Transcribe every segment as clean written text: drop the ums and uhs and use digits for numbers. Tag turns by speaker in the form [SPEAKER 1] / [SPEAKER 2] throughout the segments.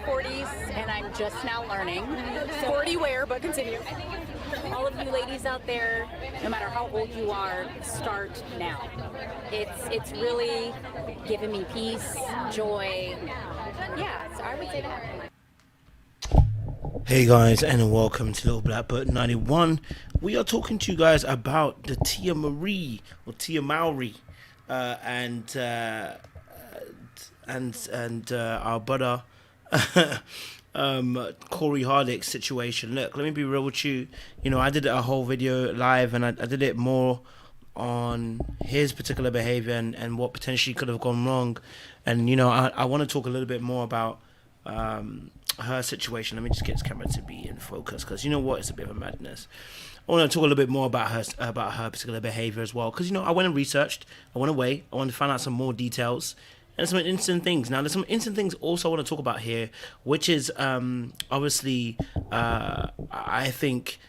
[SPEAKER 1] 40s, and I'm just now learning.
[SPEAKER 2] 40 where, but continue.
[SPEAKER 1] All of you ladies out there, no matter how old you are, start now. It's really giving me peace, joy. Yeah, so I would say that.
[SPEAKER 3] Hey guys, and welcome to Little Black Book 91. We are talking to you guys about the Tia Marie or Tia Mowry, and our brother Cory Hardwick's situation. Look, let me be real with you. You know, I did a whole video live, and I did it more on his particular behavior and what potentially could have gone wrong. And you know, I want to talk a little bit more about her situation. Let me just get this camera to be in focus, because you know what, it's a bit of a madness. I want to talk a little bit more about her particular behavior as well, because you know, I went and researched, I went away, I wanted to find out some more details and some interesting things. Now, there's some interesting things also I want to talk about here, which is obviously I think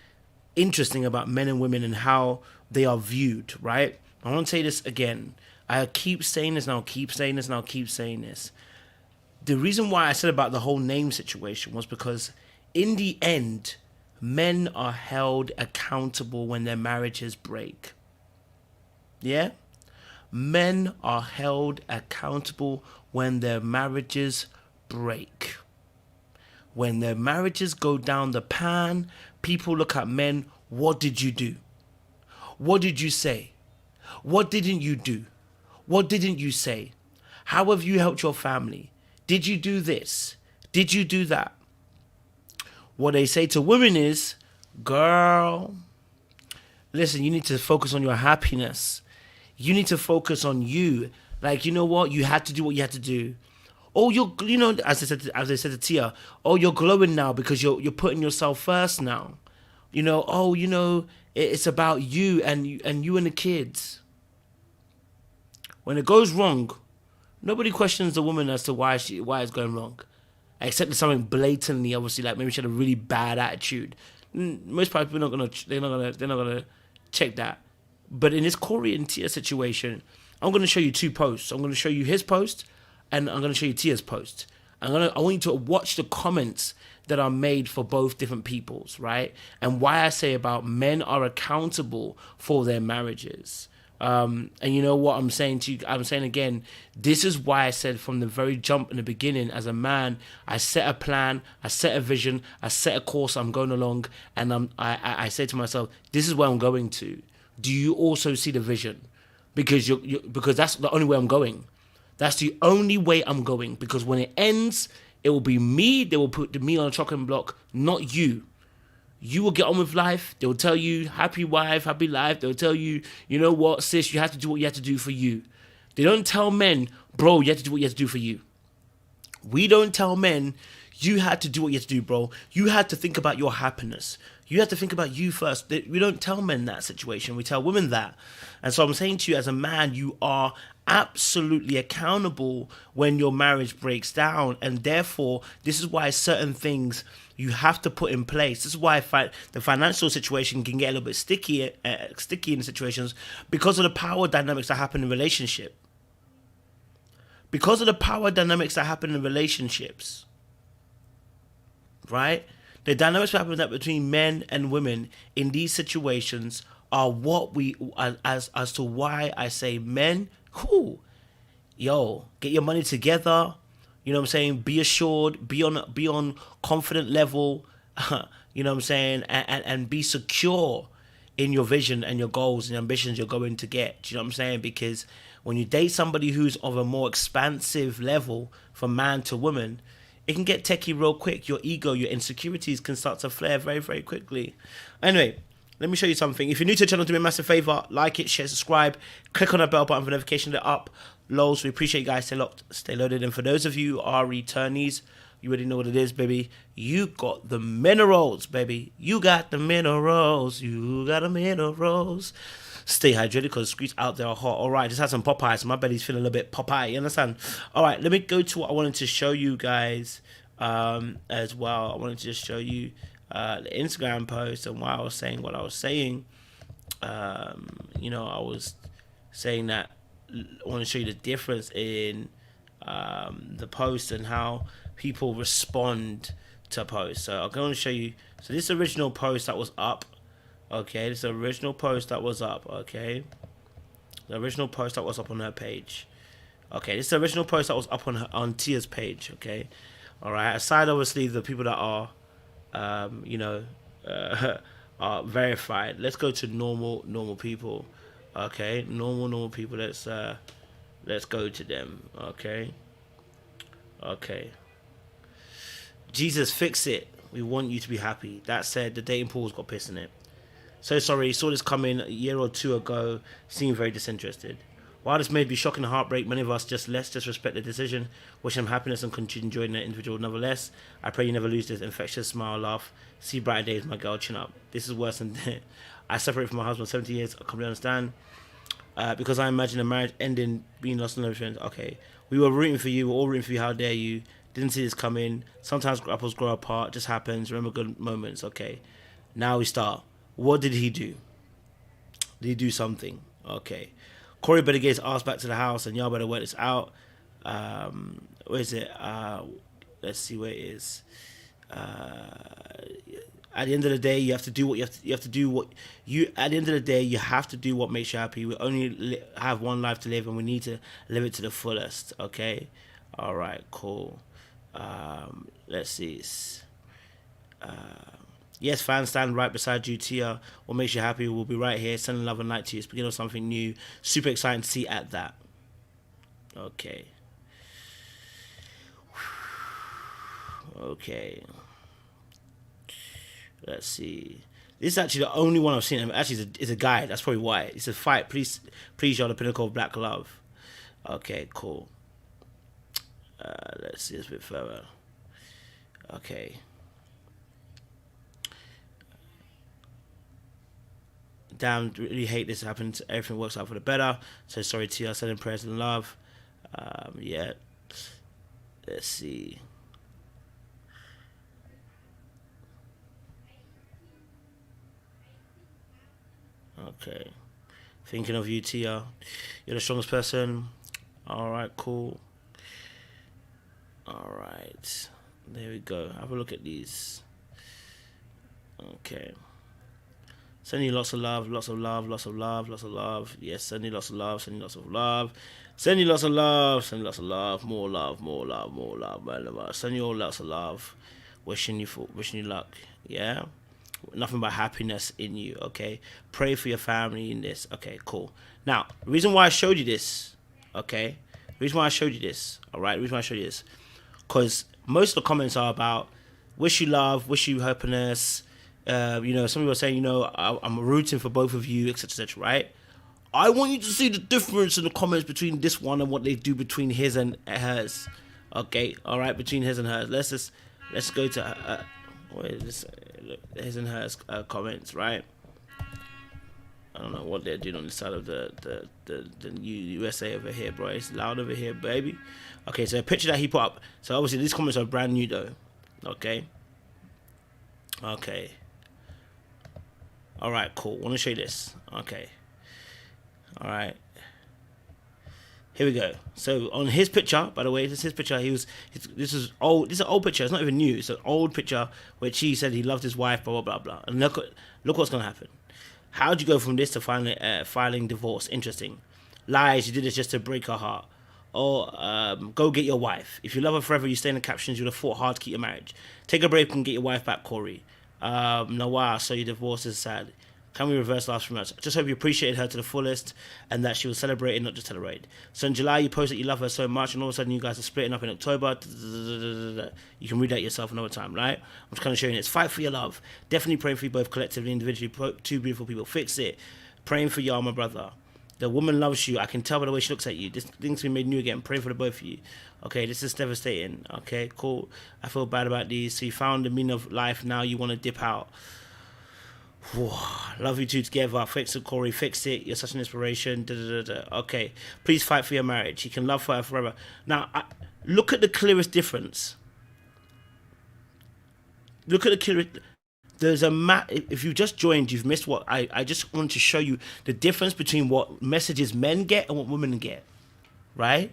[SPEAKER 3] interesting about men and women and how they are viewed, right? I want to say this again. I keep saying this, and I'll keep saying this, and I'll keep saying this. The reason why I said about the whole name situation was because in the end, men are held accountable when their marriages break. Yeah? Men are held accountable when their marriages break. When their marriages go down the pan, people look at men. What did you do? What did you say? What didn't you do? What didn't you say? How have you helped your family? Did you do this? Did you do that? What they say to women is, girl, listen, you need to focus on your happiness. You need to focus on you. Like, you know what? You had to do what you had to do. Oh, you know, as I said to Tia, oh, you're glowing now because you're putting yourself first now. You know, oh, you know, it's about you and you and the kids. When it goes wrong, nobody questions the woman as to why it's going wrong, except it's something blatantly, obviously, like maybe she had a really bad attitude. Most people they're not gonna check that. But in this Cory and Tia situation, I'm gonna show you two posts. I'm gonna show you his post, and I'm gonna show you Tia's post. I want you to watch the comments that are made for both different peoples, right? And why I say about men are accountable for their marriages. And you know what I'm saying to you? I'm saying again, this is why I said from the very jump in the beginning, as a man, I set a plan, I set a vision, I set a course I'm going along, and I say to myself, this is where I'm going to. Do you also see the vision? Because because that's the only way I'm going. That's the only way I'm going. Because when it ends, it will be me. They will put me on a chopping block, not you. You will get on with life. They'll tell you, happy wife, happy life. They'll tell you, you know what, sis, you have to do what you have to do for you. They don't tell men, bro, you have to do what you have to do for you. We don't tell men, you had to do what you have to do, bro. You had to think about your happiness. You have to think about you first. We don't tell men that situation. We tell women that. And so I'm saying to you, as a man, you are absolutely accountable when your marriage breaks down. And therefore, this is why certain things you have to put in place. This is why the financial situation can get a little bit sticky in situations, because of the power dynamics that happen in relationship. Because of the power dynamics that happen in relationships, right? The dynamics that happen between men and women in these situations are what we, as to why I say men, get your money together. You know what I'm saying? Be assured, be on confident level, you know what I'm saying? And be secure in your vision and your goals and ambitions you're going to get. You know what I'm saying? Because when you date somebody who's of a more expansive level from man to woman, it can get techie real quick. Your ego, your insecurities can start to flare very, very quickly. Anyway, let me show you something. If you're new to the channel, do me a massive favor. Like it, share, subscribe. Click on that bell button for notification to up. Lows, we appreciate you guys. Stay locked, stay loaded. And for those of you who are returnees, you already know what it is, baby. You got the minerals, baby. You got the minerals. You got the minerals. Stay hydrated because the streets out there are hot. All right, just had some Popeyes. So my belly's feeling a little bit Popeye. You understand? All right, let me go to what I wanted to show you guys as well. I wanted to just show you the Instagram post and why I was saying what I was saying. You know, I was saying that I want to show you the difference in the post and how people respond to a post. So I'm going to show you. So this original post that was up. Okay, this is the original post that was up. Okay, the original post that was up on her page. Okay, this is the original post that was up on Tia's page. Okay, all right. Aside, obviously, the people that are, are verified. Let's go to normal people. Okay, normal people. Let's go to them. Okay. Jesus, fix it. We want you to be happy. That said, the dating pool's got piss in it. So sorry, saw this coming a year or two ago. Seemed very disinterested. While this may be shocking and heartbreak, many of us just respect the decision. Wish them happiness and continue enjoying their individual. Nevertheless, I pray you never lose this infectious smile, laugh. See brighter days, my girl. Chin up. This is worse than I separated from my husband 17 years. I completely understand. Because I imagine a marriage ending, being lost and everything. Okay, we were rooting for you. We're all rooting for you. How dare you? Didn't see this coming. Sometimes couples grow apart. Just happens. Remember good moments. Okay, now we start. What did he do? Did he do something? Okay. Cory better get his ass back to the house, and y'all better work this out. Where is it? Let's see where it is. At the end of the day, you have to do what you have to do. At the end of the day, you have to do what makes you happy. We only have one life to live, and we need to live it to the fullest. Okay. All right. Cool. Let's see. Yes, fans, stand right beside you. Tia, what makes you happy? We'll be right here. Sending love and light to you. It's the beginning of something new. Super exciting to see at that. Okay. Okay. Let's see. This is actually the only one I've seen. Actually, it's a guy. That's probably why. It's a fight. Please, you're the pinnacle of black love. Okay, cool. Let's see this a bit further. Okay. Damn, really hate this happens. Everything works out for the better. So sorry, Tia. Sending prayers and love. Yeah. Let's see. Okay. Thinking of you, Tia. You're the strongest person. All right, cool. All right. There we go. Have a look at these. Okay. Send you lots of love, lots of love, lots of love, lots of love. Yes, send you lots of love, send you lots of love. Send you lots of love, send you lots of love, more love, more love, more love, more love. Send you all lots of love. Wishing you luck. Yeah? Nothing but happiness in you, okay? Pray for your family in this. Okay, cool. Now, the reason why I showed you this, okay? The reason why I showed you this, alright? The reason why I showed you this, because most of the comments are about wish you love, wish you happiness. Some people are saying, I'm rooting for both of you, etc., etc., right? I want you to see the difference in the comments between this one and what they do between his and hers. Okay, all right, between his and hers. Let's go to his and hers comments, right? I don't know what they're doing on the side of the USA over here, bro. It's loud over here, baby. Okay, so a picture that he put up. So obviously these comments are brand new though. Okay. All right, cool. Want to show you this? Okay. All right. Here we go. So on his picture, by the way, this is his picture. This is old. This is an old picture. It's not even new. It's an old picture where he said he loved his wife. Blah blah blah blah. And look what's gonna happen. How'd you go from this to filing divorce? Interesting. Lies. You did this just to break her heart. Or go get your wife. If you love her forever, you stay in the captions. You'd have fought hard to keep your marriage. Take a break and get your wife back, Cory. No, wow, so your divorce is sad. Can we reverse last few months? Just hope you appreciated her to the fullest and that she was celebrated, not just tolerated. So in July, you posted you love her so much, and all of a sudden, you guys are splitting up in October. You can read that yourself another time, right? I'm just kind of showing it. It's fight for your love. Definitely praying for you both collectively, individually. Two beautiful people. Fix it. Praying for y'all, my brother. The woman loves you. I can tell by the way she looks at you. This thing's been made new again. Pray for the both of you. Okay, this is devastating. Okay, cool. I feel bad about these. So you found the meaning of life. Now you want to dip out. Love you two together. Fix it, Cory. Fix it. You're such an inspiration. Okay, please fight for your marriage. You can love her forever. Now, look at the clearest difference. Look at the clearest. There's if you just joined, you've missed what I just want to show you the difference between what messages men get and what women get, right?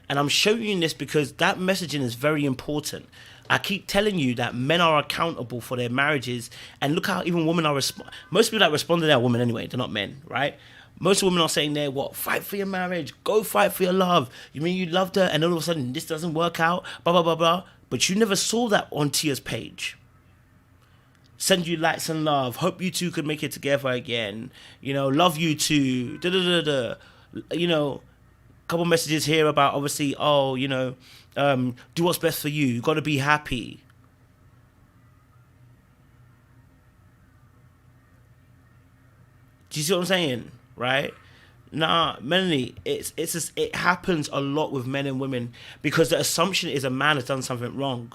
[SPEAKER 3] And I'm showing you this because that messaging is very important. I keep telling you that men are accountable for their marriages, and look how even women are most people that respond to that are women anyway, they're not men, right? Most women are saying there, what, fight for your marriage, go fight for your love. You mean you loved her and all of a sudden this doesn't work out, blah, blah, blah, blah. But you never saw that on Tia's page. Send you lights and love, hope you two could make it together again, you know, love you too, da, da, da, da. You know, a couple messages here about obviously, oh, you know, do what's best for you. You got to be happy. Do you see what I'm saying? Right? Nah, Melanie, it happens a lot with men and women because the assumption is a man has done something wrong.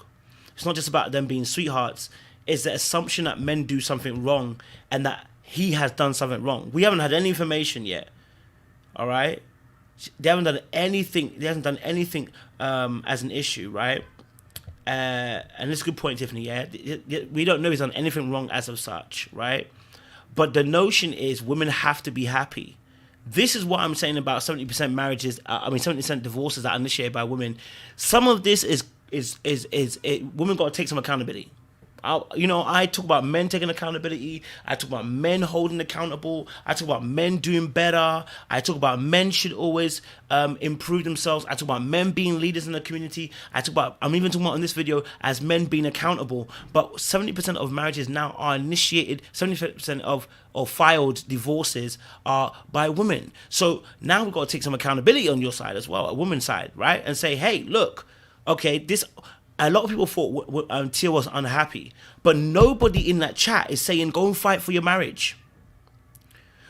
[SPEAKER 3] It's not just about them being sweethearts. It's the assumption that men do something wrong and that he has done something wrong. We haven't had any information yet. All right? They haven't done anything. They haven't done anything as an issue, right? And it's a good point, Tiffany. Yeah, we don't know he's done anything wrong as of such, right? But the notion is women have to be happy. This is what I'm saying about 70% marriages. 70% divorces that are initiated by women. Some of this is women got to take some accountability. I talk about men taking accountability. I talk about men holding accountable. I talk about men doing better. I talk about men should always improve themselves. I talk about men being leaders in the community. I'm even talking about in this video as men being accountable. But 70% of marriages now are initiated. 70% of filed divorces are by women. So now we've got to take some accountability on your side as well, a woman's side, right? And say, hey, look, okay, this. A lot of people thought Tia was unhappy, but nobody in that chat is saying go and fight for your marriage.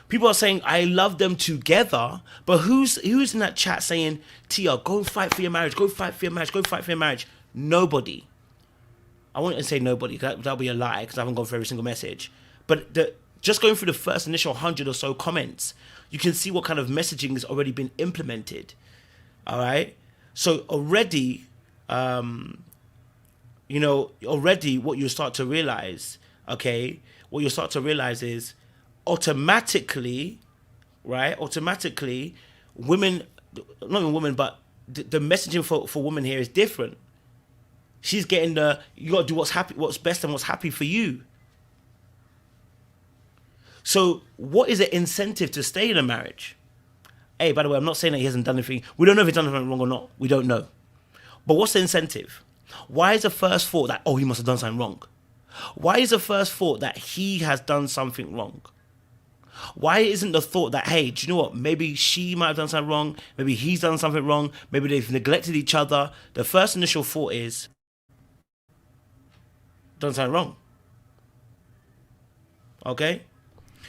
[SPEAKER 3] People are saying I love them together, but who's in that chat saying Tia, go and fight for your marriage, go fight for your marriage, go fight for your marriage? Nobody. I wouldn't say nobody. That'll be a lie because I haven't gone through every single message. But just going through the first initial 100 or so comments, you can see what kind of messaging has already been implemented. All right, so already. Already what you start to realize, is automatically, women, not even women, but the messaging for women here is different. She's getting you got to do what's best and what's happy for you. So what is the incentive to stay in a marriage? Hey, by the way, I'm not saying that he hasn't done anything. We don't know if he's done anything wrong or not. We don't know. But what's the incentive? Why is the first thought that, oh, he must have done something wrong? Why is the first thought that he has done something wrong? Why isn't the thought that, hey, do you know what? Maybe she might have done something wrong. Maybe he's done something wrong. Maybe they've neglected each other. The first initial thought is, done something wrong. Okay?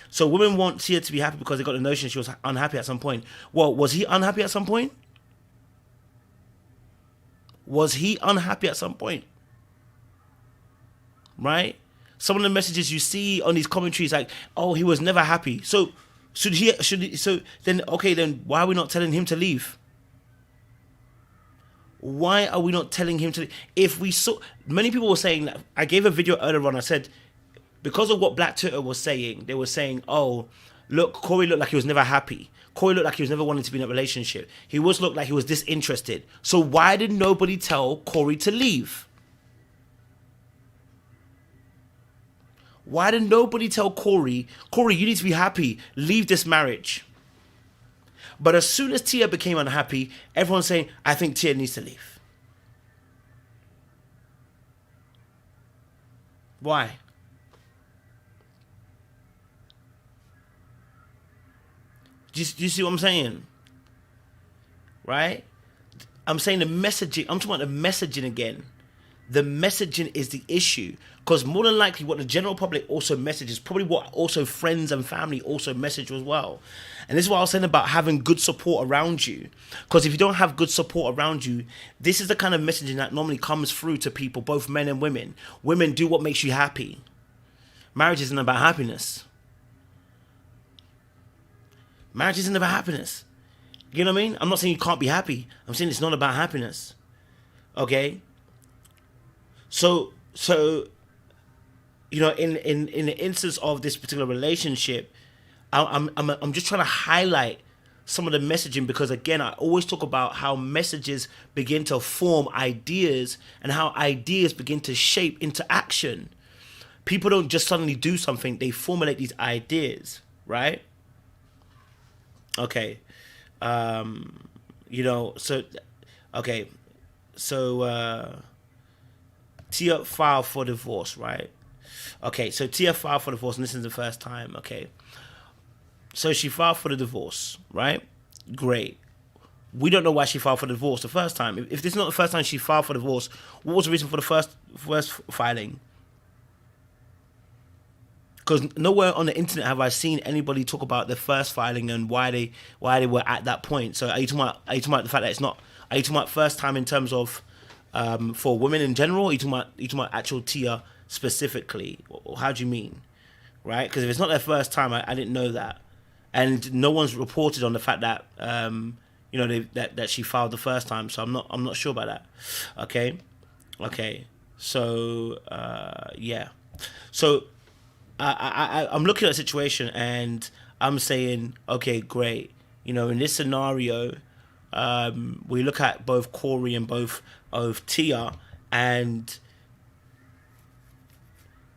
[SPEAKER 3] So women want Tia to be happy because they got the notion she was unhappy at some point. Well, was he unhappy at some point? Was he unhappy at some point? Right? Some of the messages you see on these commentaries like, oh, he was never happy. So then why are we not telling him to leave? Why are we not telling him to leave? If we saw, many people were saying that, I gave a video earlier on, I said, because of what Black Twitter was saying, they were saying, oh, look, Cory looked like he was never happy. Cory looked like he was never wanting to be in a relationship. He looked like he was disinterested. So why did nobody tell Cory to leave? Why did nobody tell Cory, you need to be happy, leave this marriage? But as soon as Tia became unhappy, everyone's saying, I think Tia needs to leave. Why? Do you see what I'm saying? Right? I'm saying the messaging. I'm talking about the messaging again. The messaging is the issue. Because more than likely what the general public also messages, probably what also friends and family also message as well. And this is what I was saying about having good support around you. Because if you don't have good support around you, this is the kind of messaging that normally comes through to people, both men and women. Women, do what makes you happy. Marriage isn't about happiness. Marriage isn't about happiness. You know what I mean? I'm not saying you can't be happy. I'm saying it's not about happiness. Okay? So in the instance of this particular relationship, I'm just trying to highlight some of the messaging, because again, I always talk about how messages begin to form ideas and how ideas begin to shape into action. People don't just suddenly do something, they formulate these ideas, right? Okay. Tia filed for divorce, right? Okay, so Tia filed for divorce, and this is the first time, okay? So she filed for the divorce, right? Great. We don't know why she filed for the divorce the first time. If this is not the first time she filed for divorce, what was the reason for the first filing? Because nowhere on the internet have I seen anybody talk about the first filing and why they were at that point. So are you talking about the fact that it's not? Are you talking about first time in terms of for women in general? Or are you talking about actual Tia specifically? Or how do you mean? Right? Because if it's not their first time, I didn't know that, and no one's reported on the fact that that she filed the first time. So I'm not sure about that. Okay. So yeah. So I'm looking at a situation and I'm saying, okay, great. In this scenario, we look at both Cory and both of Tia, and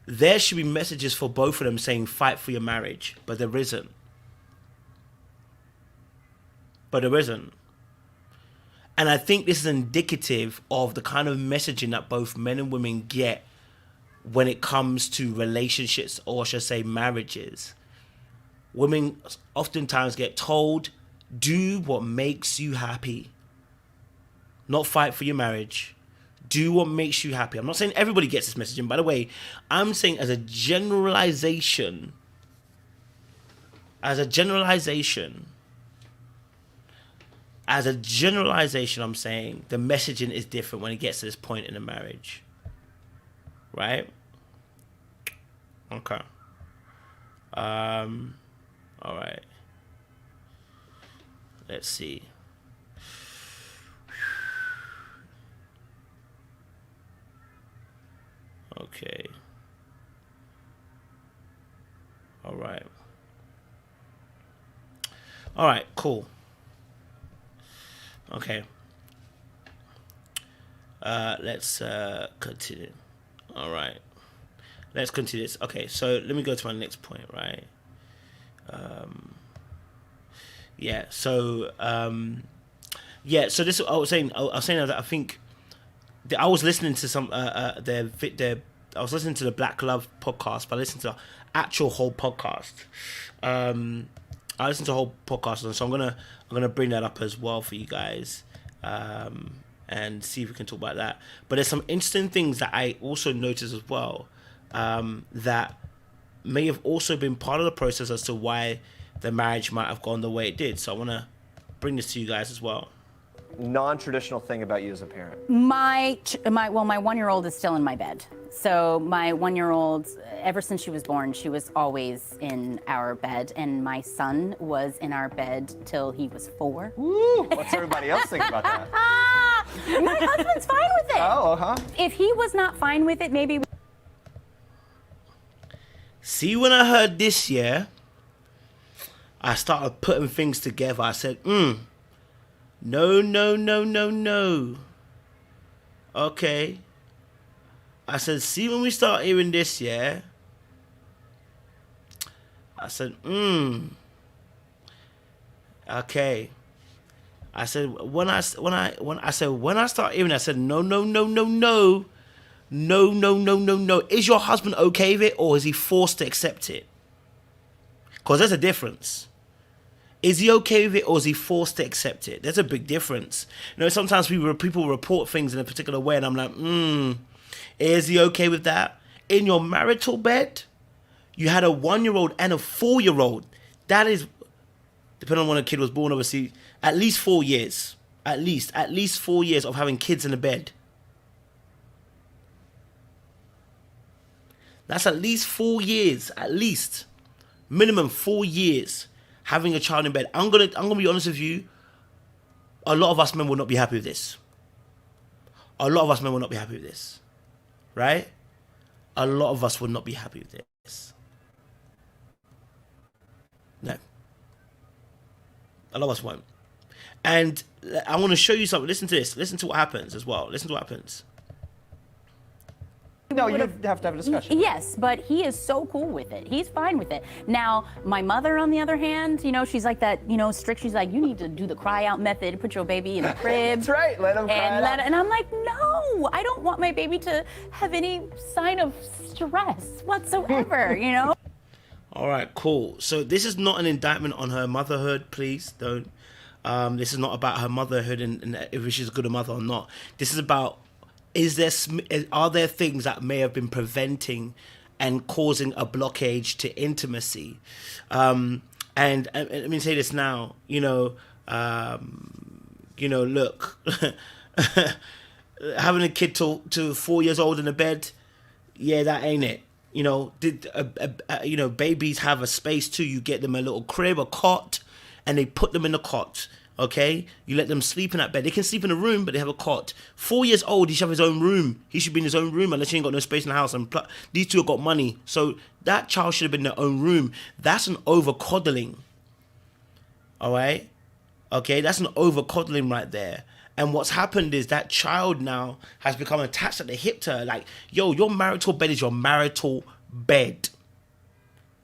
[SPEAKER 3] there should be messages for both of them saying fight for your marriage, but there isn't. And I think this is indicative of the kind of messaging that both men and women get when it comes to relationships, or should I say marriages. Women oftentimes get told, do what makes you happy. Not fight for your marriage. Do what makes you happy. I'm not saying everybody gets this messaging, by the way. I'm saying as a generalization, I'm saying, the messaging is different when it gets to this point in a marriage. Right? Okay. All right. Let's see. Okay. All right. All right, cool. Okay. Let's continue. All right. Let's continue this. Okay, so let me go to my next point, right? Yeah. So this I was saying that I think I was listening to some I was listening to the Black Love podcast, but I listened to the actual whole podcast. I listened to the whole podcast, and so I'm gonna bring that up as well for you guys, and see if we can talk about that. But there's some interesting things that I also noticed as well, that may have also been part of the process as to why the marriage might have gone the way it did. So I want to bring this to you guys as well.
[SPEAKER 4] Non-traditional thing about you as a parent?
[SPEAKER 2] My 1-year-old is still in my bed. So my 1-year-old, ever since she was born, she was always in our bed, and my son was in our bed till he was 4.
[SPEAKER 4] Woo! What's everybody else think about that?
[SPEAKER 2] My husband's fine with it.
[SPEAKER 4] Oh, uh-huh.
[SPEAKER 2] If he was not fine with it, maybe.
[SPEAKER 3] See, when I heard this, yeah, I started putting things together. I said, No. Okay. I said, see, when we start hearing this, yeah. I said, Okay. I said, when I start hearing it, I said, no. Is your husband okay with it, or is he forced to accept it? Because there's a difference. Is he okay with it, or is he forced to accept it? There's a big difference. Sometimes people report things in a particular way, and I'm like, is he okay with that? In your marital bed, you had a 1-year-old and a 4-year-old. That is, depending on when a kid was born, obviously, at least 4 years. At least 4 years of having kids in the bed. That's at least 4 years, at least. Minimum 4 years. Having a child in bed. I'm gonna be honest with you. A lot of us men will not be happy with this. Right? A lot of us will not be happy with this. No. A lot of us won't. And I want to show you something. Listen to this. Listen to what happens as well. Listen to what happens.
[SPEAKER 4] No, you have to have a discussion.
[SPEAKER 2] Yes, but he is so cool with it. He's fine with it. Now, my mother, on the other hand, you know, she's like that, you know, strict. She's like, you need to do the cry out method, put your baby in a crib.
[SPEAKER 4] That's right, let him cry
[SPEAKER 2] and I'm like, no, I don't want my baby to have any sign of stress whatsoever, you know?
[SPEAKER 3] All right, cool. So this is not an indictment on her motherhood, please don't. This is not about her motherhood and if she's a good mother or not. This is about, are there things that may have been preventing and causing a blockage to intimacy? And let me say this now, look, having a kid to 4 years old in a bed, yeah, that ain't it. You know, babies have a space too. You get them a little crib, a cot, and they put them in the cot. Okay, you let them sleep in that bed. They can sleep in a room, but they have a cot. 4 years old, he should have his own room. He should be in his own room unless he ain't got no space in the house. And these two have got money, so that child should have been in their own room. That's an over coddling. All right, okay, that's an over coddling right there. And what's happened is that child now has become attached at the hip to her. Like, yo, your marital bed is your marital bed.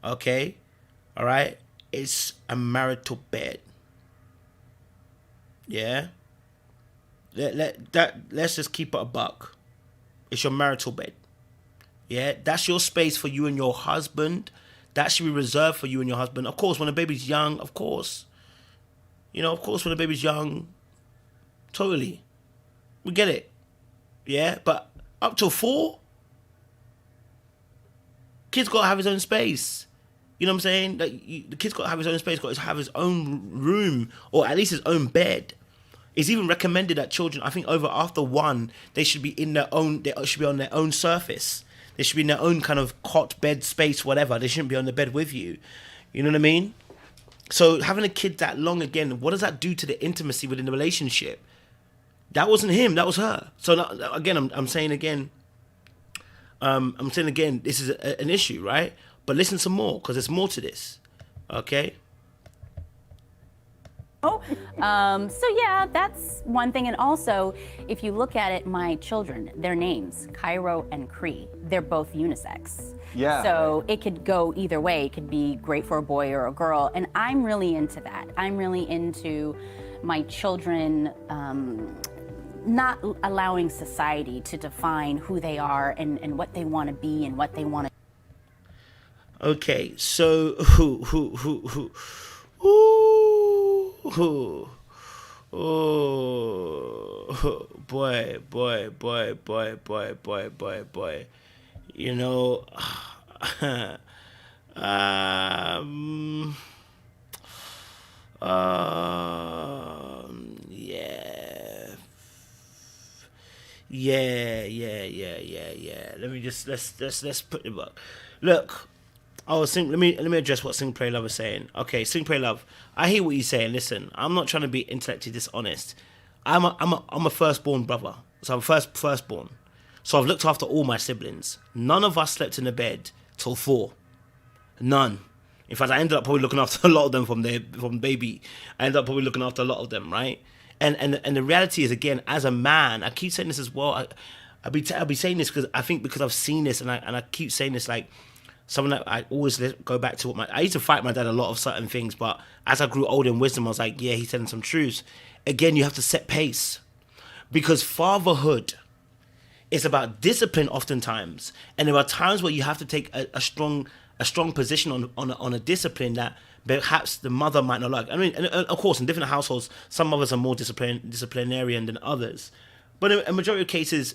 [SPEAKER 3] Okay, all right, it's a marital bed. Yeah. Let's just keep it a buck. It's your marital bed. Yeah, that's your space for you and your husband. That should be reserved for you and your husband. Of course, when the baby's young, of course. When the baby's young, totally. We get it. Yeah, but up till 4, kid's got to have his own space. You know what I'm saying? Like, the kid's got to have his own space, got to have his own room, or at least his own bed. It's even recommended that children, I think after 1, they should be in their own, they should be on their own surface. They should be in their own kind of cot, bed, space, whatever. They shouldn't be on the bed with you. You know what I mean? So having a kid that long, again, what does that do to the intimacy within the relationship? That wasn't him, that was her. So now, again, I'm saying again, this is an issue, right? But listen some more, because there's more to this, okay?
[SPEAKER 2] So yeah, that's one thing. And also, if you look at it, my children, their names, Cairo and Cree, they're both unisex.
[SPEAKER 4] Yeah.
[SPEAKER 2] So it could go either way. It could be great for a boy or a girl. And I'm really into that. I'm really into my children not allowing society to define who they are and what they want to be and what they want to.
[SPEAKER 3] Okay, so boy. You know, yeah. Let's put it back. Look. Let me address what Sing Pray Love is saying. Okay, Sing Pray Love, I hear what you're saying. Listen, I'm not trying to be intellectually dishonest. I'm a firstborn brother, so I'm firstborn. So I've looked after all my siblings. None of us slept in the bed till 4. None. In fact, I ended up probably looking after a lot of them from baby. I ended up probably looking after a lot of them, right? And the reality is, again, as a man, I keep saying this as well. I'll be saying this because I've seen this, and I keep saying this like. Something that I always go back to I used to fight my dad a lot of certain things, but as I grew older in wisdom, I was like, yeah, he's telling some truths. Again, you have to set pace, because fatherhood is about discipline oftentimes, and there are times where you have to take a strong position on a discipline that perhaps the mother might not like. I mean, and of course, in different households, some mothers are more disciplinarian than others, but in a majority of cases,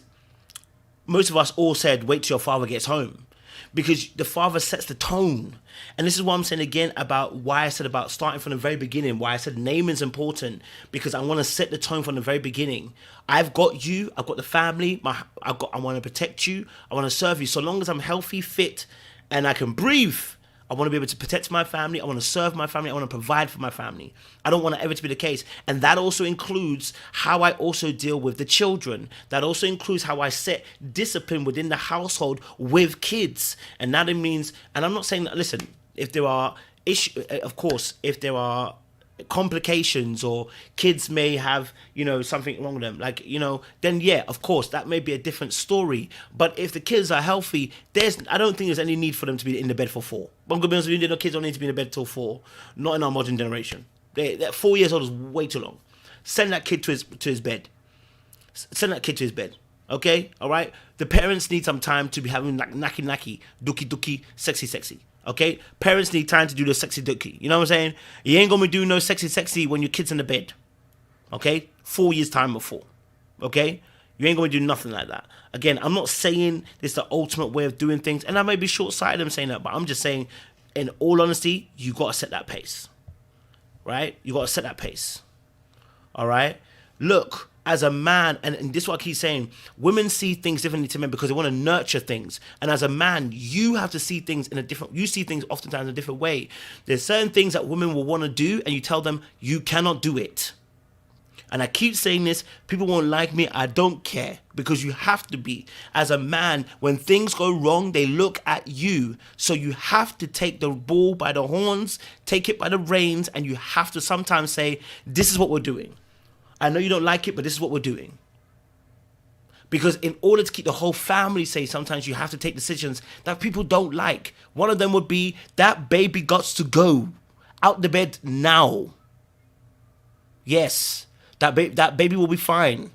[SPEAKER 3] most of us all said, wait till your father gets home. Because the father sets the tone. And this is what I'm saying again about why I said about starting from the very beginning, why I said naming is important, because I want to set the tone from the very beginning. I've got you, I've got the family, I want to protect you, I want to serve you. So long as I'm healthy, fit, and I can breathe, I want to be able to protect my family, I want to serve my family, I want to provide for my family. I don't want that ever to be the case. And that also includes how I also deal with the children. That also includes how I set discipline within the household with kids. And that it means, and I'm not saying that, listen, if there are issues, of course, if there are complications, or kids may have, you know, something wrong with them, like, you know, then yeah, of course that may be a different story. But if the kids are healthy, I don't think there's any need for them to be in the bed for 4. I'm gonna be honest with you, kids don't need to be in the bed till 4. Not in our modern generation. That 4 years old is way too long. Send that kid to his bed. Send that kid to his bed. Okay, all right. The parents need some time to be having like nacky, dookie, sexy. Okay, parents need time to do the sexy dookie. You know what I'm saying? You ain't gonna be doing no sexy when your kid's in the bed. Okay, 4 years time before. Okay, you ain't gonna do nothing like that. Again, I'm not saying this is the ultimate way of doing things, and I may be short-sighted in saying that, but I'm just saying, in all honesty, you gotta set that pace. Right? You gotta set that pace. All right. Look, as a man, and this is what I keep saying, women see things differently to men because they want to nurture things. And as a man, you have to see things you see things oftentimes in a different way. There's certain things that women will want to do, and you tell them you cannot do it. And I keep saying this, people won't like me, I don't care, because you have to be. As a man, when things go wrong, they look at you. So you have to take the bull by the horns, take it by the reins, and you have to sometimes say, this is what we're doing. I know you don't like it, but this is what we're doing. Because in order to keep the whole family safe, sometimes you have to take decisions that people don't like. One of them would be, that baby got to go out the bed now. Yes, that baby will be fine.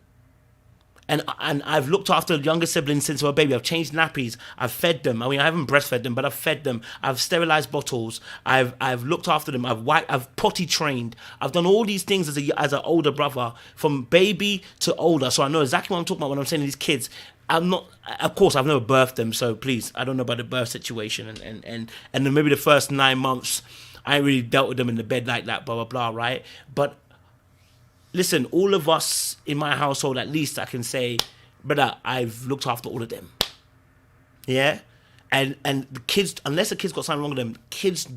[SPEAKER 3] And I've looked after younger siblings since they were a baby. I've changed nappies. I've fed them. I mean, I haven't breastfed them, but I've fed them. I've sterilized bottles. I've looked after them. I've potty trained. I've done all these things as an older brother, from baby to older. So I know exactly what I'm talking about when I'm saying these kids. I'm not, of course, I've never birthed them, so please, I don't know about the birth situation. And then maybe the first 9 months, I ain't really dealt with them in the bed like that, blah, blah, blah, right? But listen, all of us in my household, at least I can say, brother, I've looked after all of them. Yeah? And the kids, unless the kids got something wrong with them, kids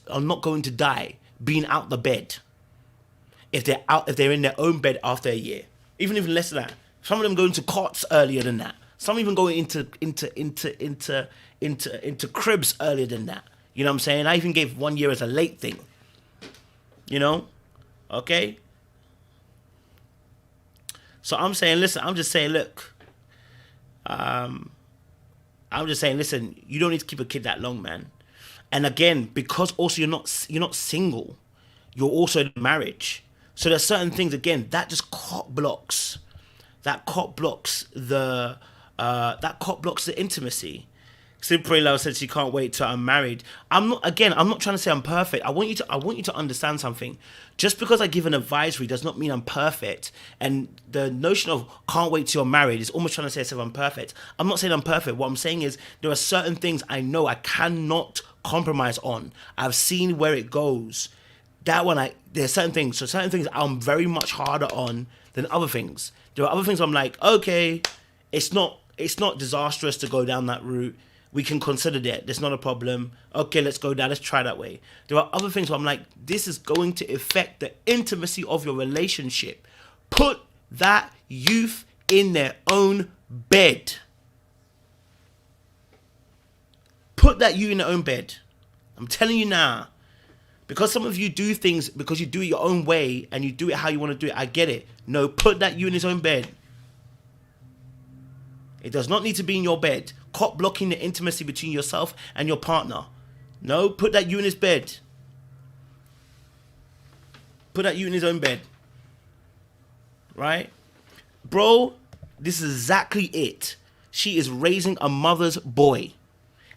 [SPEAKER 3] are not going to die being out the bed if they're in their own bed after a year. Even less than that. Some of them go into cots earlier than that. Some even go into cribs earlier than that. You know what I'm saying? I even gave 1 year as a late thing. You know? Okay? So I'm saying, listen, I'm just saying, look, I'm just saying, listen, you don't need to keep a kid that long, man. And again, because also you're not single, you're also in marriage. So there's certain things, again, that just blocks the intimacy. Simprela said she can't wait till I'm married. I'm not trying to say I'm perfect. I want you to understand something. Just because I give an advisory does not mean I'm perfect. And the notion of can't wait till you're married is almost trying to say as if I'm perfect. I'm not saying I'm perfect. What I'm saying is there are certain things I know I cannot compromise on. I've seen where it goes. There's certain things. So certain things I'm very much harder on than other things. There are other things I'm like, okay, it's not disastrous to go down that route. We can consider that. There's not a problem. Okay, let's go down. Let's try that way. There are other things where I'm like, this is going to affect the intimacy of your relationship. Put that youth in their own bed. Put that youth in their own bed. I'm telling you now. Because some of you do things because you do it your own way and you do it how you want to do it. I get it. No, put that youth in his own bed. It does not need to be in your bed. Cop blocking the intimacy between yourself and your partner. No, put that you in his bed. Put that you in his own bed. Right? Bro, this is exactly it. She is raising a mother's boy.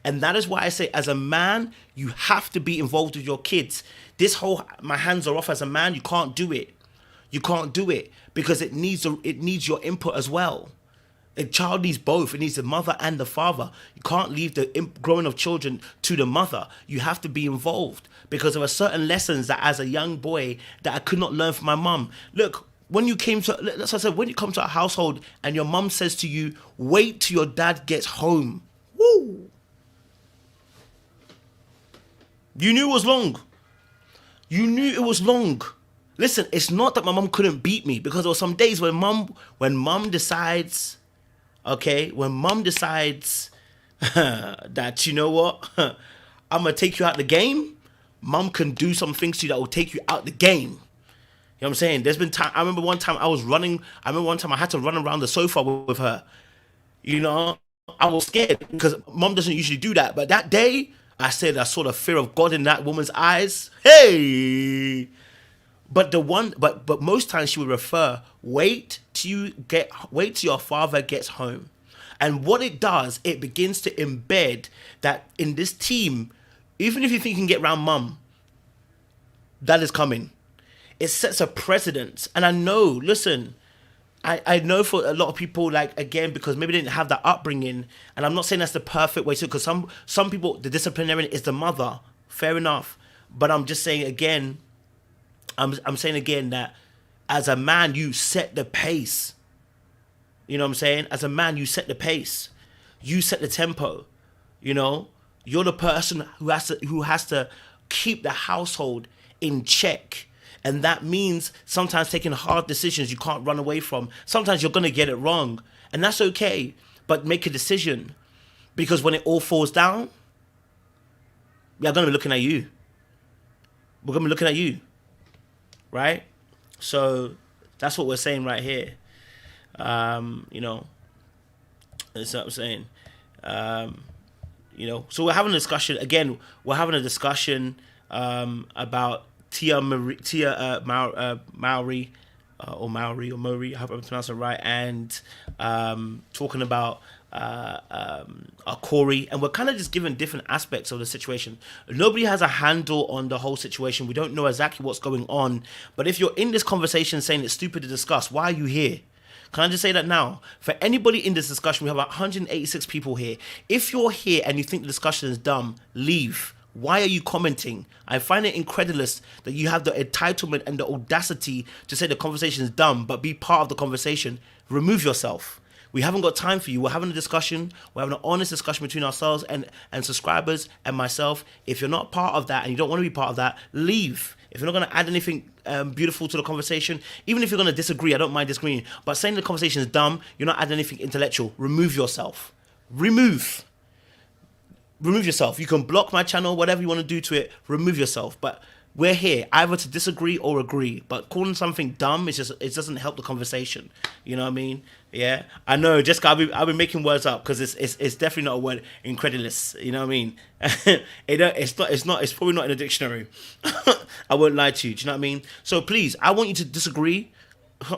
[SPEAKER 3] And that is why I say, as a man, you have to be involved with your kids. This whole, my hands are off as a man, you can't do it. You can't do it because it needs your input as well. A child needs both. It needs the mother and the father. You can't leave the growing of children to the mother. You have to be involved because there are certain lessons that as a young boy that I could not learn from my mum. Look, when you come to a household and your mum says to you, wait till your dad gets home. Woo! You knew it was long. You knew it was long. Listen, it's not that my mum couldn't beat me because there were some days when mum decides that, you know what, I'm going to take you out the game, mum can do some things to you that will take you out the game. You know what I'm saying? There's been time. I remember one time I had to run around the sofa with her. You know, I was scared because mum doesn't usually do that. But that day, I said I saw the fear of God in that woman's eyes. Hey. But most times she would refer, wait till your father gets home. And what it does, it begins to embed that in this team, even if you think you can get around mum, that is coming. It sets a precedent. And I know, listen, I know for a lot of people, like, again, because maybe they didn't have that upbringing, and I'm not saying that's the perfect way to, because some people, the disciplinarian is the mother, fair enough. But I'm just saying again, I'm saying again that as a man, you set the pace. You know what I'm saying? As a man, you set the pace. You set the tempo. You know? You're the person who has to keep the household in check. And that means sometimes taking hard decisions you can't run away from. Sometimes you're going to get it wrong. And that's okay. But make a decision. Because when it all falls down, we are going to be looking at you. We're going to be looking at you. Right? So that's what we're saying right here. You know, that's what I'm saying. You know, so we're having a discussion again. We're having a discussion about Maori, I hope I'm pronouncing it right, and talking about Cory, and we're kind of just giving different aspects of the situation. Nobody has a handle on the whole situation. We don't know exactly what's going on. But if you're in this conversation saying it's stupid to discuss, why are you here? Can I just say that now? For anybody in this discussion, we have 186 people here. If you're here and you think the discussion is dumb, leave. Why are you commenting? I find it incredulous that you have the entitlement and the audacity to say the conversation is dumb, but be part of the conversation. Remove yourself. We haven't got time for you. We're having a discussion. We're having an honest discussion between ourselves and subscribers and myself. If you're not part of that and you don't want to be part of that, leave. If you're not going to add anything beautiful to the conversation, even if you're going to disagree, I don't mind disagreeing, but saying the conversation is dumb, you're not adding anything intellectual. Remove yourself. Remove yourself. You can block my channel, whatever you want to do to it. Remove yourself. But we're here either to disagree or agree. But calling something dumb, it doesn't help the conversation. You know what I mean? Yeah, I know. Just I've been making words up because it's definitely not a word. Incredulous. You know what I mean? It's probably not in a dictionary. I won't lie to you. Do you know what I mean? So please, I want you to disagree.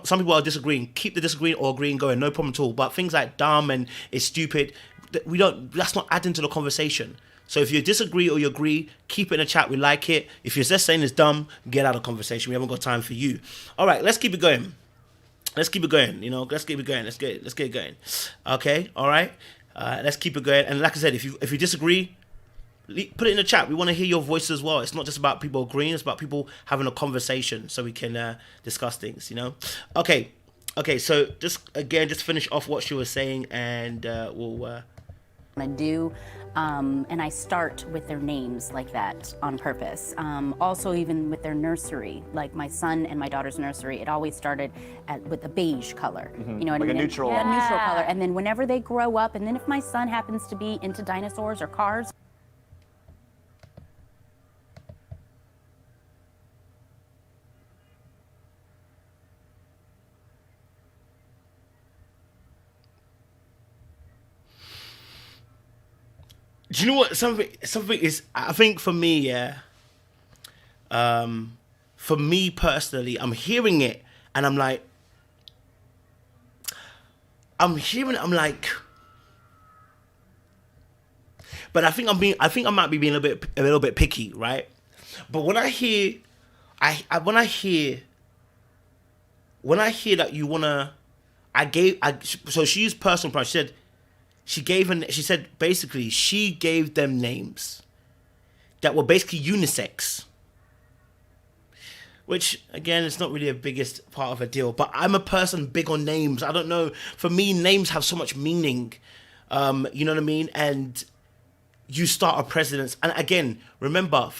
[SPEAKER 3] Some people are disagreeing. Keep the disagreeing or agreeing going. No problem at all. But things like dumb and it's stupid, that's not adding to the conversation. So if you disagree or you agree, keep it in the chat. We like it. If you're just saying it's dumb, get out of the conversation. We haven't got time for you. All right, let's keep it going. You know, let's keep it going. Let's get it going. Okay, all right. Let's keep it going. And like I said, if you disagree, put it in the chat. We want to hear your voice as well. It's not just about people agreeing. It's about people having a conversation so we can discuss things, you know. Okay, so just finish off what she was saying and we'll...
[SPEAKER 2] I do, and I start with their names like that on purpose. Also, even with their nursery, like my son and my daughter's nursery, it always started with a beige color.
[SPEAKER 4] Mm-hmm.
[SPEAKER 2] You know what
[SPEAKER 4] like
[SPEAKER 2] I mean?
[SPEAKER 4] A neutral.
[SPEAKER 2] Yeah, a neutral color. And then whenever they grow up, and then if my son happens to be into dinosaurs or cars,
[SPEAKER 3] Do you know what? Something is, I think for me, yeah. For me personally, I'm hearing it and I'm like, but I think I might be being a little bit picky, right? But when I hear that you wanna, so she used personal pronouns. She said basically she gave them names that were basically unisex. Which, again, it's not really a biggest part of a deal. But I'm a person big on names. I don't know. For me, names have so much meaning. You know what I mean? And you start a precedence. And again, remember,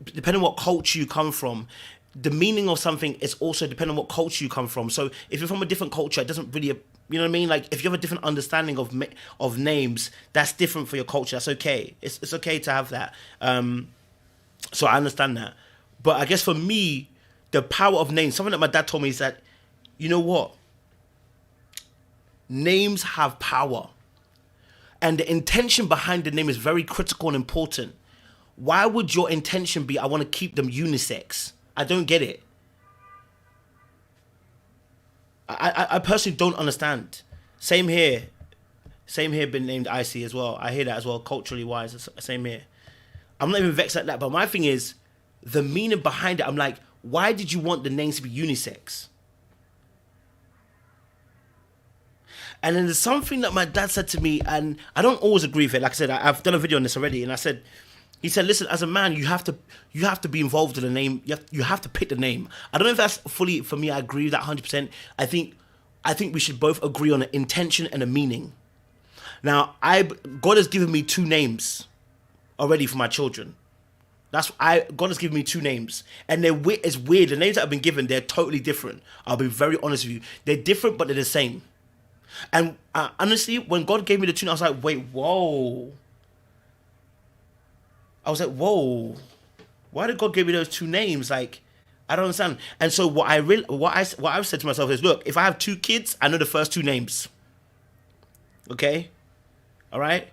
[SPEAKER 3] depending on what culture you come from, the meaning of something is also depending on what culture you come from. So if you're from a different culture, it doesn't really... You know what I mean? Like, if you have a different understanding of names, that's different for your culture. That's okay. It's okay to have that. So I understand that. But I guess for me, the power of names, something that my dad told me is that, you know what? Names have power. And the intention behind the name is very critical and important. Why would your intention be, I want to keep them unisex? I don't get it. I personally don't understand. Same here. Same here, been named Icy as well. I hear that as well, culturally wise. Same here. I'm not even vexed at that. But my thing is, the meaning behind it, I'm like, why did you want the names to be unisex? And then there's something that my dad said to me, and I don't always agree with it. Like I said, I've done a video on this already, and he said, listen, as a man, you have to be involved in the name. You have to pick the name. I don't know if that's fully, for me, I agree with that 100%. I think we should both agree on an intention and a meaning. Now, God has given me 2 names already for my children. God has given me 2 names, and it's weird. The names that I've been given, they're totally different. I'll be very honest with you. They're different, but they're the same. And honestly, when God gave me the 2, I was like, wait, whoa. I was like, whoa. Why did God give me those 2 names? Like, I don't understand. And so what I've said to myself is, look, if I have 2 kids, I know the first 2 names. Okay? All right?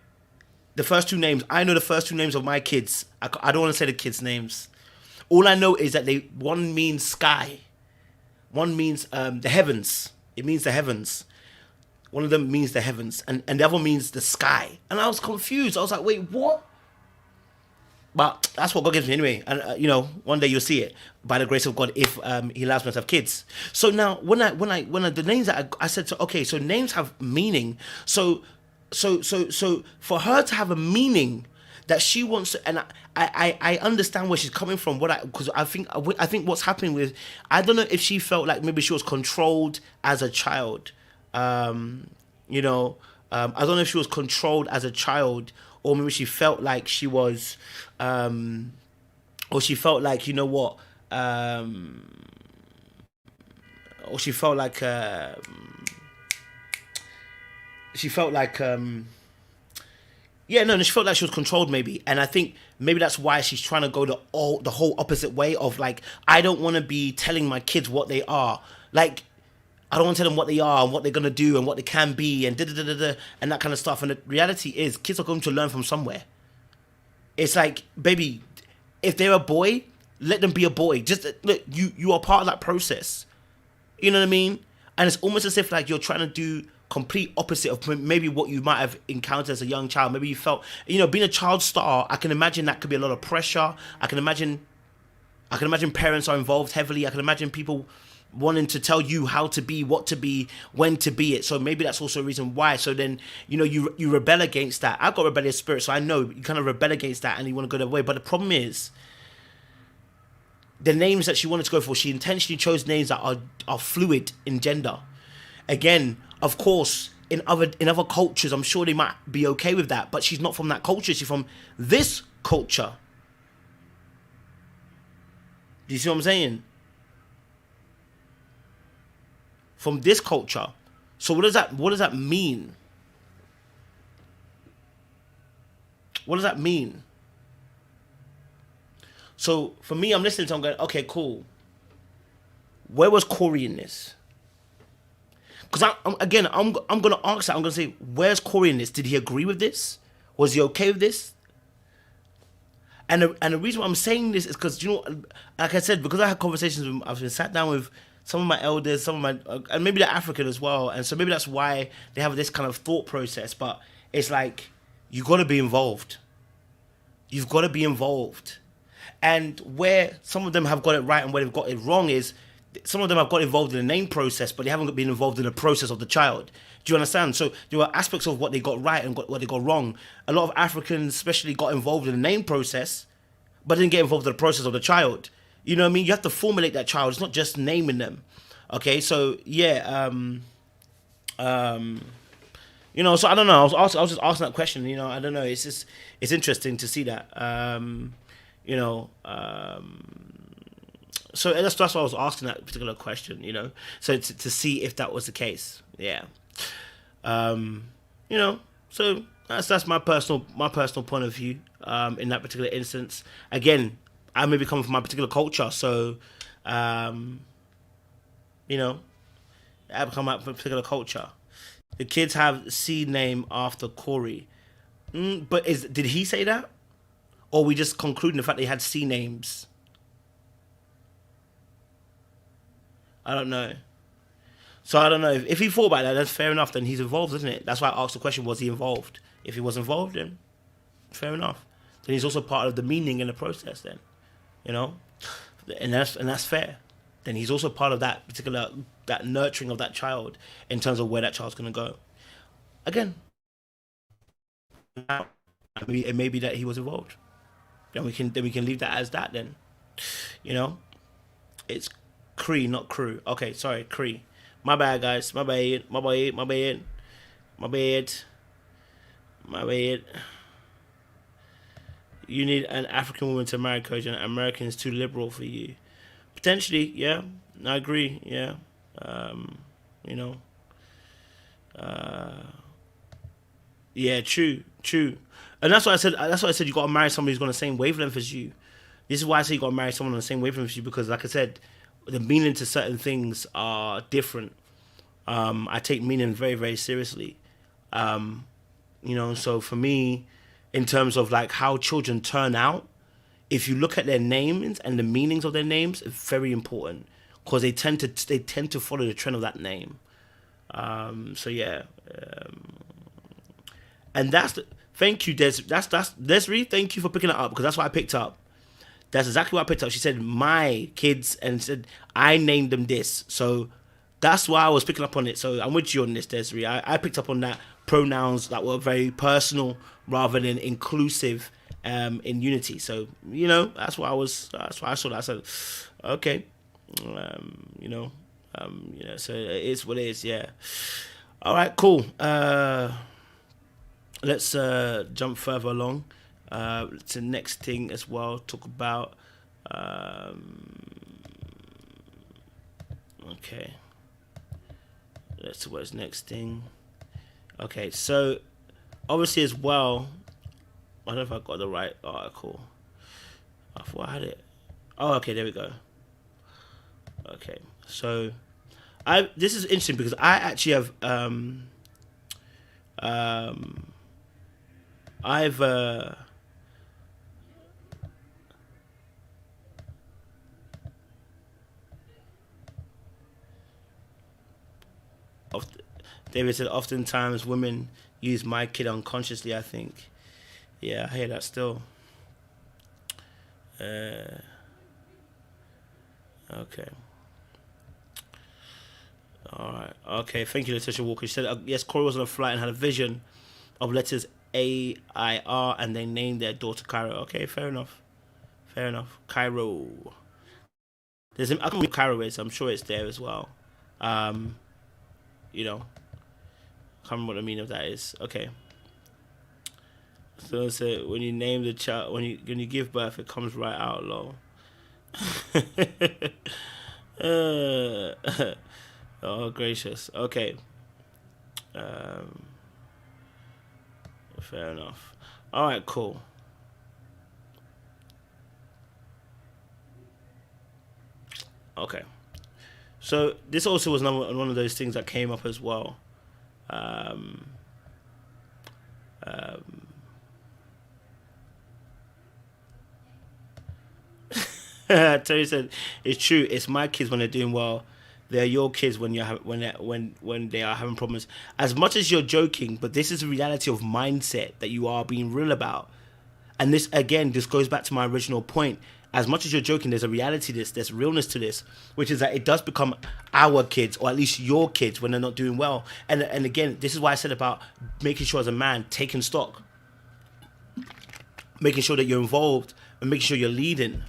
[SPEAKER 3] The first 2 names. I know the first 2 names of my kids. I don't want to say the kids' names. All I know is that one means sky. One means the heavens. It means the heavens. One of them means the heavens. And the other means the sky. And I was confused. I was like, wait, what? But that's what God gives me anyway. And, one day you'll see it by the grace of God if he allows me to have kids. So now, when the names that I said, so names have meaning. So for her to have a meaning that she wants to, and I understand where she's coming from. Because I think what's happening with, I don't know if she felt like maybe she was controlled as a child. I don't know if she was controlled as a child, or maybe she felt like she was, or she felt like, you know what, or she felt like, she felt like she felt like she was controlled maybe. And I think maybe that's why she's trying to go the whole opposite way of like, I don't want to be telling my kids what they are. Like, I don't want to tell them what they are and what they're going to do and what they can be and and that kind of stuff. And the reality is, kids are going to learn from somewhere. It's like, baby, if they're a boy, let them be a boy. Just look, you are part of that process. You know what I mean? And it's almost as if like you're trying to do complete opposite of maybe what you might have encountered as a young child. Maybe you felt, being a child star, I can imagine that could be a lot of pressure. I can imagine parents are involved heavily. I can imagine people wanting to tell you how to be, what to be, when to be it. So maybe that's also a reason why. So then, you rebel against that. I've got rebellious spirit, so I know you kind of rebel against that and you want to go that way. But the problem is, the names that she wanted to go for, she intentionally chose names that are fluid in gender. Again, of course, in other cultures, I'm sure they might be okay with that, but she's not from that culture. She's from this culture. Do you see what I'm saying? From this culture. So what does that mean? What does that mean? So for me, I'm listening to, I'm going, okay, cool. Where was Cory in this? Because I'm going to ask that. I'm going to say, where's Cory in this? Did he agree with this? Was he okay with this? And the reason why I'm saying this is because, like I said, because I had conversations with, I've been sat down with some of my elders, some of my, and maybe they're African as well. And so maybe that's why they have this kind of thought process. But it's like, you got to be involved. You've got to be involved. And where some of them have got it right and where they've got it wrong is, some of them have got involved in the name process, but they haven't been involved in the process of the child. Do you understand? So there were aspects of what they got right and what they got wrong. A lot of Africans especially got involved in the name process, but didn't get involved in the process of the child. You know what I mean? You have to formulate that child. It's not just naming them. Okay, so yeah, so I don't know. I was just asking that question. I don't know. It's interesting to see that. So that's why I was asking that particular question. So to see if that was the case. Yeah. So that's my personal point of view in that particular instance. Again, I maybe come from my particular culture, so you know, I come out from a particular culture. The kids have C name after Cory. But did he say that? Or are we just concluding the fact they had C names? I don't know. So I don't know. If he thought about that, that's fair enough. Then he's involved, isn't it? That's why I asked the question, was he involved? If he was involved, then fair enough. Then he's also part of the meaning in the process then. You know? And that's fair. Then he's also part of that particular, that nurturing of that child in terms of where that child's going to go. Again, it may be that he was involved. Then we can leave that as that then. You know? It's Cree, not crew. Okay, sorry, Cree. My bad, guys. My bad. You need an African woman to marry, Coach, and American is too liberal for you. Potentially, yeah. I agree, yeah. You know. Yeah, true. And that's why I said you gotta marry somebody who's on the same wavelength as you. This is why I say you gotta marry someone on the same wavelength as you, because like I said, the meaning to certain things are different. I take meaning very, very seriously. You know, so for me, in terms of like how children turn out, if you look at their names and the meanings of their names, it's very important because they tend to follow the trend of that name. So yeah, and thank you, Desiree. Thank you for picking it up, because that's what I picked up. That's exactly what I picked up. She said my kids, and said I named them this. So that's why I was picking up on it. So I'm with you on this, Desiree. I picked up on that pronouns that were very personal rather than inclusive in unity. So, you know, that's why I saw that. I said, okay, you know, so it is what it is. Yeah. All right, cool. Let's jump further along to the next thing as well. Talk about, okay. Let's see what's next thing. Okay, so obviously as well, I don't know if I got the right article. I thought I had it. Oh, okay, there we go. Okay, so this is interesting because I actually have David said, oftentimes women use my kid unconsciously, I think. Yeah, I hear that still. Okay. All right. Okay, thank you, Letitia Walker. She said, yes, Cory was on a flight and had a vision of letters A-I-R, and they named their daughter Cairo. Okay, fair enough. Cairo. I don't know where Cairo is. I'm sure it's there as well. You know, I can't remember what the meaning of that is. Okay. So when you name the child, when you give birth, it comes right out, lol. Oh gracious. Okay. Fair enough. All right, cool. Okay. So this also was one of those things that came up as well. Terry said, "It's true. It's my kids when they're doing well. They're your kids when when they are having problems. As much as you're joking, but this is the reality of mindset that you are being real about. And this again, this goes back to my original point. As much as you're joking, there's a reality to this. There's realness to this, which is that it does become our kids, or at least your kids, when they're not doing well. And again, this is why I said about making sure as a man, taking stock, making sure that you're involved, and making sure you're leading,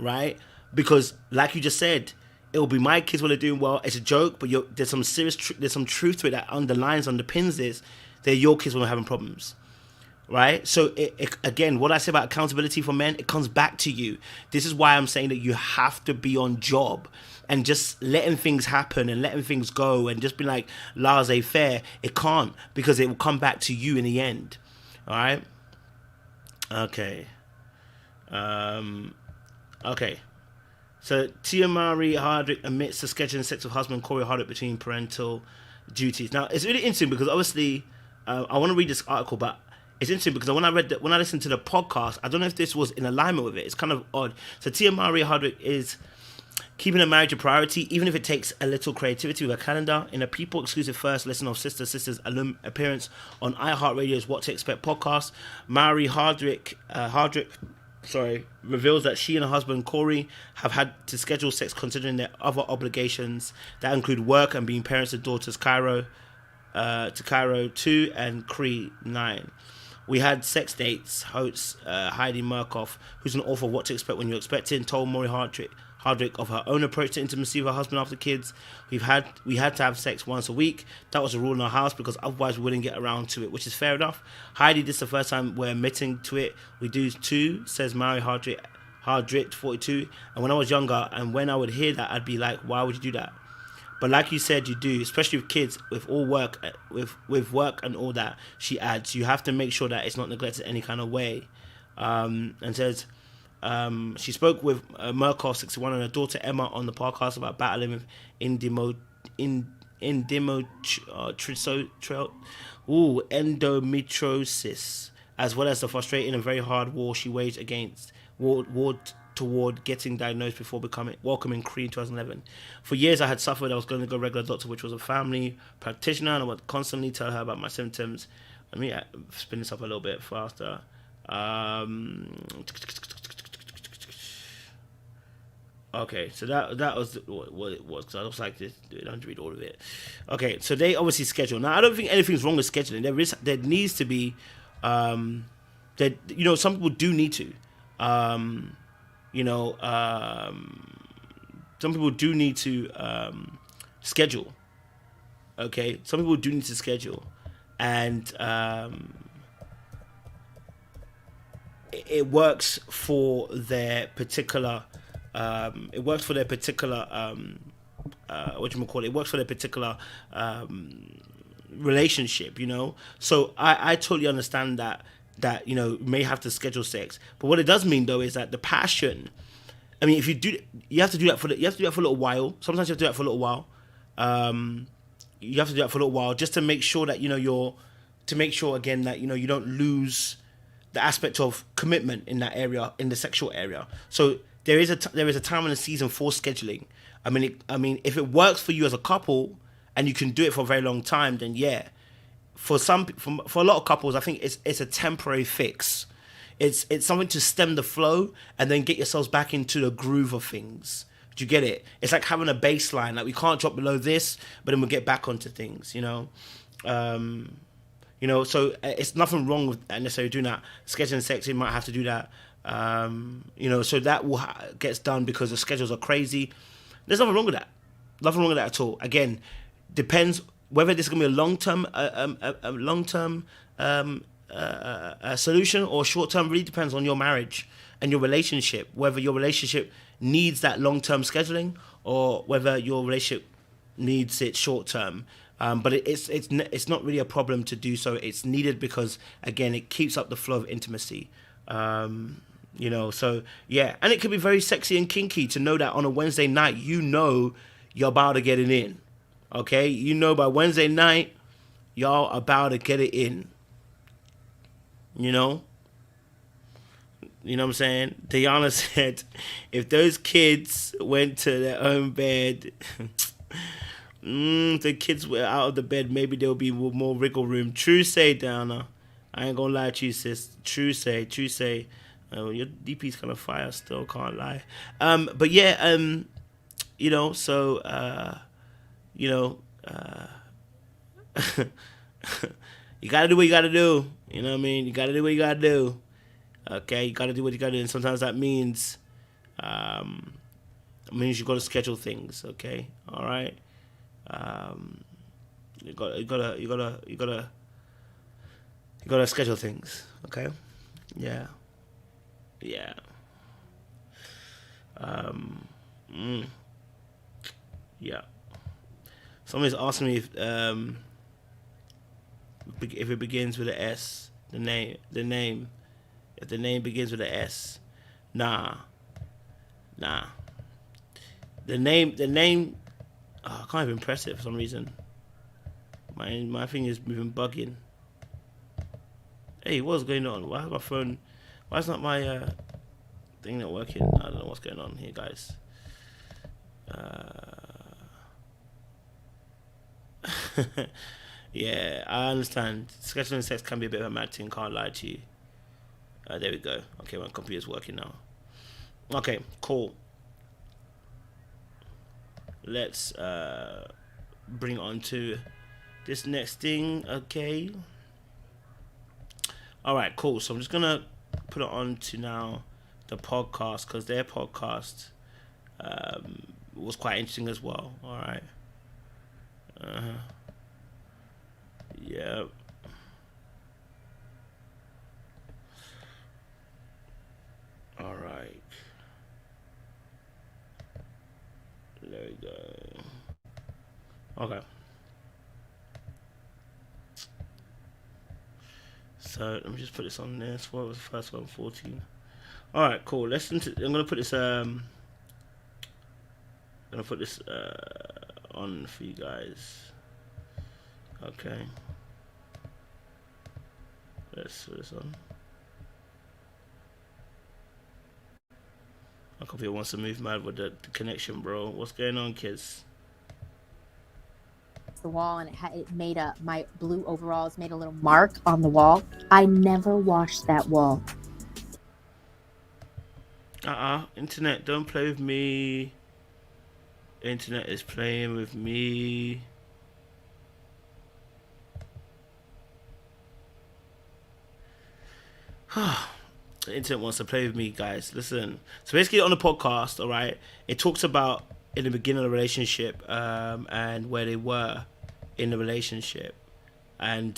[SPEAKER 3] right? Because, like you just said, it will be my kids when they're doing well. It's a joke, but there's some serious, there's some truth to it that underpins this. They're your kids when they're having problems. Right? So, again, what I say about accountability for men, it comes back to you. This is why I'm saying that you have to be on job and just letting things happen and letting things go and just be like laissez-faire. It can't, because it will come back to you in the end. All right? Okay. Okay. So Tia Marie Hardwick admits to scheduling sex with husband Cory Hardwick between parental duties. Now it's really interesting because obviously I want to read this article, but it's interesting because when I listened to the podcast, I don't know if this was in alignment with it. It's kind of odd. So Tia Marie Hardwick is keeping a marriage a priority, even if it takes a little creativity with a calendar. In a People exclusive first listen of Sisters appearance on iHeartRadio's What to Expect podcast, Marie Hardwick reveals that she and her husband Cory have had to schedule sex considering their other obligations that include work and being parents to daughters Cairo 2 and Cree 9. We had sex dates, hosts Heidi Murkoff, who's an author of What to Expect When You're Expecting, told Marie Hardwick of her own approach to intimacy with her husband after kids. We had to have sex once a week. That was a rule in our house because otherwise we wouldn't get around to it, which is fair enough. Heidi, this is the first time we're admitting to it. We do too, says Marie Hardwick, 42. And when I was younger, and when I would hear that, I'd be like, why would you do that? But like you said, you do, especially with kids, with all work, with work and all that. She adds, you have to make sure that it's not neglected any kind of way, and says. She spoke with Murkoff 61 and her daughter Emma on the podcast about battling with endometriosis, as well as the frustrating and very hard war she waged toward getting diagnosed before welcoming Cree in 2011. For years I had suffered. I was going to go regular doctor, which was a family practitioner, and I would constantly tell her about my symptoms. Let me spin this up a little bit faster. Okay, so that was what it was, because I was like, I don't have to read all of it. Okay, so they obviously schedule. Now, I don't think anything's wrong with scheduling. There needs to be, some people do need to, some people do need to schedule. Okay, some people do need to schedule, and it works for their particular. It works for their particular relationship, So I totally understand that you may have to schedule sex, but what it does mean though is that the passion. I mean, if you do, you have to do that for a little while. Sometimes you have to do that for a little while. You have to do that for a little while just to make sure that you don't lose the aspect of commitment in that area, in the sexual area. So there is a time in the season for scheduling. I mean, if it works for you as a couple and you can do it for a very long time, then yeah. For a lot of couples, I think it's a temporary fix. It's something to stem the flow and then get yourselves back into the groove of things. Do you get it? It's like having a baseline. Like, we can't drop below this, but then we'll get back onto things. So it's nothing wrong with necessarily doing that. Scheduling sex, you might have to do that. So that gets done because the schedules are crazy. There's nothing wrong with that. Nothing wrong with that at all. Again, depends whether this is gonna be a long-term solution or short-term. Really depends on your marriage and your relationship. Whether your relationship needs that long-term scheduling or whether your relationship needs it short-term. But it's not really a problem to do so. It's needed because, again, it keeps up the flow of intimacy. So yeah, and it could be very sexy and kinky to know that on a Wednesday night, you're about to get it in. Okay, by Wednesday night, y'all about to get it in. You know what I'm saying? Diana said, if those kids went to their own bed, the kids were out of the bed, maybe there'll be more wiggle room. True say, Diana. I ain't gonna lie to you, sis. True say. Your DP's kind of fire still, can't lie. But yeah, you gotta do what you gotta do. You know what I mean? You gotta do what you gotta do. Okay, you gotta do what you gotta do, and sometimes that means, you gotta schedule things. Okay, all right. You gotta schedule things. Okay, yeah. Yeah. Somebody's asking me if it begins with an S, the name. If the name begins with an S, Nah. The name. Oh, I can't even press it for some reason. My thing is moving bugging. Hey, what's going on? Why is my phone? Why is not my thing not working? I don't know what's going on here, guys. Yeah, I understand. Scheduling sex can be a bit of a mad thing. Can't lie to you. There we go. Okay, my computer's working now. Okay, cool. Let's bring it on to this next thing. Okay. All right, cool. So I'm just gonna put it on to now the podcast, because their podcast was quite interesting as well. All right. Yep. All right. There we go. Okay. So let me just put this on this. What was the first one? 14. All right, cool. I'm gonna put this. On for you guys. Okay. Let's put this on. My computer wants to move mad with the connection, bro. What's going on, kids?
[SPEAKER 5] The wall, and it made my blue overalls made a little mark on the wall. I never washed that wall.
[SPEAKER 3] Internet, don't play with me. Internet is playing with me. The internet wants to play with me, guys. Listen. So basically on the podcast, all right, it talks about in the beginning of the relationship and where they were in the relationship, and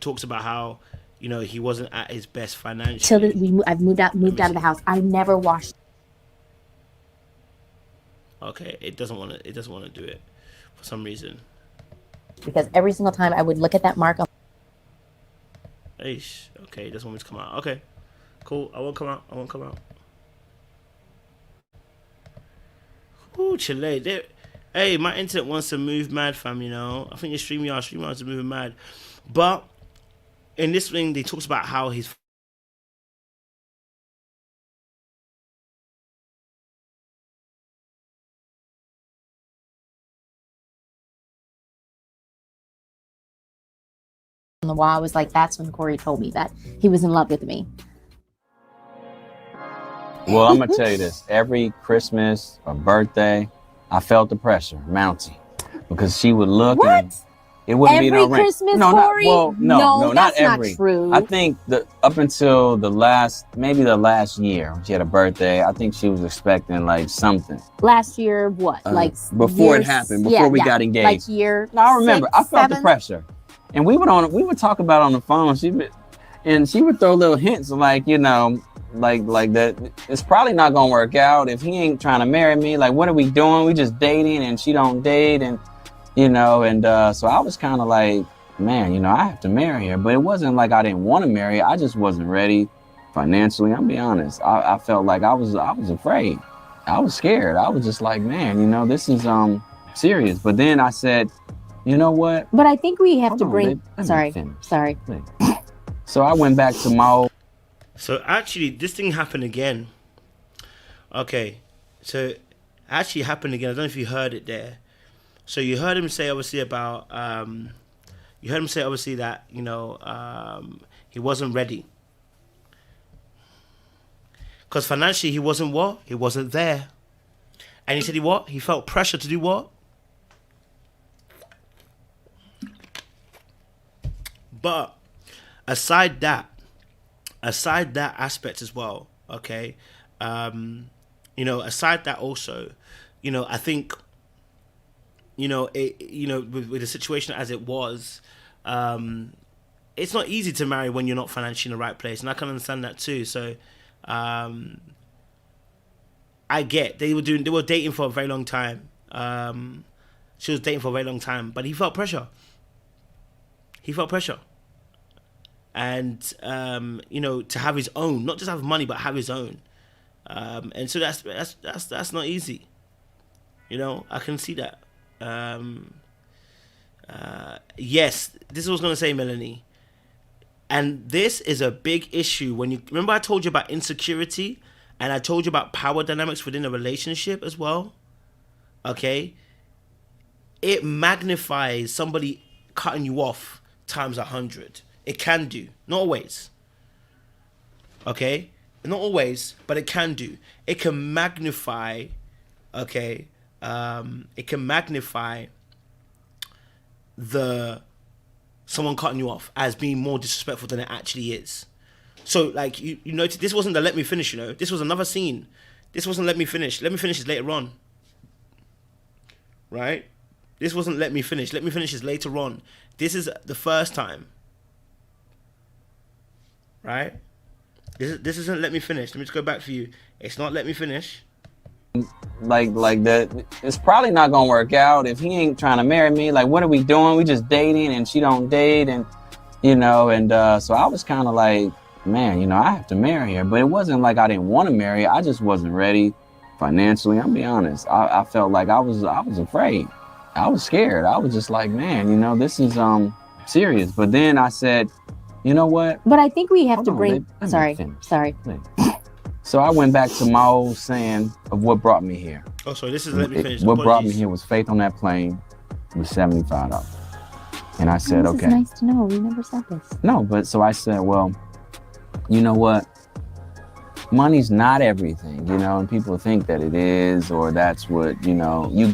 [SPEAKER 3] talks about how, you know, he wasn't at his best financially.
[SPEAKER 5] I've moved out of the house. I never washed.
[SPEAKER 3] Okay, it doesn't want to do it for some reason.
[SPEAKER 5] Because every single time I would look at that mark.
[SPEAKER 3] Eesh. Okay, it doesn't want me to come out. Okay, cool. I won't come out. Ooh, Chile. Hey, my internet wants to move mad, fam, you know. I think your StreamYard's moving mad. But in this thing, they talks about how he's
[SPEAKER 5] On the wall. I was like, that's when Cory told me that he was in love with me.
[SPEAKER 6] Well, I'm gonna tell you this: every Christmas or birthday, I felt the pressure mounting because she would look.
[SPEAKER 5] What?
[SPEAKER 6] And it wouldn't be no ring.
[SPEAKER 5] Christmas,
[SPEAKER 6] No,
[SPEAKER 5] Cory?
[SPEAKER 6] not
[SPEAKER 5] That's
[SPEAKER 6] every.
[SPEAKER 5] not true.
[SPEAKER 6] I think up until the last year, when she had a birthday, I think she was expecting like something.
[SPEAKER 5] Last year, what?
[SPEAKER 6] Before it happened, before we got engaged.
[SPEAKER 5] Like year.
[SPEAKER 6] No, I remember.
[SPEAKER 5] 6,
[SPEAKER 6] I felt
[SPEAKER 5] 7?
[SPEAKER 6] the pressure, and we would talk about it on the phone. She would throw little hints like, you know, like that. It's probably not gonna work out if he ain't trying to marry me. Like, what are we doing? We just dating, and she don't date, and you know. And so I was kind of like, man, you know, I have to marry her. But it wasn't like I didn't want to marry her. I just wasn't ready financially. I'll be honest. I felt like I was afraid. I was scared. I was just like, man, you know, this is serious. But then I said, you know what?
[SPEAKER 5] But I think we have
[SPEAKER 6] Hold
[SPEAKER 5] to
[SPEAKER 6] on,
[SPEAKER 5] bring.
[SPEAKER 6] babe. Let me
[SPEAKER 5] Sorry.
[SPEAKER 6] finish. So I went back to my old.
[SPEAKER 3] So actually, this thing happened again. Okay, so it actually happened again. I don't know if you heard it there. So you heard him say obviously about that, you know, he wasn't ready because financially he wasn't there, and he said he felt pressure to do what? But aside that aspect as well, okay, you know, aside that also, you know, I think, you know, with the situation as it was, it's not easy to marry when you're not financially in the right place, and I can understand that too. So, I get they were dating for a very long time. She was dating for a very long time, but he felt pressure. And you know, to have his own, not just have money, but have his own. And so that's not easy. You know, I can see that. Yes, this is what I was going to say, Melanie. And this is a big issue when you remember I told you about insecurity and I told you about power dynamics within a relationship as well. Okay? It magnifies somebody cutting you off times 100. It can do. Not always. Okay? Not always, but it can do. It can magnify, okay? It can magnify someone cutting you off as being more disrespectful than it actually is. So, like, you notice, this wasn't the let me finish, you know. This was another scene. This wasn't let me finish. Let me finish is later on. Right? This wasn't let me finish. Let me finish is later on. This is the first time. Right? This isn't let me finish. Let me just go back for you. It's not let me finish.
[SPEAKER 6] Like that, it's probably not gonna work out if he ain't trying to marry me. Like, what are we doing? We just dating, and she don't date, and you know, and so I was kind of like, man, you know, I have to marry her. But it wasn't like I didn't want to marry her. I just wasn't ready financially. I'll be honest. I felt like I was afraid. I was scared. I was just like, man, you know, this is serious. But then I said, you know what?
[SPEAKER 5] But I think we have
[SPEAKER 6] Hold
[SPEAKER 5] to
[SPEAKER 6] on,
[SPEAKER 5] bring.
[SPEAKER 6] babe. Let me
[SPEAKER 5] Sorry.
[SPEAKER 6] finish. So I went back to my old saying of what brought me here.
[SPEAKER 3] Oh, sorry, this is let me finish.
[SPEAKER 6] What brought me
[SPEAKER 3] Apologies.
[SPEAKER 6] here was faith on that plane was $75. And I said,
[SPEAKER 5] This
[SPEAKER 6] okay.
[SPEAKER 5] is nice to know. We never said this.
[SPEAKER 6] No, but so I said, well, you know what? Money's not everything, you know, and people think that it is, or that's what, you know, you'll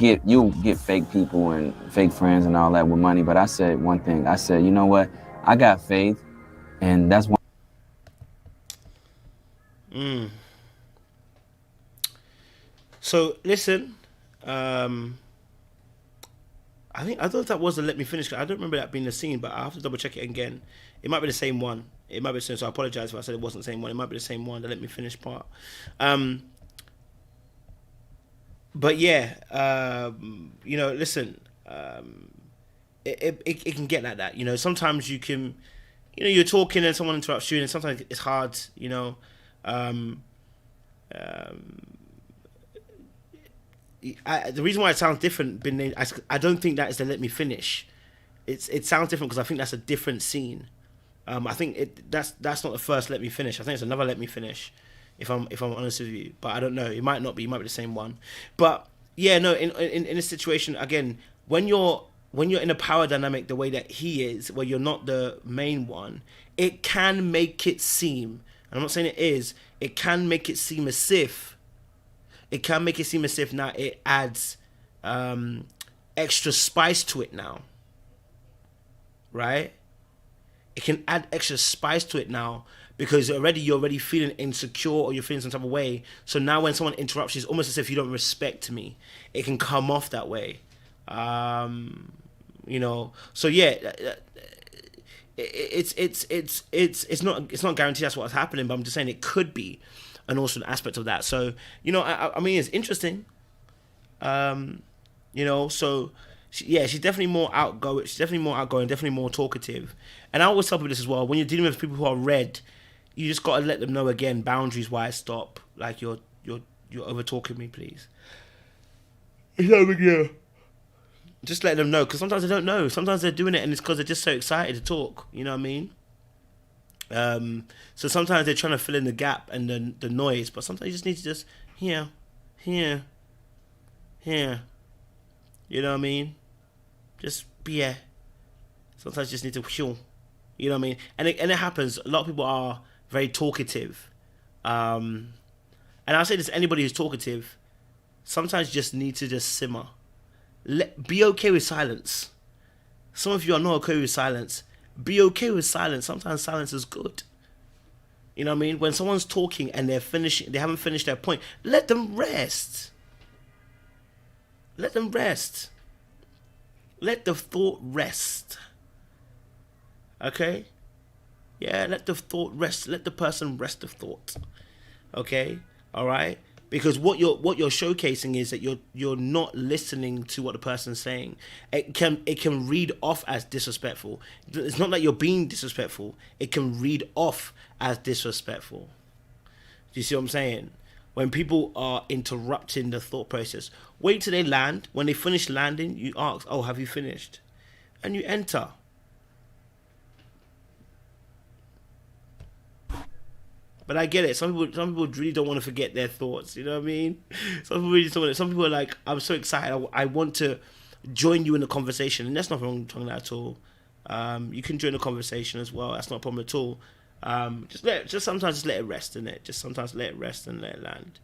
[SPEAKER 6] get fake people and fake friends and all that with money. But I said one thing. I said, you know what? I got faith, and that's one.
[SPEAKER 3] So listen, I thought that was the let me finish. I don't remember that being the scene, but I have to double check it again. It might be the same one. It might be the same. So I apologize if I said it wasn't the same one. It might be the same one. The let me finish part. But yeah, you know, listen, it can get like that. You know, sometimes you can, you know, you're talking and someone interrupts you, and sometimes it's hard. You know. The reason why it sounds different, I don't think that is the let me finish. It sounds different because I think that's a different scene. I think that's not the first let me finish. I think it's another let me finish. If I'm honest with you, but I don't know. It might not be. It might be the same one. But yeah, no. In a situation again, when you're in a power dynamic the way that he is, where you're not the main one, it can make it seem. And I'm not saying it is. It can make it seem as if. It can make it seem as if now it adds extra spice to it now. Right? It can add extra spice to it now because you're already feeling insecure or you're feeling some type of way. So now when someone interrupts you, it's almost as if you don't respect me. It can come off that way. You know. So yeah, it's not guaranteed that's what's happening, but I'm just saying it could be. And also an aspect of that. So, you know, I mean, it's interesting. You know, so, she's definitely more outgoing. She's definitely more talkative. And I always tell people this as well. When you're dealing with people who are red, you just got to let them know again, boundaries-wise, stop. Like, you're over-talking me, please. It's not a big deal. Just let them know. Because sometimes they don't know. Sometimes they're doing it and it's because they're just so excited to talk. You know what I mean? So sometimes they're trying to fill in the gap and the noise, but sometimes you just need to just hear. You know what I mean? Just be here. Sometimes you just need to chill. You know what I mean? And it happens. A lot of people are very talkative. And I'll say this to anybody who's talkative, sometimes you just need to just simmer. Be okay with silence. Some of you are not okay with silence. Be okay with silence. Sometimes silence is good. You know what I mean? When someone's talking and they haven't finished their point, let them rest. Let them rest. Let the thought rest. Okay? Yeah, let the thought rest. Let the person rest the thought. Okay? All right? Because what you're showcasing is that you're not listening to what the person's saying. It can read off as disrespectful. It's not that you're being disrespectful. It can read off as disrespectful. Do you see what I'm saying? When people are interrupting the thought process, wait till they land. When they finish landing, you ask, "Oh, have you finished?" And you enter. But I get it. Some people really don't want to forget their thoughts. You know what I mean? Some people really don't want to. Some people are like, "I'm so excited. I want to join you in the conversation," and that's not wrong with that at all. You can join the conversation as well. That's not a problem at all. Just sometimes just let it rest in it. Just sometimes let it rest and let it land.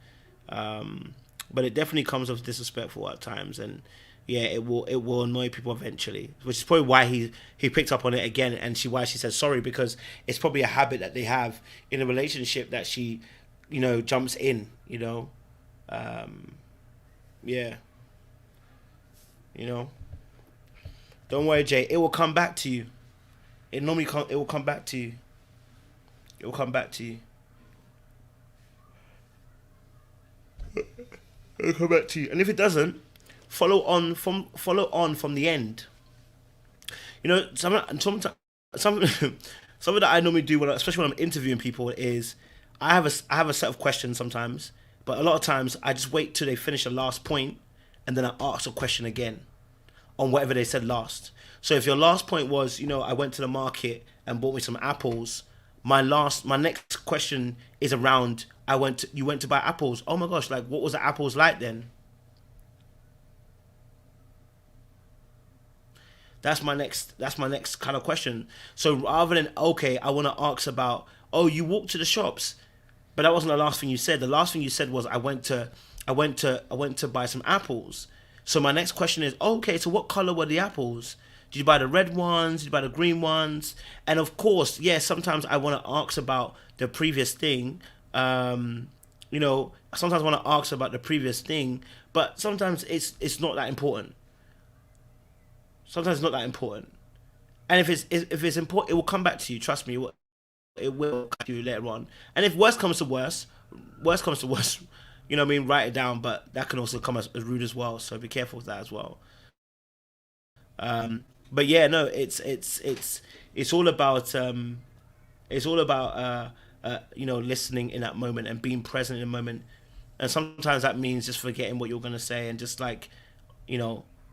[SPEAKER 3] But it definitely comes off disrespectful at times, and yeah, it will annoy people eventually. Which is probably why he picked up on it again, and why she said sorry, because it's probably a habit that they have in a relationship that she, jumps in. Yeah. Don't worry, Jay. It will come back to you. It normally it will come back to you. It will come back to you. It will come back to you. And if it doesn't, follow on from the end. Something that I normally do, especially when I'm interviewing people, is I have a set of questions sometimes, but a lot of times I just wait till they finish the last point, and then I ask a question again on whatever they said last. So if your last point was, I went to the market and bought me some apples, my next question is around, you went to buy apples. Oh my gosh, like what was the apples like then? That's my next kind of question. So rather than, okay, I want to ask about, oh, you walked to the shops, but that wasn't the last thing you said. The last thing you said was I went to buy some apples. So my next question is, okay, so what color were the apples? Did you buy the red ones? Did you buy the green ones? And of course, sometimes I want to ask about the previous thing. Sometimes I want to ask about the previous thing, but sometimes it's not that important. Sometimes it's not that important. And if it's important, it will come back to you. Trust me, it will come to you later on. And if worst comes to worst, write it down. But that can also come as rude as well. So be careful with that as well. But yeah, no, it's all about listening in that moment and being present in the moment. And sometimes that means just forgetting what you're gonna say and just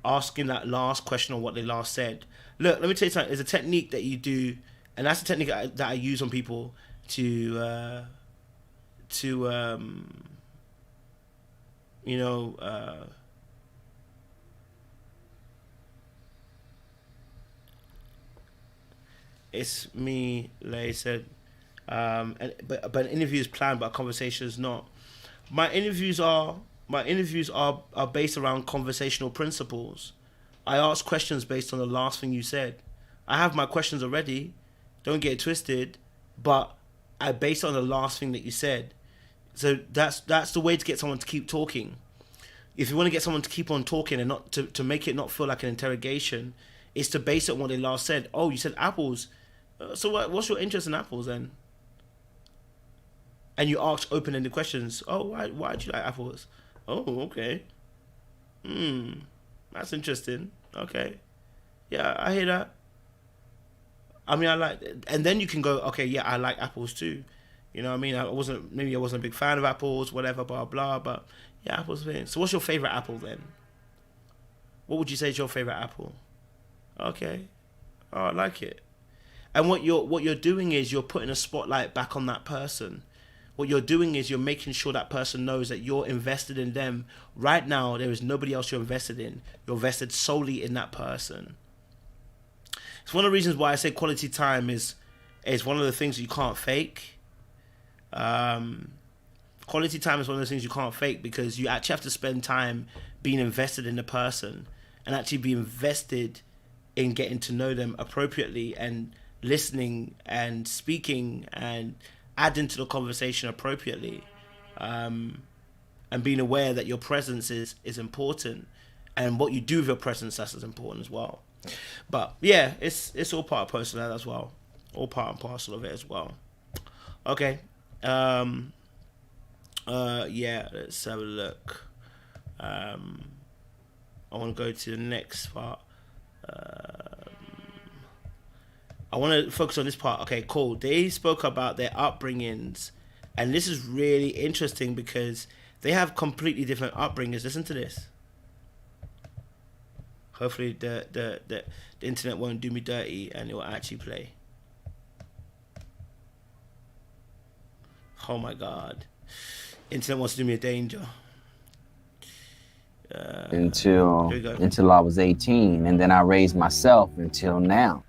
[SPEAKER 3] asking that last question on what they last said. Look, let me tell you something. There's a technique that you do, and that's a technique that I use on people to it's me, Lay said, but an interview is planned, but a conversation is not. My interviews are based around conversational principles. I ask questions based on the last thing you said. I have my questions already, don't get it twisted, but I base it on the last thing that you said. So that's the way to get someone to keep talking. If you want to get someone to keep on talking and not to make it not feel like an interrogation, is to base it on what they last said. Oh, you said apples. So what's your interest in apples then? And you ask open-ended questions. Oh, why do you like apples? Oh, okay. That's interesting. Okay. Yeah, I hear that. I mean, and then you can go, okay, yeah, I like apples too. You know what I mean? Maybe I wasn't a big fan of apples, whatever, blah, blah, but yeah, apples. So what's your favorite apple then? What would you say is your favorite apple? Okay. Oh, I like it. And what you're doing is you're putting a spotlight back on that person. What you're doing is you're making sure that person knows that you're invested in them. Right now, there is nobody else you're invested in. You're invested solely in that person. It's one of the reasons why I say quality time is one of the things you can't fake. Quality time is one of those things you can't fake, because you actually have to spend time being invested in the person and actually be invested in getting to know them appropriately and listening and speaking and adding to the conversation appropriately, and being aware that your presence is important, and what you do with your presence, that's as important as well. But yeah, it's all part of personality as well, all part and parcel of it as well. Okay. Yeah, let's have a look. I want to go to the next part. I want to focus on this part. Okay, cool. They spoke about their upbringings And this is really interesting because they have completely different upbringings. Listen to this. Hopefully the internet won't do me dirty and it will actually play. Oh my God. Internet wants to do me a danger.
[SPEAKER 6] Until I was 18, and then I raised myself until now.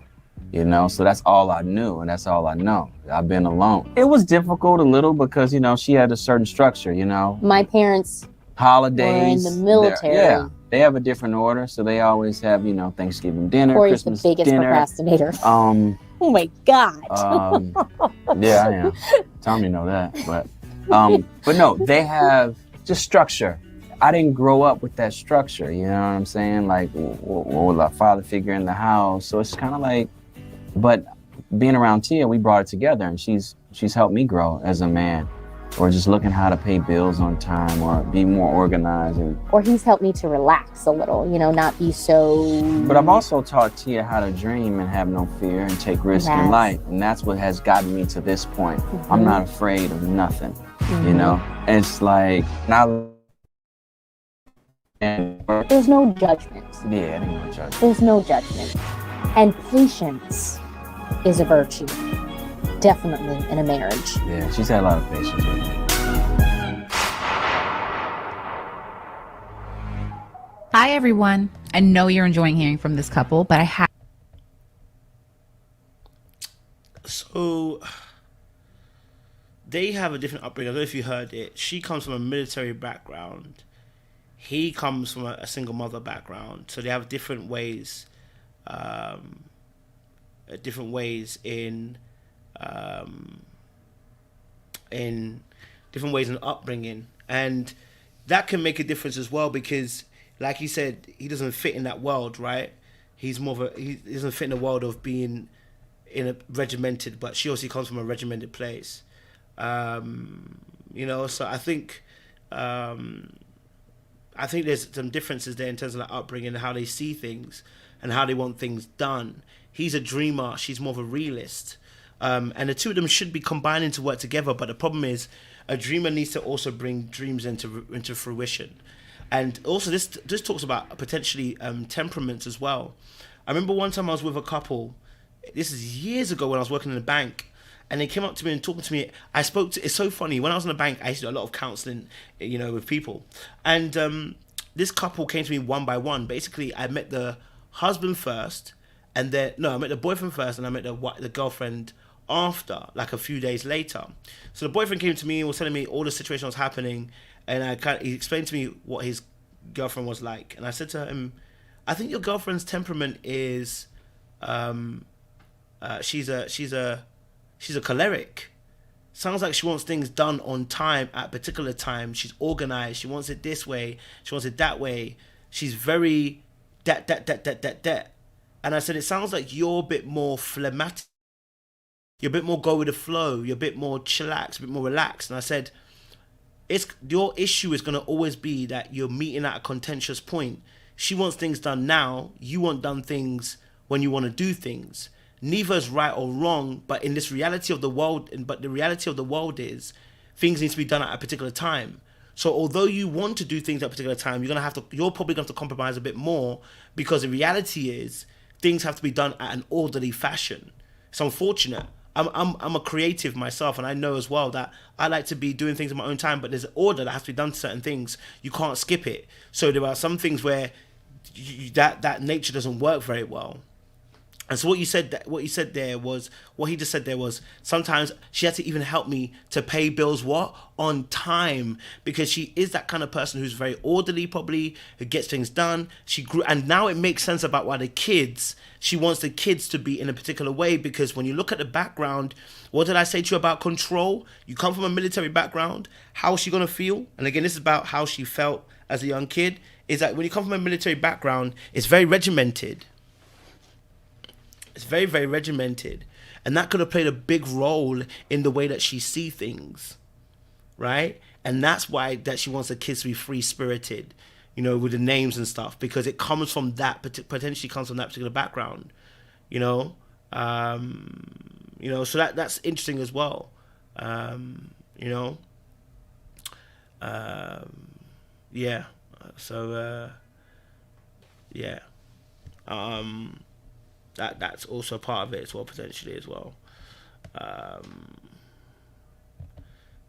[SPEAKER 6] You know, so that's all I knew, and that's all I know. I've been alone. It was difficult a little because, you know, she had a certain structure, you know.
[SPEAKER 5] My parents
[SPEAKER 6] Holidays.
[SPEAKER 5] were in the military.
[SPEAKER 6] Yeah, they have a different order, so they always have, you know, Thanksgiving dinner,
[SPEAKER 5] Cory's
[SPEAKER 6] Christmas
[SPEAKER 5] the biggest
[SPEAKER 6] dinner.
[SPEAKER 5] procrastinator.
[SPEAKER 6] Oh
[SPEAKER 5] my God.
[SPEAKER 6] Yeah, I am. Tommy know that, but no, they have just structure. I didn't grow up with that structure, you know what I'm saying? Like, with a father figure in the house, so it's kind of like. But being around Tia, we brought it together, and she's helped me grow as a man, or just looking how to pay bills on time, or be more organized.
[SPEAKER 5] Or he's helped me to relax a little, you know, not be so. But
[SPEAKER 6] I've also taught Tia how to dream and have no fear and take risks in life, and that's what has gotten me to this point. Mm-hmm. I'm not afraid of nothing, you know. It's like now.
[SPEAKER 5] There's no judgment.
[SPEAKER 6] Yeah, there's no judgment.
[SPEAKER 5] There's no judgment, and patience is a virtue, definitely in a marriage.
[SPEAKER 6] Yeah, she's had a lot of patience with me.
[SPEAKER 7] Hi, everyone. I know you're enjoying hearing from this couple, but I have.
[SPEAKER 3] So, they have a different upbringing. I don't know if you heard it. She comes from a military background. He comes from a single mother background. So they have different ways. Different ways in different ways in upbringing, and that can make a difference as well because, like he said, he doesn't fit in that world, right? He's more of he doesn't fit in the world of being in a regimented, but she also comes from a regimented place, you know. So I think there's some differences there in terms of that upbringing and how they see things and how they want things done. He's a dreamer. She's more of a realist. And the two of them should be combining to work together. But the problem is a dreamer needs to also bring dreams into fruition. And also this talks about potentially temperaments as well. I remember one time I was with a couple. This is years ago when I was working in a bank. And they came up to me and talking to me. It's so funny. When I was in the bank, I used to do a lot of counseling, you know, with people. And this couple came to me one by one. Basically, I met the husband first. And then, I met the boyfriend first and I met the girlfriend after, like a few days later. So the boyfriend came to me and was telling me all the situation was happening. And he explained to me what his girlfriend was like. And I said to him, I think your girlfriend's temperament is, she's a choleric. Sounds like she wants things done on time at particular time. She's organized. She wants it this way. She wants it that way. She's very that. And I said, it sounds like you're a bit more phlegmatic. You're a bit more go with the flow. You're a bit more chillax, a bit more relaxed. And I said, your issue is going to always be that you're meeting at a contentious point. She wants things done now. You want done things when you want to do things. Neither is right or wrong, but in this reality of the world, the reality of the world is things need to be done at a particular time. So although you want to do things at a particular time, you're probably going to have to compromise a bit more because the reality is things have to be done at an orderly fashion. It's unfortunate. I'm a creative myself, and I know as well that I like to be doing things in my own time, but there's an order that has to be done to certain things. You can't skip it. So there are some things where that nature doesn't work very well. And so what he just said there was sometimes she had to even help me to pay bills on time, because she is that kind of person who's very orderly, probably, who gets things done. She grew, and now it makes sense about why she wants the kids to be in a particular way, because when you look at the background, what did I say to you about control? You come from a military background. How is she going to feel? And again, this is about how she felt as a young kid, is that when you come from a military background, it's very regimented. It's very, very regimented. And that could have played a big role in the way that she sees things, right? And that's why that she wants the kids to be free-spirited, you know, with the names and stuff, because it comes from that, potentially comes from that particular background, you know? So that's interesting as well. you know. Yeah. So yeah. That's also part of it as well, potentially as well.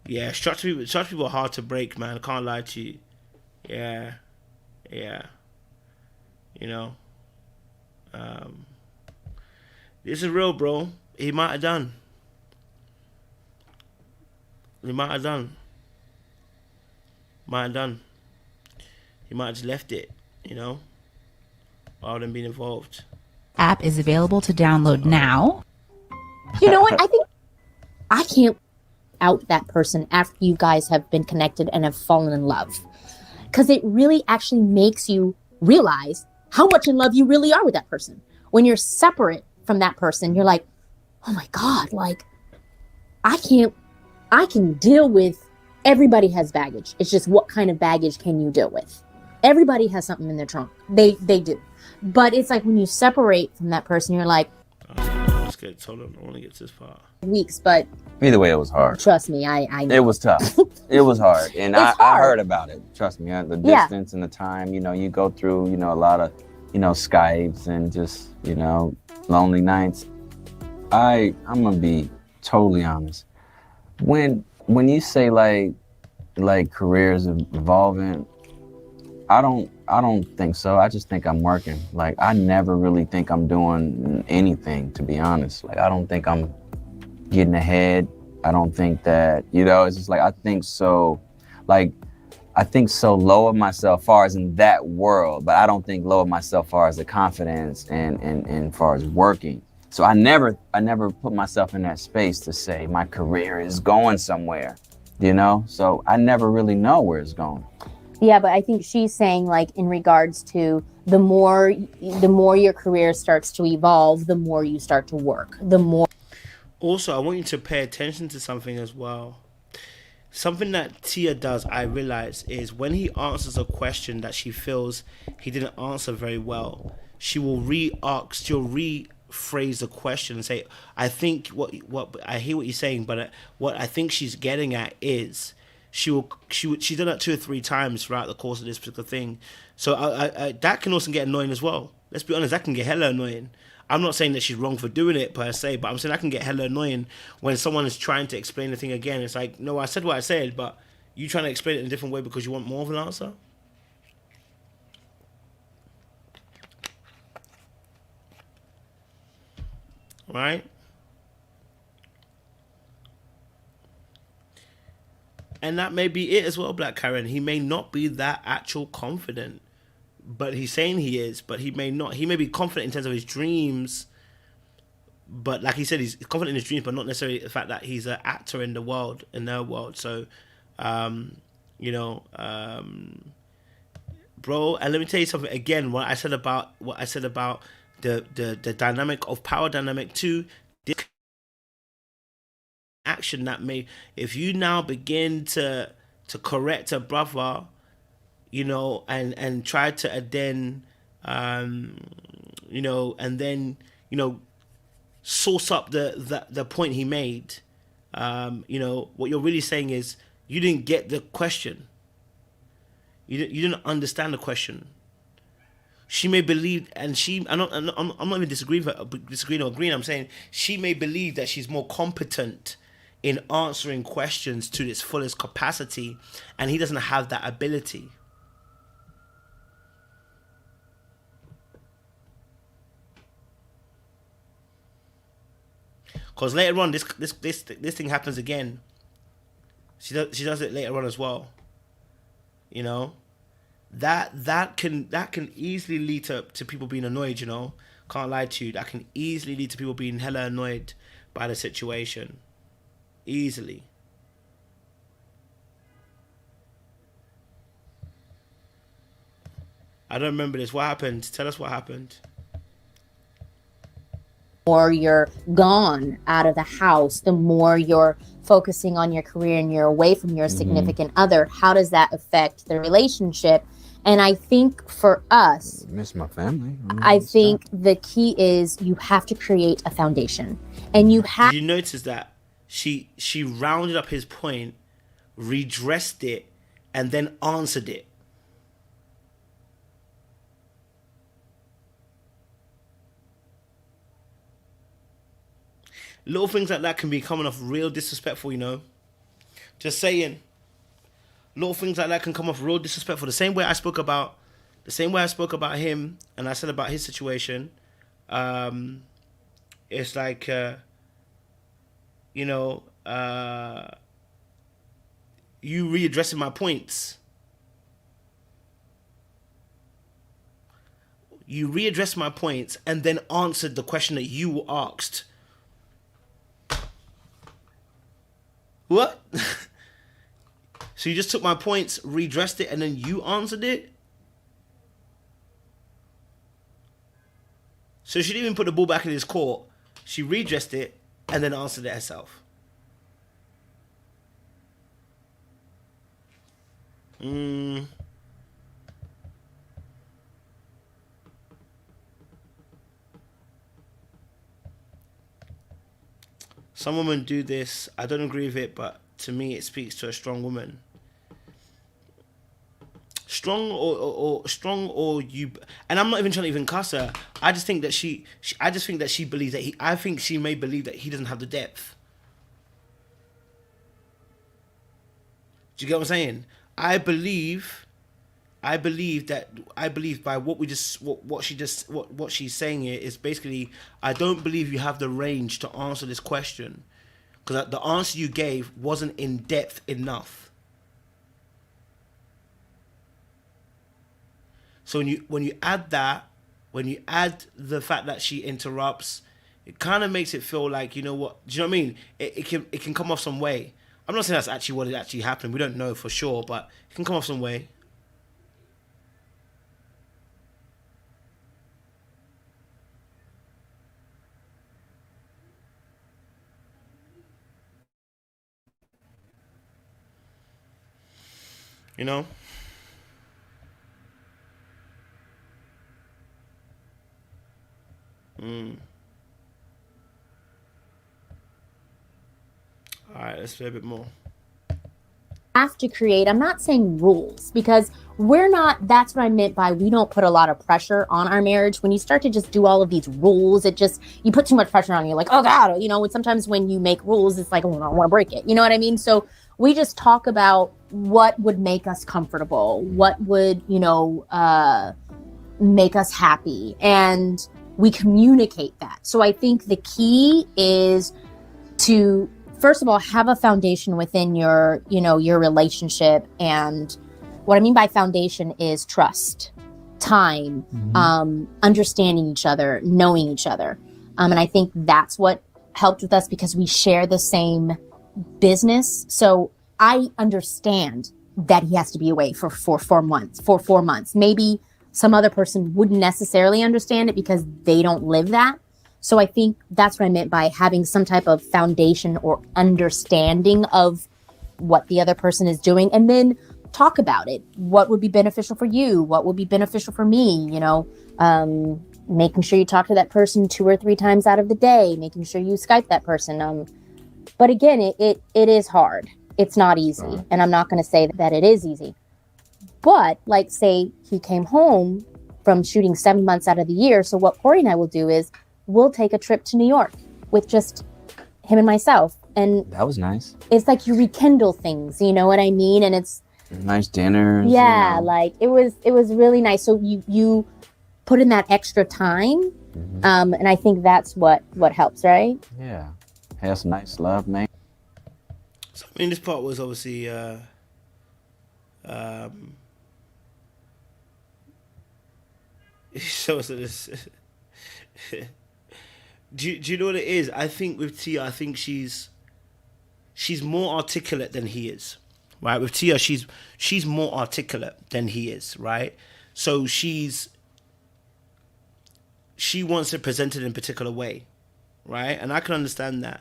[SPEAKER 3] Yeah, structured people are hard to break, man. I can't lie to you. Yeah. You know. This is real, bro. He might have done. He might have done. He might have just left it, you know, rather than being involved.
[SPEAKER 7] App is available to download now.
[SPEAKER 5] You know what? I think I can't out that person after you guys have been connected and have fallen in love. Because it really actually makes you realize how much in love you really are with that person. When you're separate from that person, you're like, oh my God, like, I can deal with, everybody has baggage. It's just what kind of baggage can you deal with? Everybody has something in their trunk. They do. But it's like when you separate from that person, you're like,
[SPEAKER 3] Let's get told I want to get to this part.
[SPEAKER 5] weeks, but
[SPEAKER 6] Either way, it was hard.
[SPEAKER 5] trust me, I know.
[SPEAKER 6] It was tough. It was hard. And I
[SPEAKER 5] hard.
[SPEAKER 6] heard about it. Trust me. The
[SPEAKER 5] Yeah.
[SPEAKER 6] distance and the time, you know, you go through, you know, a lot of, you know, Skypes and just, you know, lonely nights. I'm going to be totally honest. When you say like careers evolving, I don't think so. I just think I'm working. Like, I never really think I'm doing anything, to be honest. Like, I don't think I'm getting ahead. I don't think that, you know, it's just like, I think so low of myself far as in that world, but I don't think low of myself far as the confidence and far as working. So I never put myself in that space to say my career is going somewhere, you know? So I never really know where it's going.
[SPEAKER 5] Yeah, but I think she's saying, like, in regards to the more your career starts to evolve, the more you start to work, the more.
[SPEAKER 3] Also, I want you to pay attention to something as well. Something that Tia does, I realize, is when he answers a question that she feels he didn't answer very well, she will she'll rephrase the question and say, I think what I hear what you're saying, but what I think she's getting at is, she's done that 2 or 3 times throughout the course of this particular thing. So I that can also get annoying as well. Let's be honest, that can get hella annoying. I'm not saying that she's wrong for doing it per se, but I'm saying that can get hella annoying when someone is trying to explain the thing again. It's like, no, I said what I said, but you trying to explain it in a different way because you want more of an answer. Right? And that may be it as well, Black Karen. He may not be that actual confident, but he's saying he is, but he may not. He may be confident in terms of his dreams, but like he said, he's confident in his dreams, but not necessarily the fact that he's an actor in the world, in their world. So, you know, bro, and let me tell you something again, what I said about the dynamic of power dynamic too, this action that may, if you now begin to correct a brother, you know, and try to then you know, and then, you know, source up the point he made, you know, what you're really saying is you didn't get the question. You didn't understand the question. She may believe, and I'm not even disagreeing or agreeing. I'm saying she may believe that she's more competent in answering questions to its fullest capacity, and he doesn't have that ability. Because later on, this thing happens again. She does it later on as well. You know, that can easily lead to people being annoyed. You know, can't lie to you. That can easily lead to people being hella annoyed by the situation. Easily. I don't remember this. What happened? Tell us what happened.
[SPEAKER 5] More you're gone out of the house, the more you're focusing on your career and you're away from your significant other. How does that affect the relationship? And I think for us,
[SPEAKER 6] Miss my family.
[SPEAKER 5] I think the key is you have to create a foundation, and you have.
[SPEAKER 3] Did you notice that she rounded up his point, redressed it, and then answered it. Little things like that can be coming off real disrespectful, you know. Just saying. Little things like that can come off real disrespectful. The same way I spoke about him, and I said about his situation. It's like, you readdressing my points. You readdressed my points and then answered the question that you asked. What? So you just took my points, redressed it, and then you answered it? So she didn't even put the ball back in his court. She redressed it and then answered it herself. Some women do this. I don't agree with it, but to me it speaks to a strong woman. Strong or you, and I'm not even trying to even cuss her. I just think that she believes that I think she may believe that he doesn't have the depth. Do you get what I'm saying? I believe by what she's saying here is basically, I don't believe you have the range to answer this question, because the answer you gave wasn't in depth enough. So when you add the fact that she interrupts, it kind of makes it feel like, you know what? Do you know what I mean? It can come off some way. I'm not saying that's actually what actually happened. We don't know for sure, but it can come off some way. You know? All right, let's do a bit more.
[SPEAKER 5] Have to create, I'm not saying rules, because that's what I meant by we don't put a lot of pressure on our marriage. When you start to just do all of these rules, you put too much pressure on you, like, oh God, and sometimes when you make rules, it's like, oh, I want to break it. You know what I mean? So we just talk about what would make us comfortable, what would, make us happy, and we communicate that. So I think the key is to, first of all, have a foundation within your relationship. And what I mean by foundation is trust, time, understanding each other, knowing each other. And I think that's what helped with us, because we share the same business. So I understand that he has to be away for 4 months. Maybe some other person wouldn't necessarily understand it because they don't live that. So I think that's what I meant by having some type of foundation or understanding of what the other person is doing, and then talk about it. What would be beneficial for you? What would be beneficial for me? Making sure you talk to that person 2 or 3 times out of the day, making sure you Skype that person. But again, it is hard. It's not easy. And I'm not going to say that it is easy. But like, say he came home from shooting 7 months out of the year. So what Cory and I will do is we'll take a trip to New York with just him and myself. And
[SPEAKER 6] that was nice.
[SPEAKER 5] It's like you rekindle things, you know what I mean? And it's
[SPEAKER 6] nice dinners.
[SPEAKER 5] Yeah, like it was really nice. So you put in that extra time. And I think that's what helps, right?
[SPEAKER 6] Yeah. Have some nice love, man.
[SPEAKER 3] So I mean, this part was obviously so this. Do you know what it is? I think with Tia, I think she's more articulate than he is, right? With Tia, she's more articulate than he is, right? So she wants it presented in a particular way, right? And I can understand that.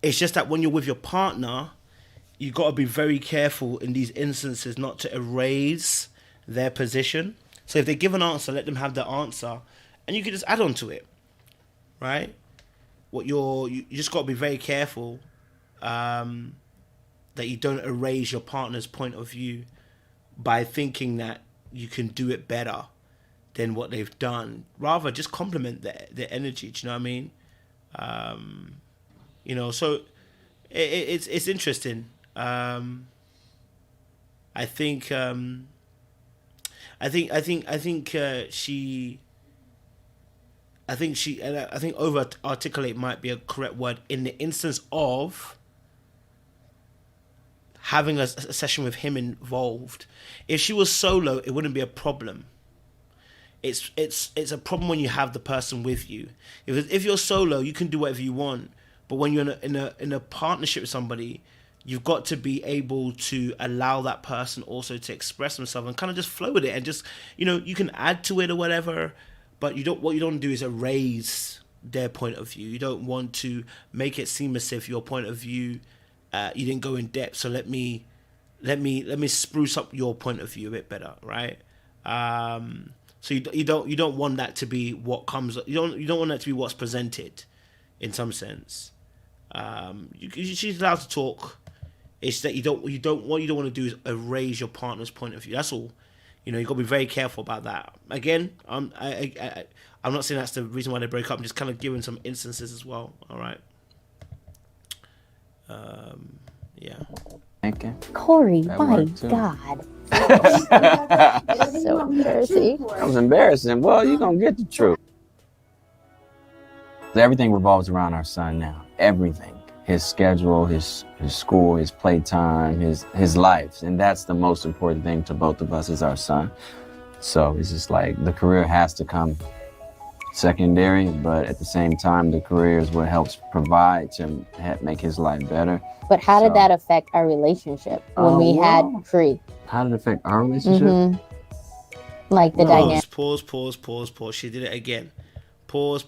[SPEAKER 3] It's just that when you're with your partner, you got to be very careful in these instances not to erase their position. So if they give an answer, let them have the answer, and you can just add on to it, right? You just got to be very careful that you don't erase your partner's point of view by thinking that you can do it better than what they've done. Rather, just compliment their energy. Do you know what I mean? So it's interesting. I think over articulate might be a correct word in the instance of having a session with him involved. If she was solo, it wouldn't be a problem. It's a problem when you have the person with you. If you're solo, you can do whatever you want. But when you're in a partnership with somebody, you've got to be able to allow that person also to express themselves and kind of just flow with it, and just, you can add to it or whatever. But what you don't do is erase their point of view. You don't want to make it seem as if your point of view, you didn't go in depth. So let me spruce up your point of view a bit better, right? So you don't want that to be what comes. You don't want that to be what's presented, in some sense. She's allowed to talk. It's that you don't want to do is erase your partner's point of view. That's all. You've got to be very careful about that. Again, I'm not saying that's the reason why they break up. I'm just kind of giving some instances as well. All right. Yeah.
[SPEAKER 6] Okay.
[SPEAKER 5] Cory,
[SPEAKER 6] That
[SPEAKER 5] my
[SPEAKER 6] worked, too.
[SPEAKER 5] God. So embarrassing.
[SPEAKER 6] That was embarrassing. Well, you're going to get the truth. Everything revolves around our son now. Everything. His schedule, his school, his playtime, his life. And that's the most important thing to both of us, is our son. So it's just like the career has to come secondary, but at the same time, the career is what helps provide to make his life better.
[SPEAKER 5] But how did that affect our relationship when we had Cree?
[SPEAKER 6] How did it affect our relationship?
[SPEAKER 5] Like the dynamic.
[SPEAKER 3] Pause. She did it again. Pause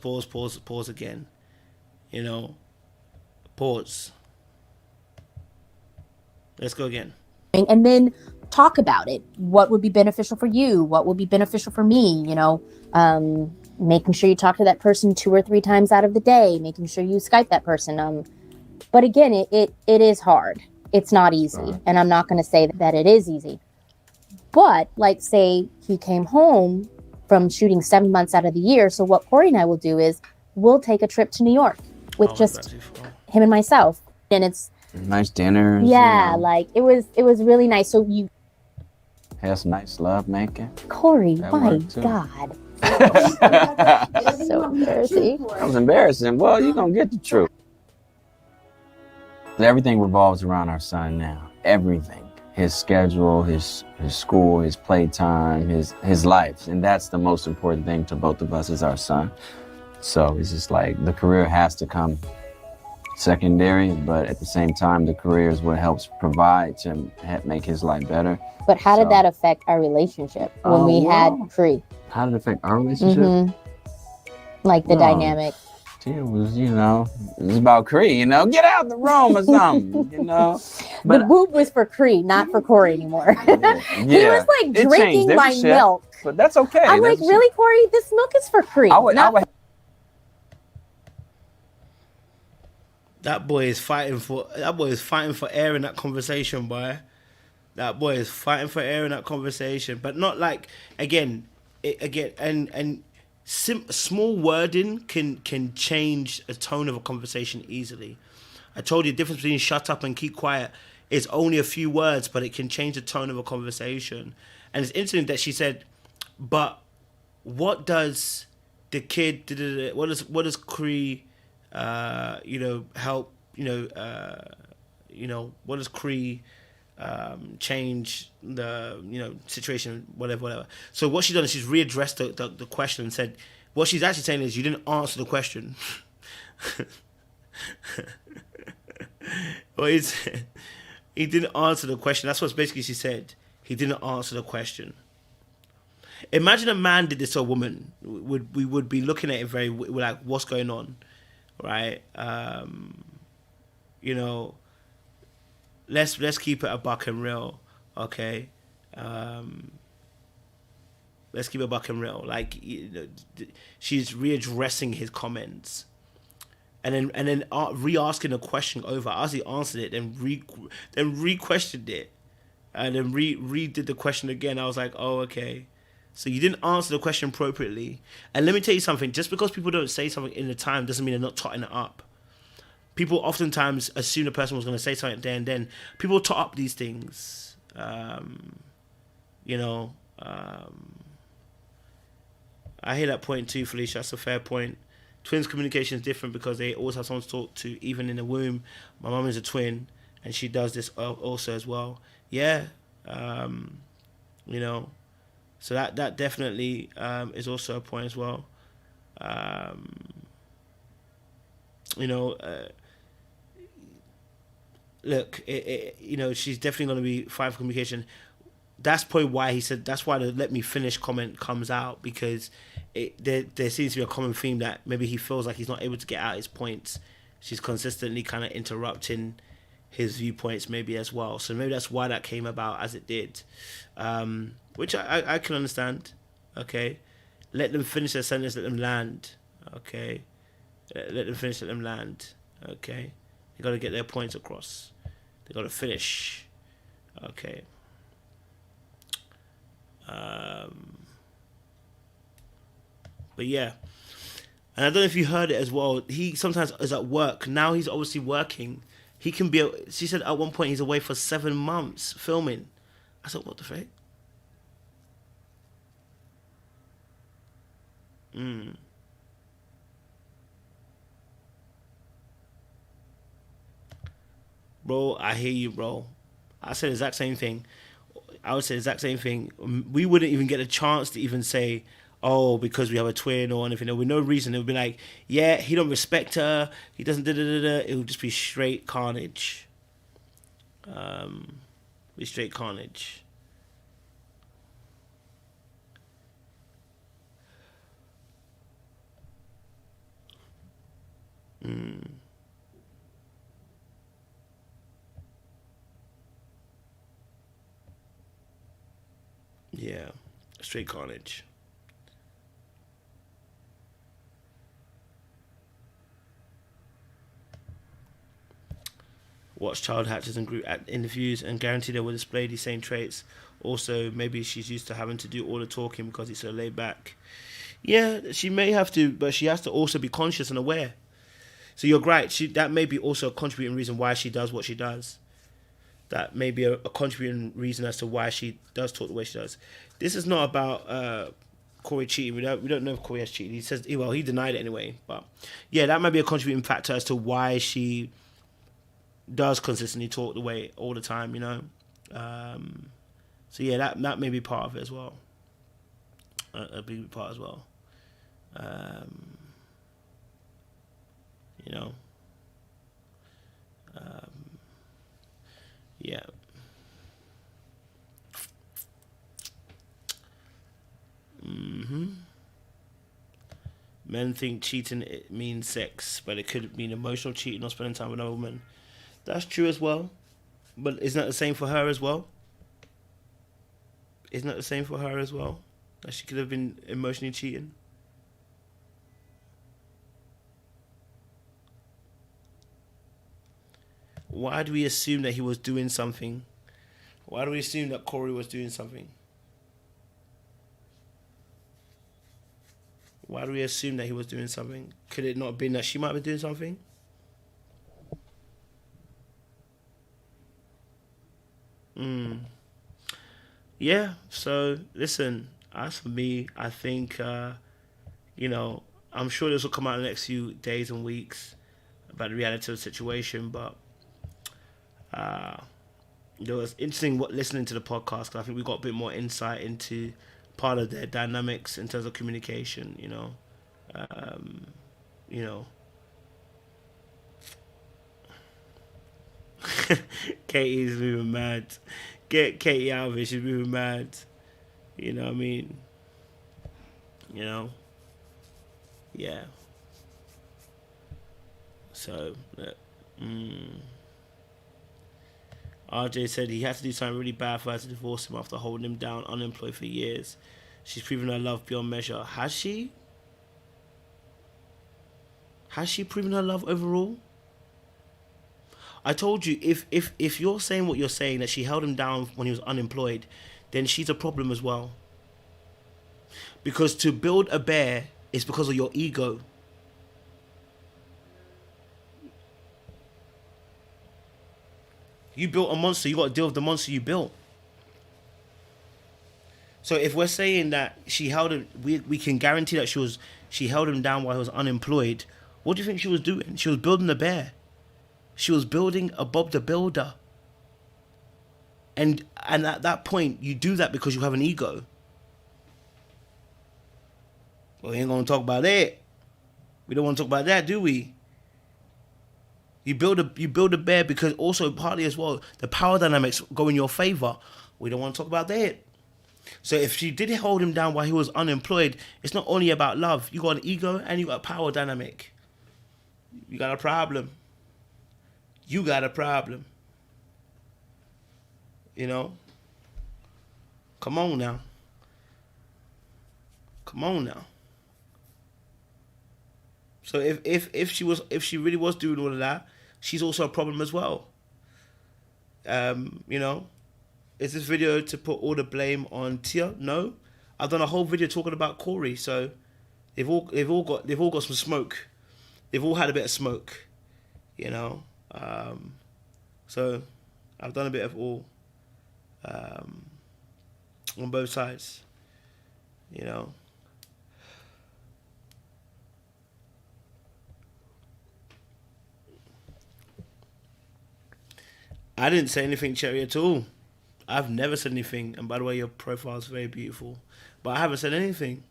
[SPEAKER 3] again. Pause. Let's go again.
[SPEAKER 5] And then talk about it. What would be beneficial for you? What would be beneficial for me? Making sure you talk to that person 2 or 3 times out of the day, making sure you Skype that person. But again, it is hard. It's not easy. And I'm not going to say that it is easy. But like, say he came home from shooting 7 months out of the year. So what Cory and I will do is we'll take a trip to New York with just him and myself. And it's
[SPEAKER 6] nice dinners.
[SPEAKER 5] Yeah, like it was really nice. So you
[SPEAKER 6] have some nice love making.
[SPEAKER 5] Cory, my God. So embarrassing.
[SPEAKER 6] That was embarrassing. Well, you're going to get the truth. Everything revolves around our son now. Everything. His schedule, his school, his playtime, his life. And that's the most important thing to both of us, is our son. So it's just like the career has to come secondary, but at the same time, the career is what helps provide to make his life better.
[SPEAKER 5] But how did that affect our relationship when we had Cree?
[SPEAKER 6] How did it affect our relationship?
[SPEAKER 5] Like the dynamic.
[SPEAKER 6] It was, it was about Cree, get out the room or something, But
[SPEAKER 5] the boob was for Cree, not for Cory anymore. He was like drinking my milk.
[SPEAKER 6] But that's okay.
[SPEAKER 5] I'm like, really, Cory? This milk is for Cree.
[SPEAKER 3] That boy is fighting for air in that conversation, boy. That boy is fighting for air in that conversation, but not like small wording can change a tone of a conversation easily. I told you the difference between shut up and keep quiet is only a few words, but it can change the tone of a conversation. And it's interesting that she said, but what does the kid, what does Cree, help, what does Cree change the, situation, whatever. So what she's done is she's readdressed the question and said, what she's actually saying is you didn't answer the question. Well, he didn't answer the question. That's what basically she said. He didn't answer the question. Imagine a man did this to a woman. We would be looking at it very like, what's going on, right? Let's keep it a buck and real, okay? Let's keep it a buck and real. Like, she's readdressing his comments. and then re-asking a question over. I actually answered it, then re-questioned it, and then redid the question again. I was like, oh, okay. So you didn't answer the question appropriately. And let me tell you something. Just because people don't say something in the time doesn't mean they're not totting it up. People oftentimes assume the person was going to say something there and then. People tot up these things. You know, I hear that point too, Felicia. That's a fair point. Twins' communication is different because they always have someone to talk to, even in the womb. My mum is a twin, and she does this also as well. Yeah, you know, so that definitely is also a point as well. You know, look, you know, she's definitely going to be fine for communication. That's probably why he said, that's why the "let me finish" comment comes out, because there seems to be a common theme that maybe he feels like he's not able to get out his points. She's consistently kind of interrupting his viewpoints maybe as well. So maybe that's why that came about as it did, which I can understand. Okay, let them finish their sentence, let them land. Okay, let them finish, let them land. Okay, they got to get their points across. They got to finish. Okay. But yeah, and I don't know if you heard it as well. He sometimes is at work. Now he's obviously working. He can be. She said at one point he's away for 7 months filming. I said, what the fuck? Bro, I hear you, bro. I said the exact same thing. I would say the exact same thing. We wouldn't even get a chance to even say, oh, because we have a twin or anything. There would be no reason. It would be like, yeah, he don't respect her. He doesn't da-da-da-da. It would just be straight carnage. Be straight carnage. Yeah, straight carnage. Watch child hatches and group interviews and guarantee they will display these same traits. Also, maybe she's used to having to do all the talking because he's so laid back. Yeah, she may have to, but she has to also be conscious and aware. So you're right. That may be also a contributing reason why she does what she does. That may be a contributing reason as to why she does talk the way she does. This is not about Cory cheating. We don't know if Cory has cheated. He says, well, he denied it anyway. But yeah, that might be a contributing factor as to why she does consistently talk the way all the time, you know. So yeah, that may be part of it as well. A big part as well. You know. Yeah. Men think cheating it means sex, but it could mean emotional cheating or spending time with another woman. That's true as well. But isn't that the same for her as well? Isn't that the same for her as well? That she could have been emotionally cheating? Why do we assume that he was doing something? Why do we assume that Cory was doing something? Why do we assume that he was doing something? Could it not have been that she might be doing something? Yeah, so listen, as for me, I think, you know, I'm sure this will come out in the next few days and weeks about the reality of the situation, but it was interesting listening to the podcast, because I think we got a bit more insight into part of their dynamics in terms of communication, you know. Katie's moving mad. Get Katie out of it, she's moving mad. You know what I mean? You know? Yeah. So, RJ said he had to do something really bad for her to divorce him after holding him down unemployed for years. She's proven her love beyond measure. Has she? Has she proven her love overall? I told you, if you're saying what you're saying, that she held him down when he was unemployed, then she's a problem as well. Because to build a bear is because of your ego. You built a monster, you got to deal with the monster you built. So if we're saying that she held him, we can guarantee that she held him down while he was unemployed. What do you think she was doing? She was building a bear. She was building a Bob the Builder. And at that point, you do that because you have an ego. Well, we ain't gonna talk about that. We don't want to talk about that, do we? You build a bear because also partly as well, the power dynamics go in your favor. We don't want to talk about that. So if she did hold him down while he was unemployed, it's not only about love. You got an ego and you got a power dynamic. You got a problem. You got a problem. You know? Come on now. Come on now. So if she really was doing all of that, she's also a problem as well. You know, is this video to put all the blame on Tia? No, I've done a whole video talking about Cory. So they've all got some smoke. They've all had a bit of smoke. You know, so I've done a bit of all on both sides. You know. I didn't say anything, Cherry, at all. I've never said anything. And by the way, your profile is very beautiful. But I haven't said anything.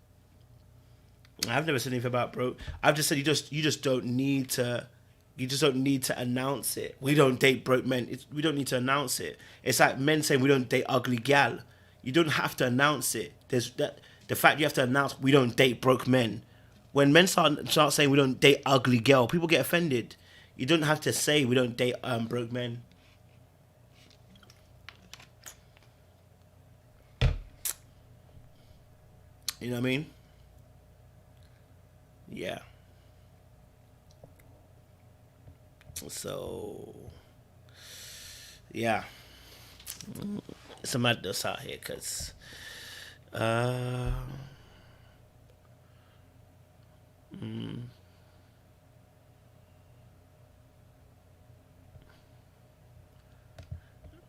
[SPEAKER 3] I've never said anything about broke. I've just said you just don't need to. You just don't need to announce it. We don't date broke men. We don't need to announce it. It's like men saying we don't date ugly gal. You don't have to announce it. There's that. The fact you have to announce we don't date broke men. When men start saying we don't date ugly girl, people get offended. You don't have to say we don't date broke men. You know what I mean? Yeah. So, yeah. It's a madness out here, because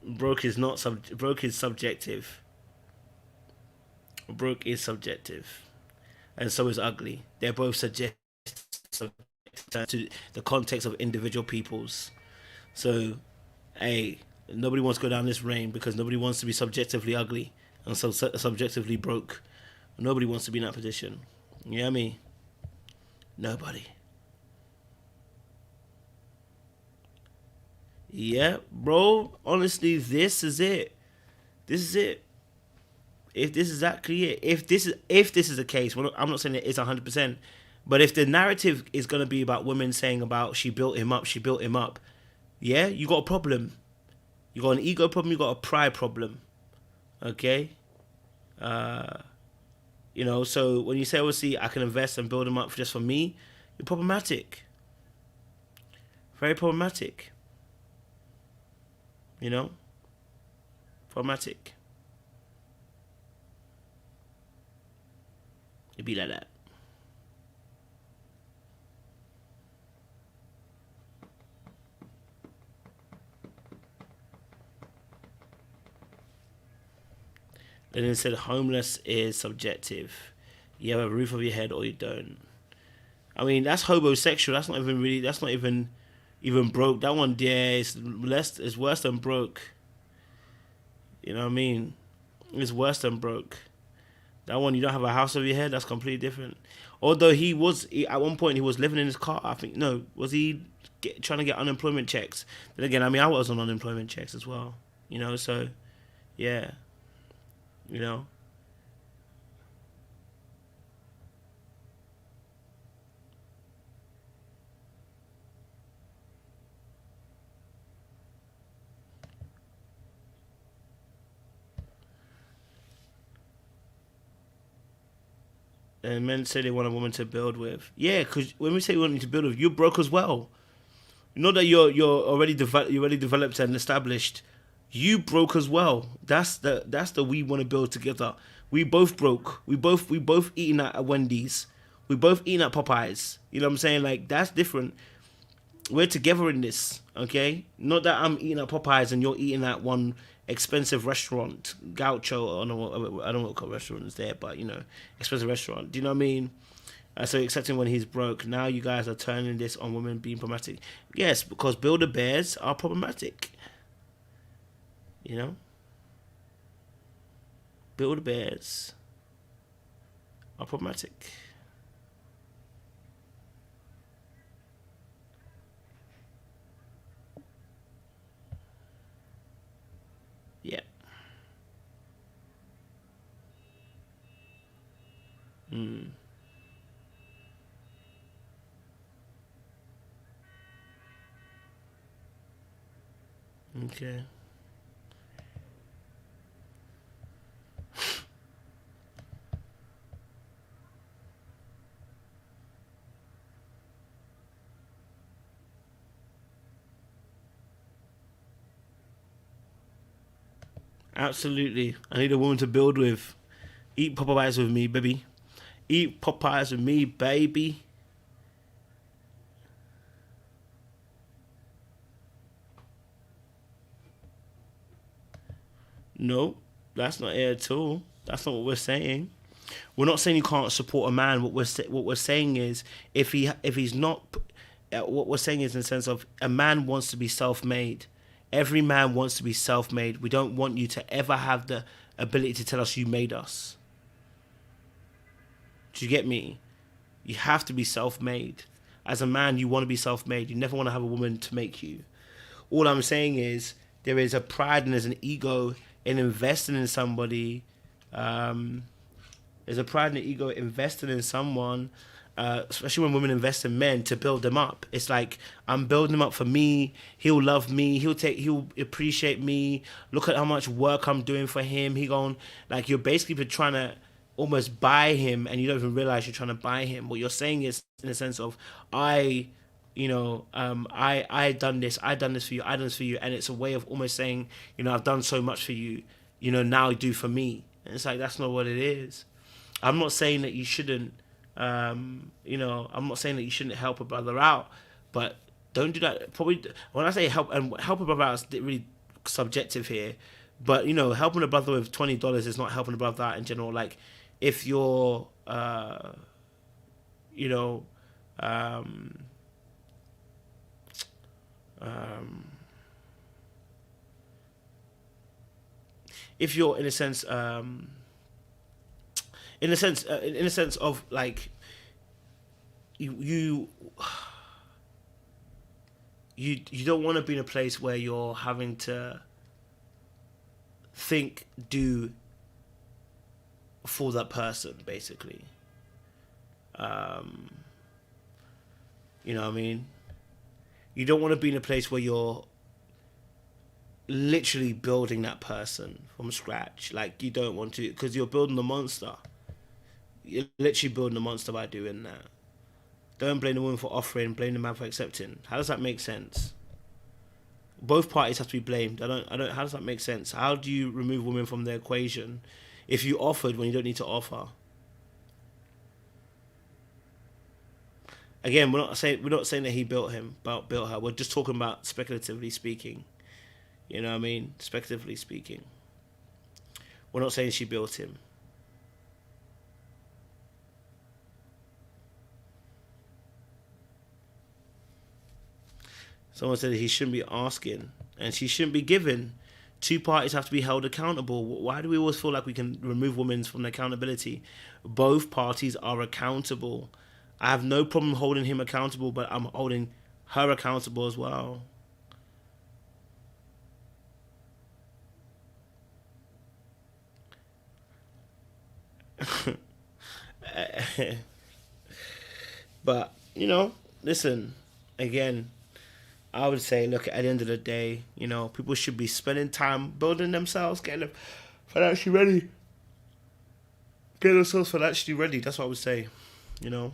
[SPEAKER 3] broke is subjective. Broke is subjective, and so is ugly. They're both subject to the context of individual peoples. So, hey, nobody wants to go down this lane because nobody wants to be subjectively ugly and subjectively broke. Nobody wants to be in that position. You know what I mean? Nobody. Yeah, bro. Honestly, this is it. This is it. If this is exactly it, if this is the case, well, I'm not saying it is 100%, but if the narrative is going to be about women saying about she built him up, yeah, you got a problem. You got an ego problem, you got a pride problem. Okay? You know, so when you say, obviously, I can invest and build him up just for me, you're problematic. Very problematic. You know? Problematic. It'd be like that. And then it said homeless is subjective. You have a roof over your head or you don't. I mean, that's homosexual. That's not even broke. That one, yeah, is worse than broke. You know what I mean? It's worse than broke. That one, you don't have a house over your head, that's completely different. Although at one point, he was living in his car. I think, no, was he trying to get unemployment checks? Then again, I mean, I was on unemployment checks as well. You know, so, yeah. You know. And men say they want a woman to build with. Yeah, because when we say we want you to build with, you're broke as well. Not that you're already developed and established. You broke as well. That's the we want to build together. We both broke. We both eating at Wendy's. We both eating at Popeyes. You know what I'm saying? Like, that's different. We're together in this, okay? Not that I'm eating at Popeyes and you're eating at one expensive restaurant, Gaucho. I don't know what kind of restaurant is there, but, you know, expensive restaurant. Do you know what I mean? So accepting when he's broke. Now you guys are turning this on women being problematic. Yes, because builder bears are problematic. You know? Builder bears are problematic. Yeah. Okay. Absolutely. I need a woman to build with. Eat Popeyes with me, baby. Eat Popeyes with me, baby. No, that's not it at all. That's not what we're saying. We're not saying you can't support a man. What we're saying is if he's not, what we're saying is in the sense of a man wants to be self-made. Every man wants to be self-made. We don't want you to ever have the ability to tell us you made us. Do you get me? You have to be self-made. As a man, you want to be self-made. You never want to have a woman to make you. All I'm saying is there is a pride and there's an ego in investing in somebody. There's a pride and an ego investing in someone, especially when women invest in men to build them up. It's like, I'm building him up for me. He'll love me. He'll appreciate me. Look at how much work I'm doing for him. Like, you're basically trying to almost buy him, and you don't even realize you're trying to buy him. What you're saying is in the sense of, I done this for you, I done this for you, and it's a way of almost saying, I've done so much for you, now do for me. And it's like, that's not what it is. I'm not saying that you shouldn't, I'm not saying that you shouldn't help a brother out, but don't do that. Probably when I say help a brother out, it's really subjective here. But helping a brother with $20 is not helping a brother out in general. Like, if you're, if you're in a sense of like you don't want to be in a place where you're having to do for that person, basically. You know what I mean? You don't want to be in a place where you're literally building that person from scratch. Like, you don't want to, because you're building a monster. You're literally building a monster by doing that. Don't blame the woman for offering, blame the man for accepting. How does that make sense? Both parties have to be blamed. How does that make sense? How do you remove women from the equation if you offered when you don't need to offer? Again, we're not saying that he built her. We're just talking about speculatively speaking. You know what I mean? Speculatively speaking. We're not saying she built him. Someone said he shouldn't be asking and she shouldn't be giving. Two parties have to be held accountable. Why do we always feel like we can remove women from accountability? Both parties are accountable. I have no problem holding him accountable, but I'm holding her accountable as well. But, listen, again, I would say, look, at the end of the day, people should be spending time building themselves, getting them financially ready Get themselves financially ready. That's what I would say. You know,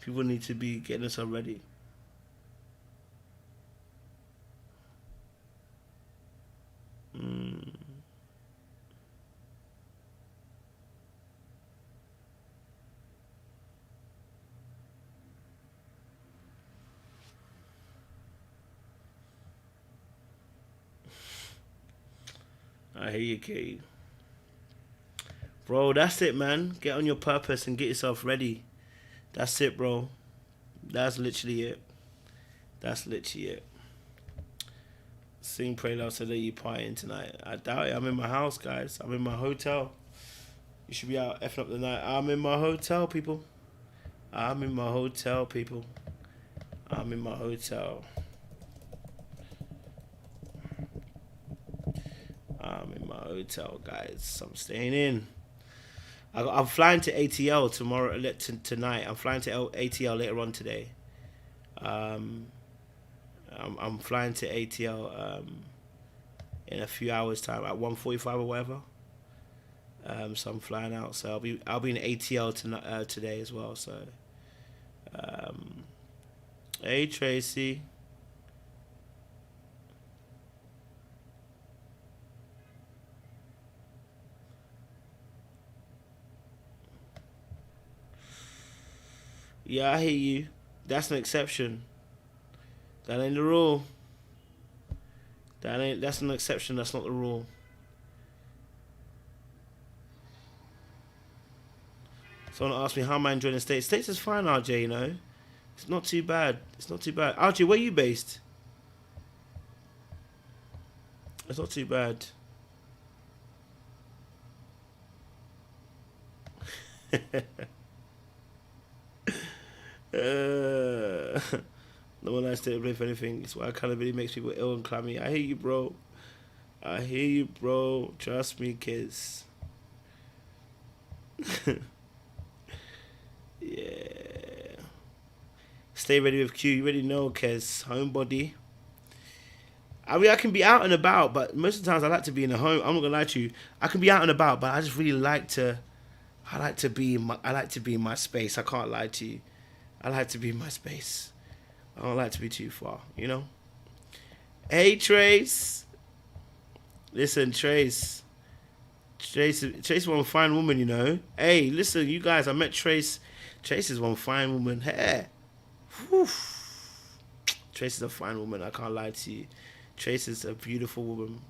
[SPEAKER 3] people need to be getting themselves ready. I hear you, Kate. Bro, that's it, man. Get on your purpose and get yourself ready. That's it, bro. That's literally it. That's literally it. Sing, pray, love, so that you partying tonight. I doubt it. I'm in my house, guys. I'm in my hotel. You should be out effing up the night. I'm in my hotel, people. I'm in my hotel, people. I'm in my hotel. I'm in my hotel, guys. I'm staying in. I'm flying to ATL tomorrow. Tonight, I'm flying to ATL later on today. I'm flying to ATL in a few hours' time at 1:45 or whatever. So I'm flying out. So I'll be in ATL tonight today as well. So, hey Tracy. Yeah, I hear you. That's an exception. That ain't the rule. That's an exception, that's not the rule. Someone asked me how am I enjoying the States. States is fine, RJ, you know. It's not too bad. It's not too bad. RJ, where are you based? It's not too bad. No one likes to play for anything. It's why accountability makes people ill and clammy. I hear you, bro. I hear you, bro. Trust me, kids. Yeah. Stay ready with Q. You already know, Kez. Homebody. I mean, I can be out and about, but most of the times I like to be in the home. I'm not gonna lie to you. I can be out and about, but I just really like to. I like to be in my space. I can't lie to you. I like to be in my space. I don't like to be too far, you know? Hey, Trace. Listen, Trace. Trace one fine woman, you know? Hey, listen, you guys, I met Trace. Trace is one fine woman. Hey. Whew. Trace is a fine woman. I can't lie to you. Trace is a beautiful woman.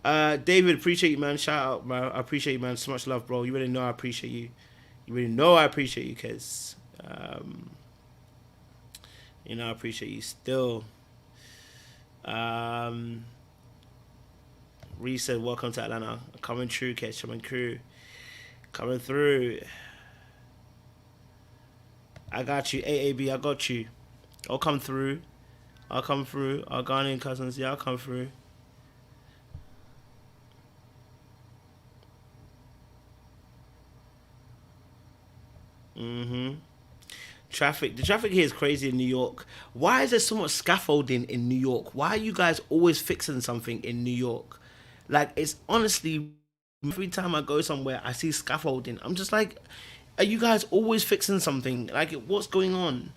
[SPEAKER 3] David, appreciate you, man. Shout out, bro. I appreciate you, man. So much love, bro. You really know I appreciate you. You really know I appreciate you, cause you know I appreciate you still. Reese said, "Welcome to Atlanta. Coming through, catch coming through, coming through. I got you, AAB. I got you. I'll come through. I'll come through. Our Ghanaian cousins, yeah, I'll come through." The traffic here is crazy in New York. Why is there so much scaffolding in New York? Why are you guys always fixing something in New York? Like, it's honestly, every time I go somewhere, I see scaffolding. I'm just like, are you guys always fixing something? Like, what's going on?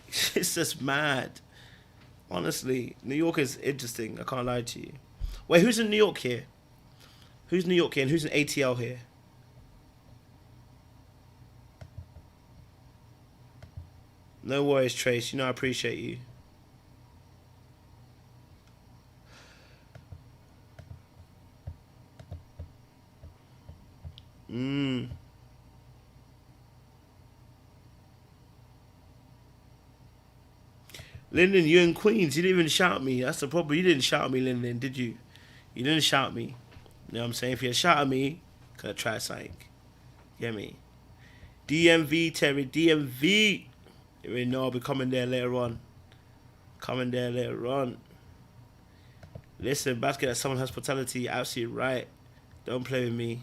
[SPEAKER 3] It's just mad. Honestly, New York is interesting. I can't lie to you. Wait, who's in New York here? Who's New York here and who's in ATL here? No worries, Trace. You know I appreciate you. Lyndon, you in Queens. You didn't even shout me. That's the problem. You didn't shout me, Lyndon, did you? You didn't shout me. You know what I'm saying? If you had shouted me, could have tried something. You get me? DMV, Terry. DMV. You already know I'll be coming there later on. Coming there later on. Listen, basket at someone hospitality, absolutely right. Don't play with me.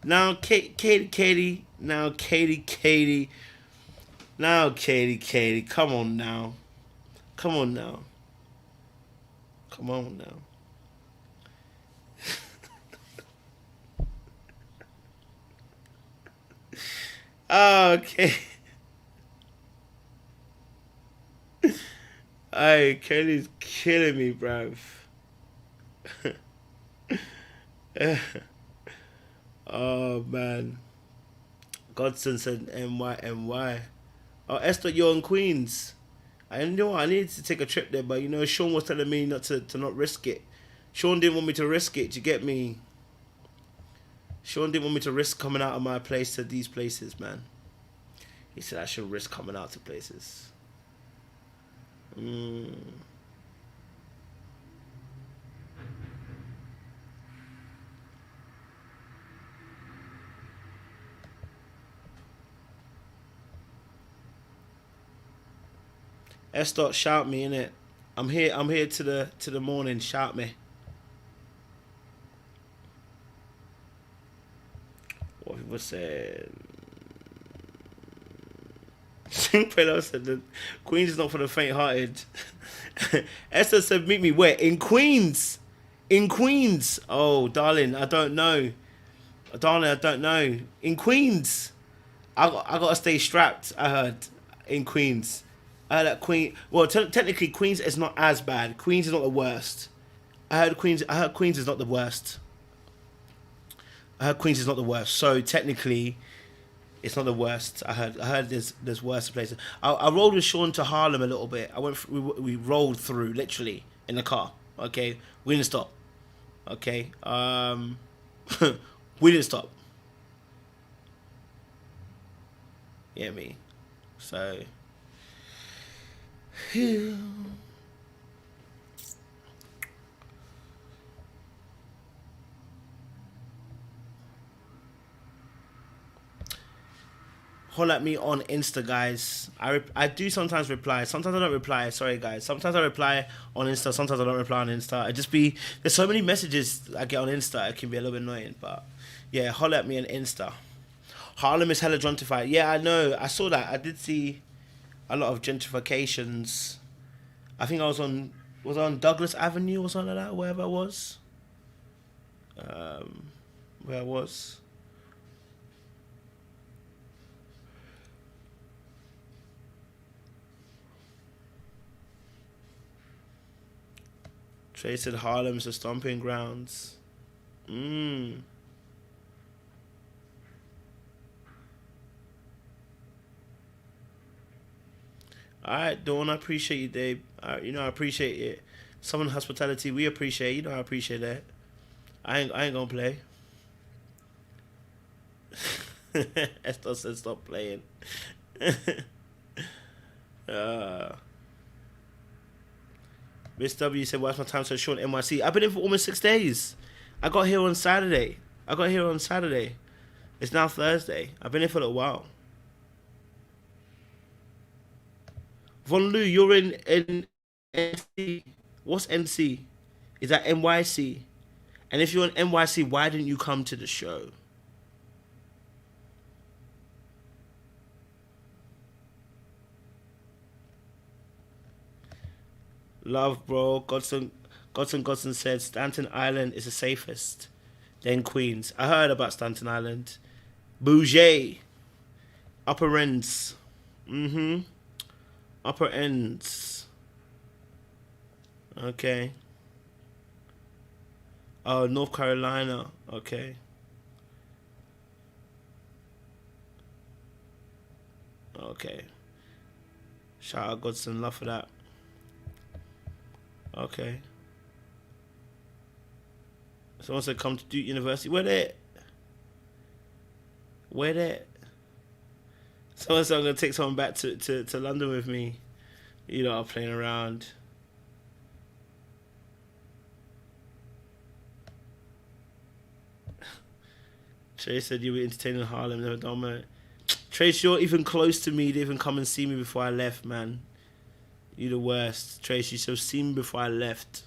[SPEAKER 3] Now, Katie. Now, Katie. Now, Katie. Come on now. Come on now. Come on now. Okay. Hey, Kelly's killing me, bruv. Oh man. Godson said NY. Oh, Esther, you're in Queens. I know I needed to take a trip there, but you know, Sean was telling me not to not risk it. Sean didn't want me to risk it. You get me? Sean didn't want me to risk coming out of my place to these places, man. He said I should risk coming out to places. S. Shout me, innit? I'm here to the morning. Shout me. What people said. Pillow said that Queens is not for the faint-hearted. Esther said, meet me where? In Queens. In Queens. Oh, darling, I don't know. Darling, I don't know. In Queens. I gotta stay strapped, I heard. In Queens. I heard that Queen... Well, technically, Queens is not as bad. Queens is not the worst. I heard Queens is not the worst. I heard Queens is not the worst. So, technically... It's not the worst. I heard there's worse places. I rolled with Sean to Harlem a little bit. We rolled through literally in the car. Okay, we didn't stop. Okay, we didn't stop. Yeah, me. So. Holler at me on Insta, guys. I do sometimes reply. Sometimes I don't reply. Sorry, guys. Sometimes I reply on Insta. Sometimes I don't reply on Insta. There's so many messages I get on Insta. It can be a little bit annoying. But yeah, holler at me on Insta. Harlem is hella gentrified. Yeah, I know. I saw that. I did see a lot of gentrifications. I think I was on Douglas Avenue or something like that. Wherever I was. Where I was. Trey said Harlem's the stomping grounds. Alright, Dawn, I appreciate you, Dave. I appreciate it. Someone hospitality, we appreciate. I appreciate that. I ain't gonna play. Esther said stop playing. Miss W said, what's my time so short NYC? I've been in for almost 6 days. I got here on Saturday. It's now Thursday. I've been here for a little while. Von Lu, you're in NC. What's NC? Is that NYC? And if you're in NYC, why didn't you come to the show? Love, bro. Godson said Staten Island is the safest. Then Queens. I heard about Staten Island. Bougie. Upper ends. Upper ends. Okay. Oh, North Carolina. Okay. Okay. Shout out Godson. Love for that. Okay. Someone said come to Duke University. Where they? Someone said I'm gonna take someone back to London with me. You know, I'm playing around. Trace said you were entertaining Harlem, never done it. Trace, you're even close to me. You didn't even come and see me before I left, man. You the worst. Trace, you should have seen me before I left.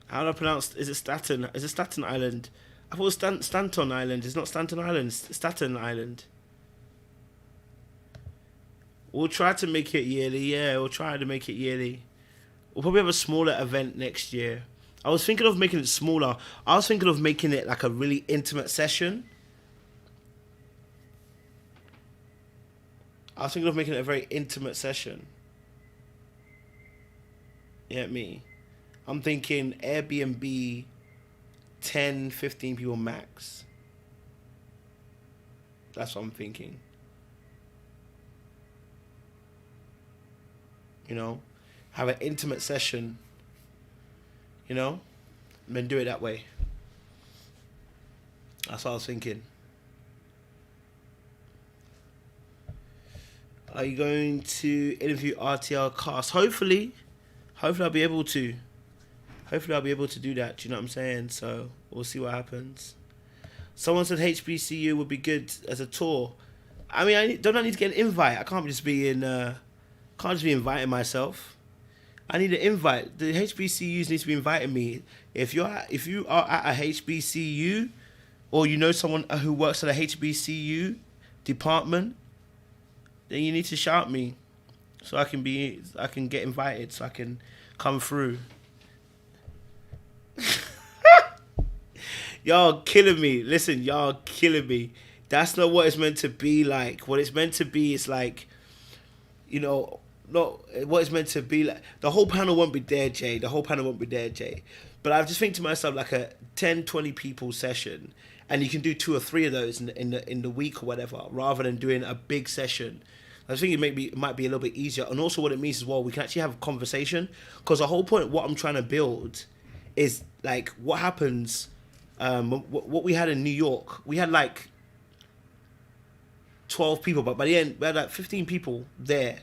[SPEAKER 3] How do I pronounce? Is it Staten? Is it Staten Island? I thought it was Stanton Island. It's not Stanton Island. It's Staten Island. We'll try to make it yearly. Yeah, we'll try to make it yearly. We'll probably have a smaller event next year. I was thinking of making it smaller. I was thinking of making it like a really intimate session. I was thinking of making it a very intimate session. Yeah, me. I'm thinking Airbnb, 10, 15 people max. That's what I'm thinking. You know, have an intimate session, you know, and then do it that way. That's what I was thinking. Are you going to interview RTL cast? Hopefully I'll be able to. Hopefully I'll be able to do that. Do you know what I'm saying? So we'll see what happens. Someone said HBCU would be good as a tour. I mean, don't I need to get an invite? I can't just be inviting myself. I need an invite. The HBCUs need to be inviting me. If you are at a HBCU, or you know someone who works at a HBCU department, then you need to shout me, so I can get invited, so I can come through. Y'all killing me. Listen, y'all killing me. That's not what it's meant to be like. What it's meant to be is like, you know, not what it's meant to be like. The whole panel won't be there, Jay. The whole panel won't be there, Jay. But I just think to myself, like a 10, 20 people session, and you can do 2 or 3 of those in the week or whatever, rather than doing a big session. I think it might be a little bit easier. And also what it means as well, we can actually have a conversation, because the whole point of what I'm trying to build is like what happens. What we had in New York, we had like 12 people, but by the end we had like 15 people there.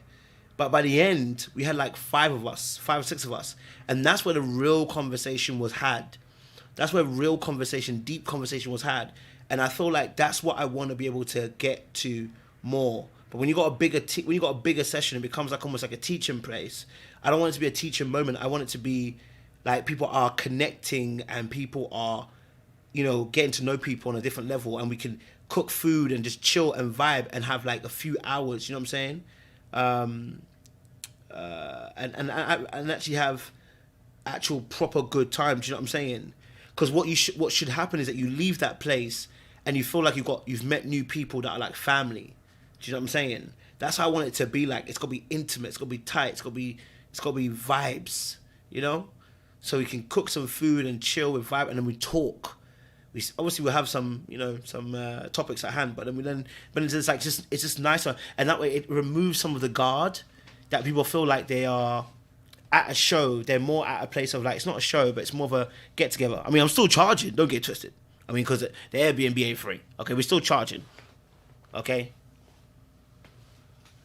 [SPEAKER 3] But by the end, we had like 5 or 6 of us. And that's where the real conversation was had. That's where real conversation, deep conversation was had. And I feel like that's what I want to be able to get to more. But when you got a bigger session, it becomes like almost like a teaching place. I don't want it to be a teaching moment. I want it to be like people are connecting and people are, you know, getting to know people on a different level, and we can cook food and just chill and vibe and have like a few hours, you know what I'm saying? And actually have actual proper good times, you know what I'm saying? Because what should happen is that you leave that place and you feel like you've met new people that are like family. Do you know what I'm saying? That's how I want it to be like. It's gotta be intimate, it's gotta be tight, it's gotta be vibes, you know? So we can cook some food and chill with vibe, and then we talk. We'll have some, you know, topics at hand, but it's just nicer, and that way it removes some of the guard that people feel like they are at a show. They're more at a place of like, it's not a show, but it's more of a get together. I mean, I'm still charging. Don't get twisted. I mean, because the Airbnb ain't free. Okay, we're still charging. Okay,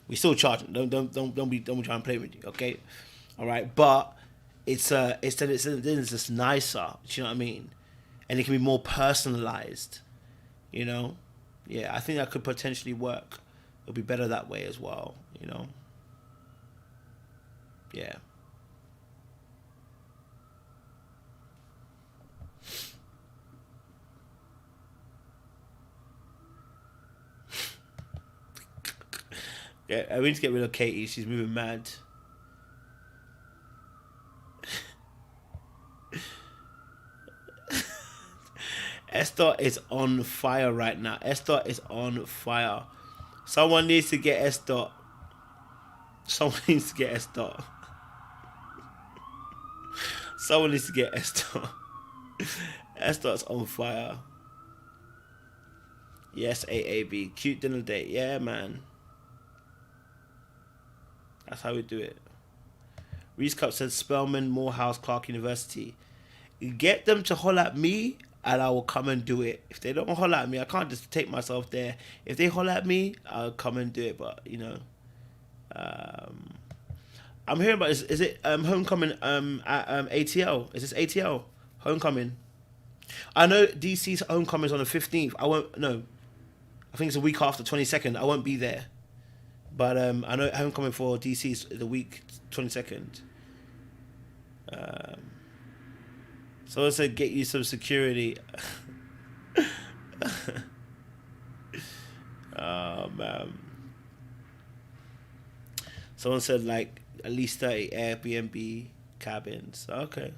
[SPEAKER 3] we're still charging. Don't be trying to play with you. Okay, all right, but it's just nicer. Do you know what I mean? And it can be more personalized, you know? Yeah, I think that could potentially work. It'll be better that way as well, you know? Yeah. Yeah, I need to get rid of Katie. She's moving mad. Esther is on fire right now. Esther is on fire. Someone needs to get Esther. Someone needs to get Esther. Someone needs to get Esther. Esther's on fire. Yes, AAB. Cute dinner date. Yeah, man. That's how we do it. Reese Cup says Spelman, Morehouse, Clark University. Get them to holler at me, and I will come and do it. If they don't holler at me, I can't just take myself there. If they holler at me, I'll come and do it. But, you know, I'm hearing about, is it homecoming at ATL? Is this ATL? Homecoming. I know DC's homecoming is on the 15th. I think it's a week after, 22nd. I won't be there. But I know homecoming for DC is the week 22nd. So I said, get you some security. Oh man. Someone said like at least 30 Airbnb cabins. Okay.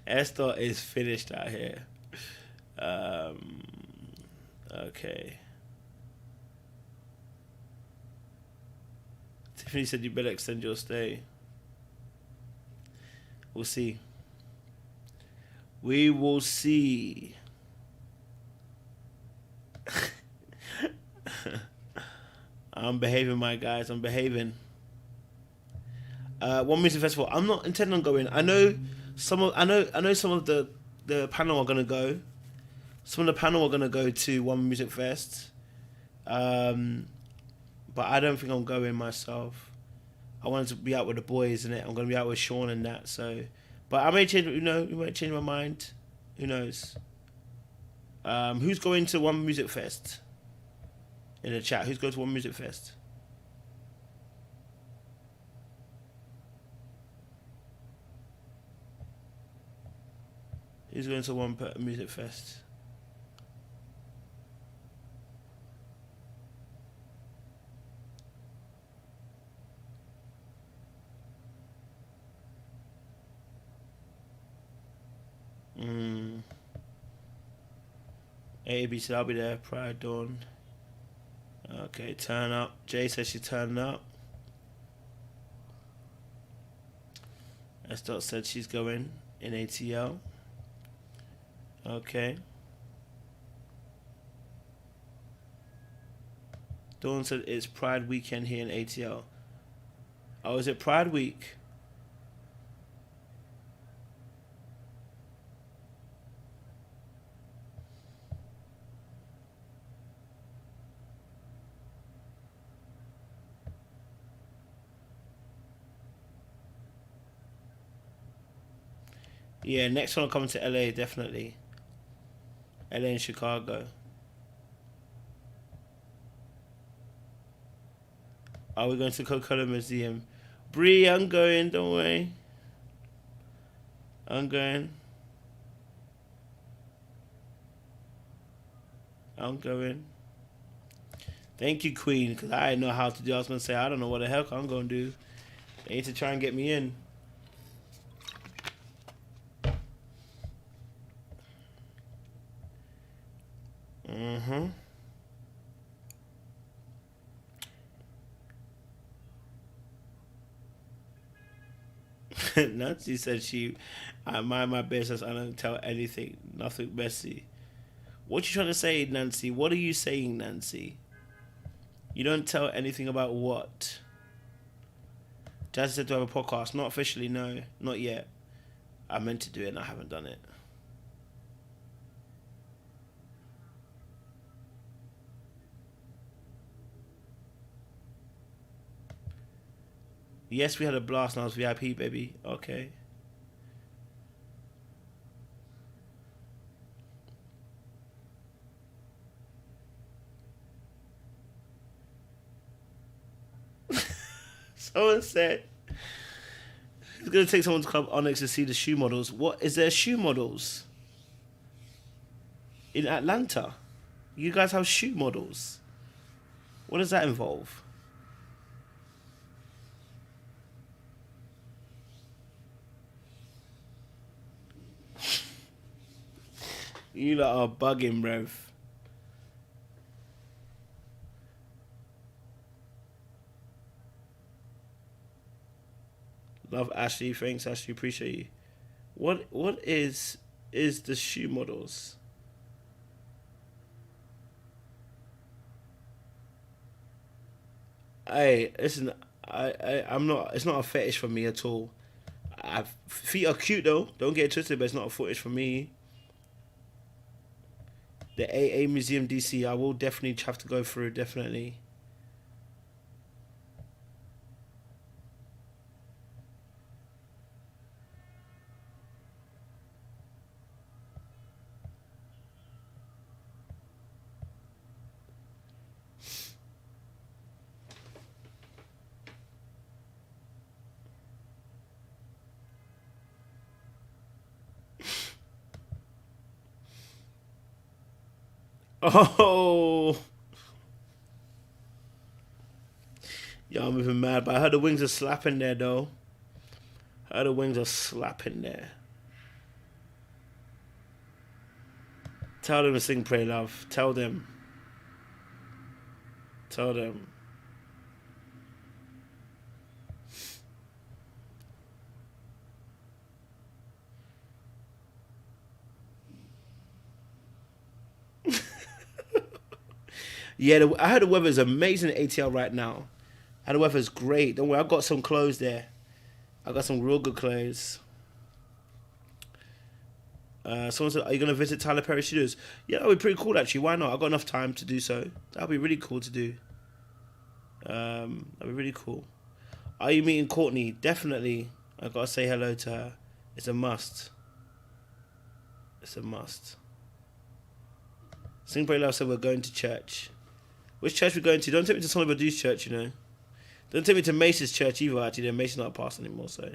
[SPEAKER 3] Esther is finished out here. Okay. Tiffany said you better extend your stay. We'll see. We will see. I'm behaving, my guys. I'm behaving. One music festival. I'm not intending on going. I know some of the panel are gonna go. Some of the panel are gonna go to One Music Fest. But I don't think I'm going myself. I wanted to be out with the boys, and I'm gonna be out with Sean and that. So, but I may change. You might change my mind. Who knows? Who's going to One Music Fest? In the chat, who's going to One Music Fest? Who's going to One Music Fest? AB said I'll be there. Pride Dawn. Okay, turn up. Jay says she's turning up. Esther said she's going in ATL. Okay. Dawn said it's Pride weekend here in ATL. Oh, is it Pride week? Yeah, next one will come to LA, definitely. LA and Chicago. Are we going to Coca-Cola Museum? Bree, I'm going, don't worry. I'm going. Thank you, Queen, because I didn't know how to do. I was going to say, I don't know what the heck I'm going to do. They need to try and get me in. Nancy said I mind my business. I don't tell anything. Nothing messy. What you trying to say, Nancy? What are you saying, Nancy? You don't tell anything about what? Jazz said to have a podcast. Not officially, no. Not yet. I meant to do it and I haven't done it. Yes, we had a blast and I was VIP, baby. Okay. Someone said he's going to take someone to Club Onyx to see the shoe models. What? Is there shoe models? In Atlanta? You guys have shoe models? What does that involve? You lot are bugging, bruv. Love Ashley. Thanks, Ashley. Appreciate you. What is the shoe models? Hey, listen. I'm not. It's not a fetish for me at all. Feet are cute though. Don't get it twisted, but it's not a fetish for me. The AA Museum DC, I will definitely have to go through, definitely. Oh. Y'all moving mad, but I heard the wings are slapping there though. I heard the wings are slapping there. Tell them to sing Pray Love. Tell them. Tell them. Yeah, I heard the weather is amazing at ATL right now. And the weather's great. Don't worry, I've got some clothes there. I got some real good clothes. Someone said, are you going to visit Tyler Perry Studios? Yeah, that would be pretty cool, actually. Why not? I've got enough time to do so. That would be really cool to do. That would be really cool. Are you meeting Courtney? Definitely. I've got to say hello to her. It's a must. It's a must. Sing Pray Love said we're going to church. Which church we're going to? Don't take me to Sonny Badu's church, you know. Don't take me to Mace's church either, actually. Mace's not a pastor anymore, so.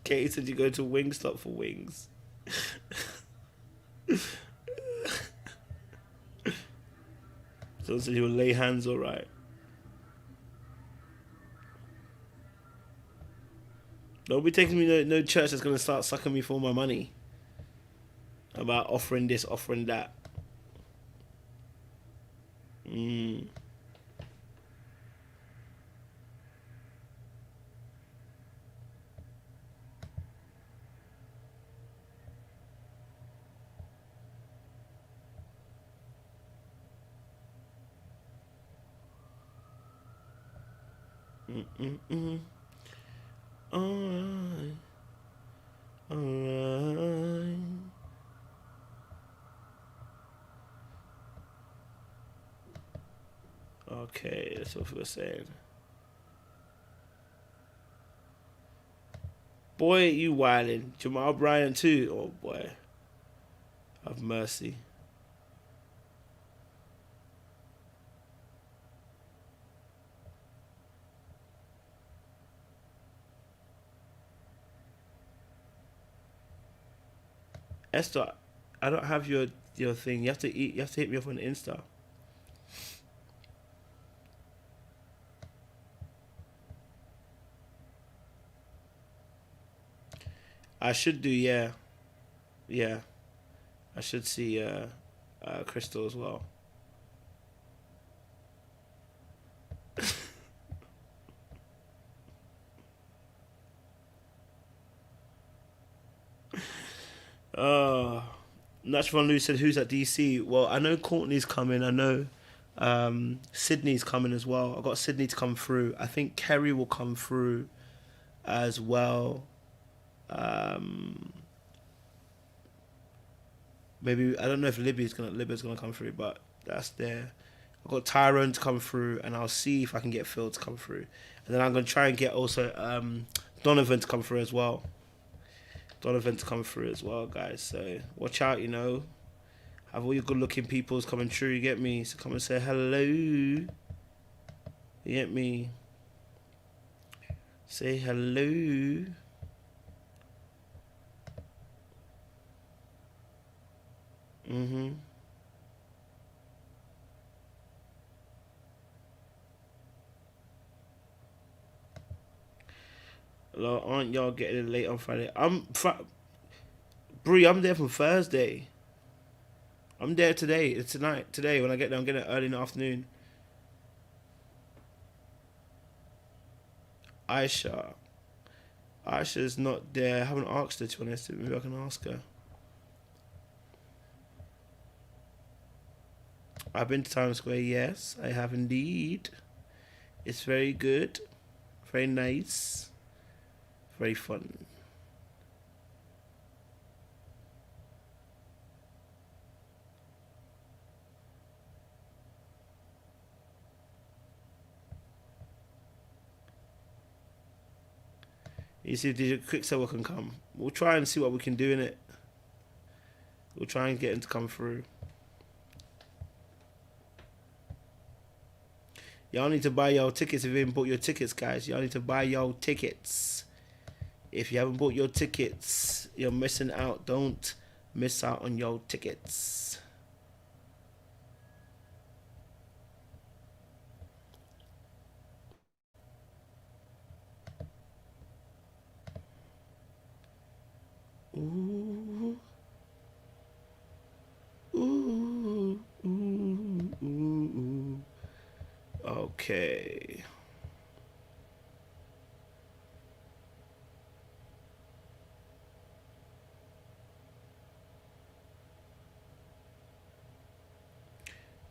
[SPEAKER 3] Katie said you go to Wingstop for wings. Someone said he will lay hands alright. Don't be taking me no church that's going to start sucking me for my money. About offering this, offering that. Alright. Alright. Okay, that's what we were saying. Boy, you wildin'. Jamal Bryan too. Oh boy. Have mercy. Esther, I don't have your thing. You have to hit me up on Insta. I should do, yeah. Yeah. I should see Crystal as well. Natural Lou said, who's at DC? Well, I know Courtney's coming. I know Sydney's coming as well. I got Sydney to come through. I think Kerry will come through as well. Maybe, I don't know if Libya's gonna come through, but that's there. I've got Tyrone to come through, and I'll see if I can get Phil to come through. And then I'm gonna try and get also Donovan to come through as well. Donovan to come through as well, guys. So watch out, you know. Have all your good looking peoples coming through, you get me? So come and say hello. You get me? Say hello. Hello, aren't y'all getting it late on Friday? Bree, I'm there from Thursday. I'm there today. It's tonight. Today, when I get there, I'm getting it early in the afternoon. Aisha's not there. I haven't asked her, to be honest. Maybe I can ask her. I've been to Times Square, yes. I have indeed. It's very good. Very nice. Very fun. You see if DJ Quicksilver can come. We'll try and see what we can do in it. We'll try and get him to come through. Y'all need to buy y'all tickets if you haven't bought your tickets, guys. Y'all need to buy y'all tickets. If you haven't bought your tickets, you're missing out. Don't miss out on your tickets. Ooh. Ooh. Ooh. Ooh. Okay.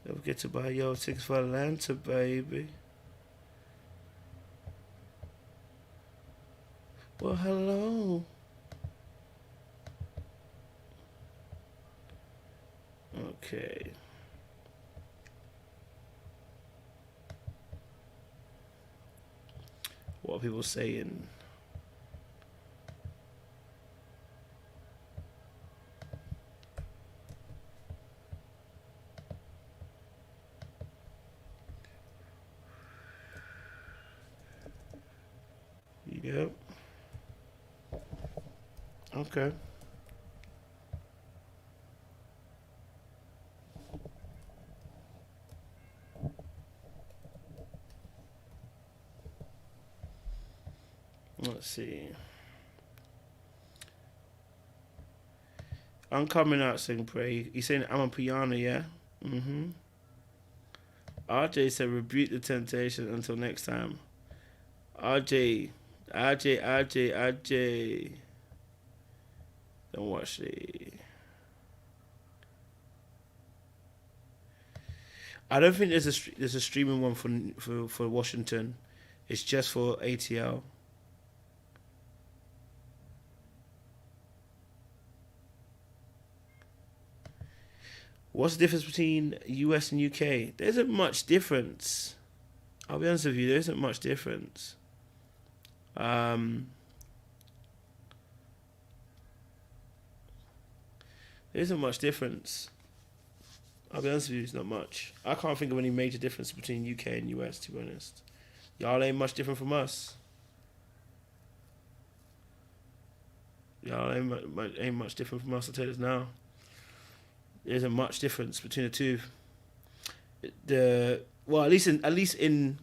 [SPEAKER 3] Don't forget to buy your tickets for Atlanta, baby. Well, hello. Okay. What are people saying? Yep. Okay. Let's see. I'm coming out, sing pray. He's saying I'm a piano, yeah? Mm-hmm. RJ said rebuke the temptation until next time. RJ. Don't watch it. I don't think there's a streaming one for Washington. It's just for ATL. What's the difference between US and UK? There isn't much difference. I'll be honest with you, there isn't much difference. There isn't much difference. I'll be honest with you, it's not much. I can't think of any major difference between UK and US, to be honest. Y'all ain't much different from us. Y'all ain't much different from us, I'll tell you this now. There isn't much difference between the two. At least in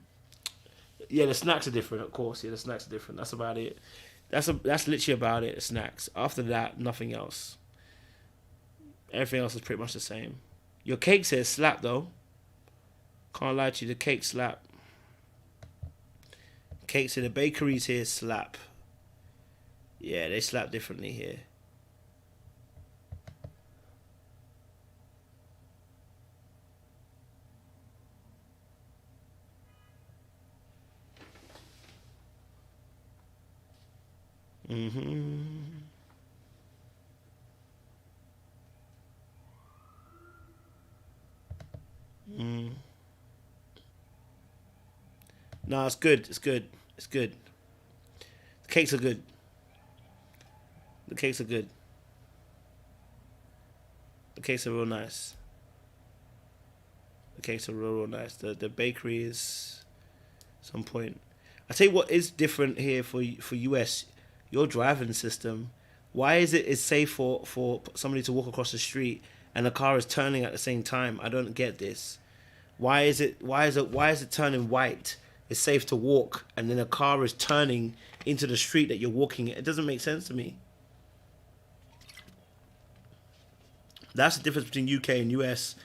[SPEAKER 3] the snacks are different, of course. Yeah, the snacks are different. That's about it. That's literally about it. The snacks. After that, nothing else. Everything else is pretty much the same. Your cake says slap though. Can't lie to you, the cake slap. Cakes in the bakeries here slap. Yeah, they slap differently here. Mm-hmm. Mm. No, it's good. It's good. It's good. The cakes are good. The cakes are good. The cakes are real nice. The cakes are real nice. The bakery is some point. I tell you what is different here for US. Your driving system. Why is it's safe for somebody to walk across the street and the car is turning at the same time? I don't get this. Why is it turning white? It's safe to walk and then a car is turning into the street that you're walking in. It doesn't make sense to me. That's the difference between UK and US.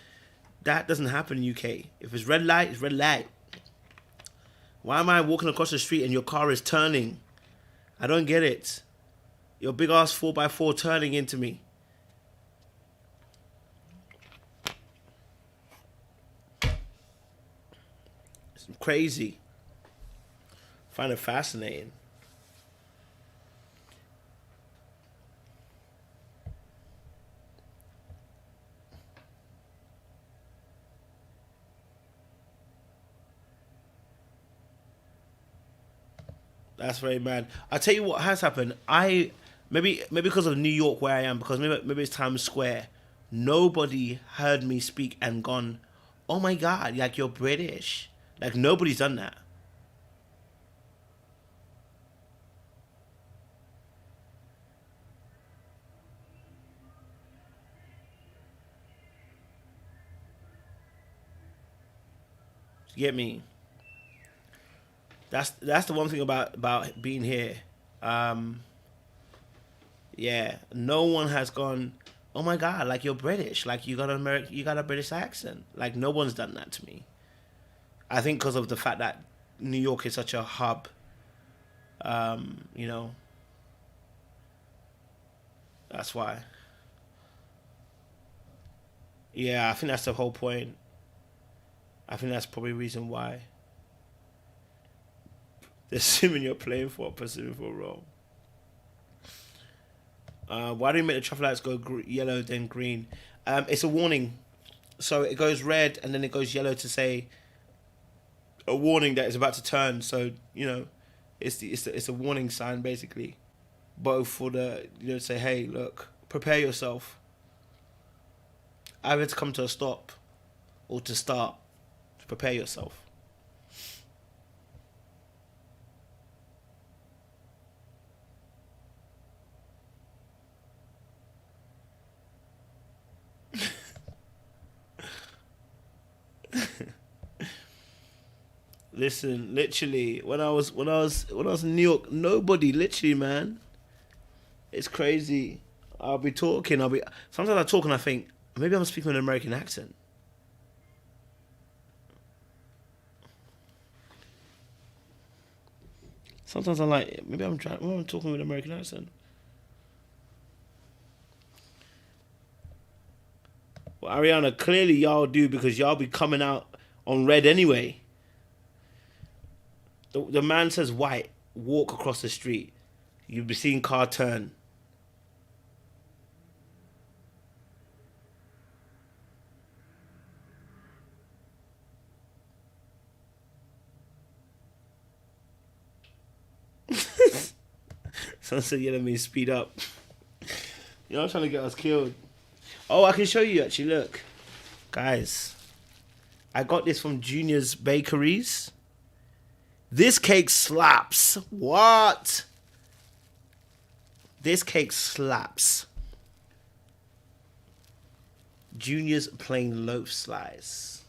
[SPEAKER 3] That doesn't happen in UK. If it's red light, it's red light. Why am I walking across the street and your car is turning? I don't get it. Your big ass 4x4 turning into me. It's crazy. I find it fascinating. That's very mad. I tell you what has happened. Maybe because of New York where I am, because maybe it's Times Square. Nobody heard me speak and gone, "Oh my God, like you're British." Like nobody's done that. You get me? That's the one thing about being here. Yeah, no one has gone, oh my God, like you're British, like you got a British accent. Like no one's done that to me. I think because of the fact that New York is such a hub. You know, that's why. Yeah, I think that's the whole point. I think that's probably the reason why. Assuming you're playing for a Pacific role. Why do you make the traffic lights go yellow then green? It's a warning. So it goes red and then it goes yellow to say a warning that it's about to turn. So, you know, it's a warning sign basically. Both for the, you know, say, hey, look, prepare yourself. Either to come to a stop or to start. To prepare yourself. Listen, literally, when I was in New York, nobody, literally, man. It's crazy. Sometimes I talk and I think, maybe I'm speaking with an American accent. Sometimes I'm like, maybe I'm talking with an American accent. Well, Ariana, clearly y'all do because y'all be coming out on red anyway. The man says white, walk across the street. You'll be seeing car turn. Someone said yellow means speed up. You're trying to get us killed. Oh, I can show you actually, look. Guys, I got this from Junior's Bakeries. This cake slaps. What? This cake slaps. Junior's plain loaf slice.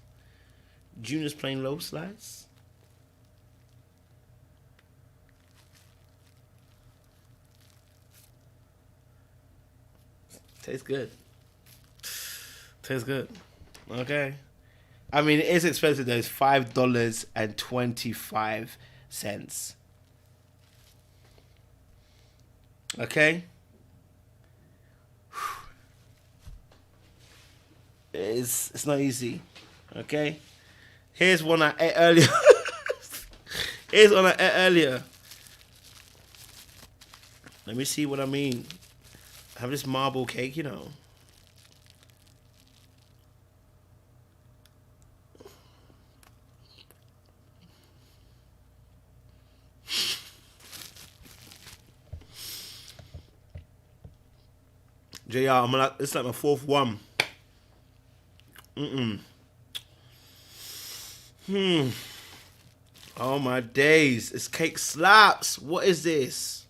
[SPEAKER 3] Junior's plain loaf slice. Tastes good. Tastes good. Okay. I mean, it is expensive though. It's $5.25. Okay. It's not easy. Okay. Here's one I ate earlier. Here's one I ate earlier. Let me see what I mean. I have this marble cake, you know. JR, it's like my fourth one. Oh my days. This cake slaps. What is this?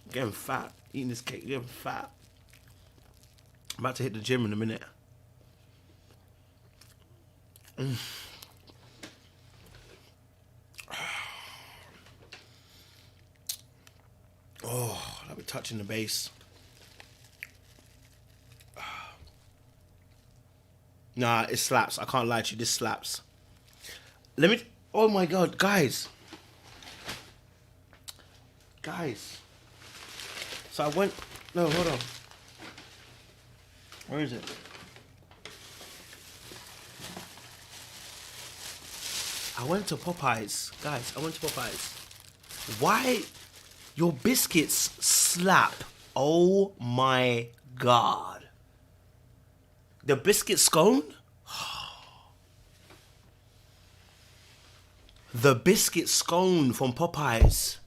[SPEAKER 3] I'm getting fat. Eating this cake, getting fat. I'm about to hit the gym in a minute. Oh, I'll be touching the base. Nah, it slaps. I can't lie to you. This slaps. Let me... Oh my God, guys. Guys. So I went... No, hold on. Where is it? I went to Popeyes. Guys, I went to Popeyes. Why... Your biscuits slap. Oh my God. The biscuit scone? The biscuit scone from Popeyes.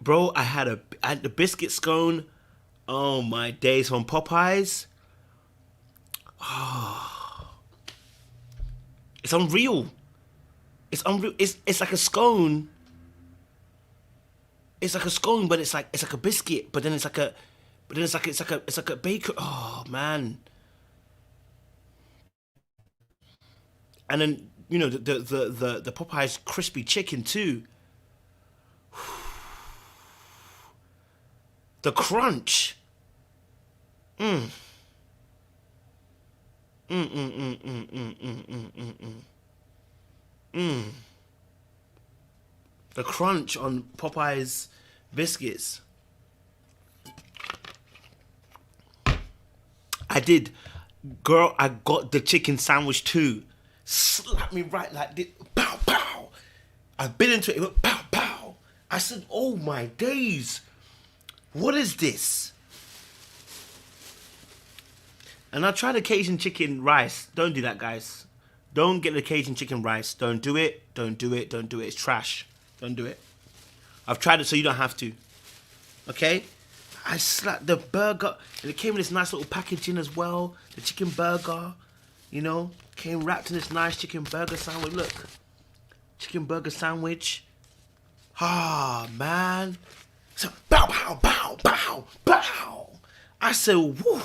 [SPEAKER 3] Bro, I had the biscuit scone. Oh my days, from Popeyes. It's unreal. It's unreal. It's like a scone. It's like a scone, but it's like a biscuit. But then it's like a baker. Oh man. And then the Popeyes crispy chicken too. The crunch. The crunch on Popeyes biscuits. I did. Girl, I got the chicken sandwich too. Slapped me right like this. Pow, pow. I bit into it. It went pow, pow. I said, oh my days. What is this? And I tried the Cajun chicken rice. Don't do that, guys. Don't get the Cajun chicken rice. Don't do it. Don't do it. Don't do it. It's trash. Don't do it. I've tried it so you don't have to. Okay? I slapped the burger. And it came in this nice little packaging as well. The chicken burger. You know? Came wrapped in this nice chicken burger sandwich. Look. Chicken burger sandwich. Ah, man. So, bow, bow, bow, bow, bow. I said, woo.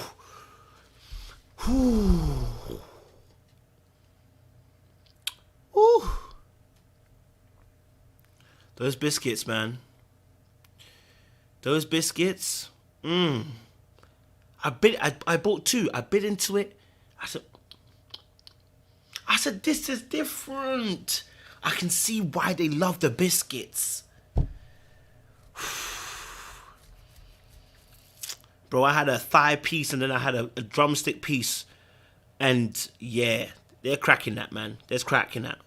[SPEAKER 3] Whew. Whew. Those biscuits, man. Those biscuits. I bought two. I bit into it. I said, this is different. I can see why they love the biscuits. Bro, I had a thigh piece and then I had a drumstick piece. And yeah, they're cracking that, man. They're cracking that.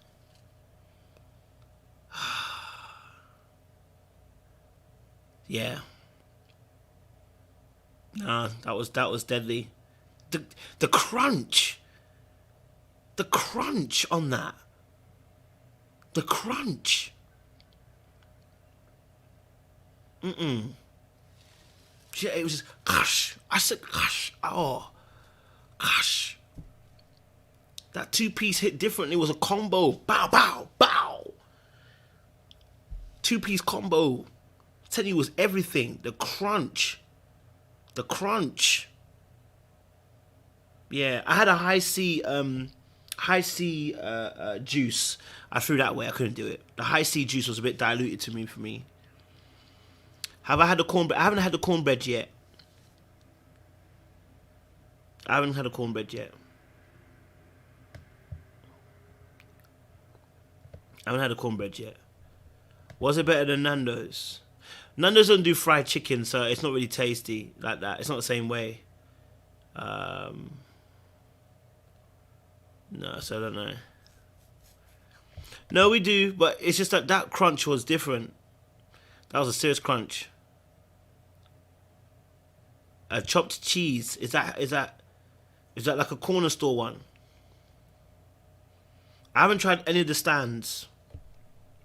[SPEAKER 3] Yeah. Nah, that was deadly. The crunch. The crunch on that. The crunch. Yeah, it was just gosh. I said gosh. Oh, gosh. That two-piece hit differently. It was a combo. Bow, bow, bow. Two-piece combo. I'm telling you, it was everything. The crunch. The crunch. Yeah, I had a high C juice. I threw that away. I couldn't do it. The high C juice was a bit diluted for me. Have I had the cornbread? I haven't had the cornbread yet. I haven't had a cornbread yet. Was it better than Nando's? Nando's don't do fried chicken, so it's not really tasty like that. It's not the same way. No, so I don't know. No, we do, but it's just that crunch was different. That was a serious crunch. Chopped cheese. Is that like a corner store one? I haven't tried any of the stands.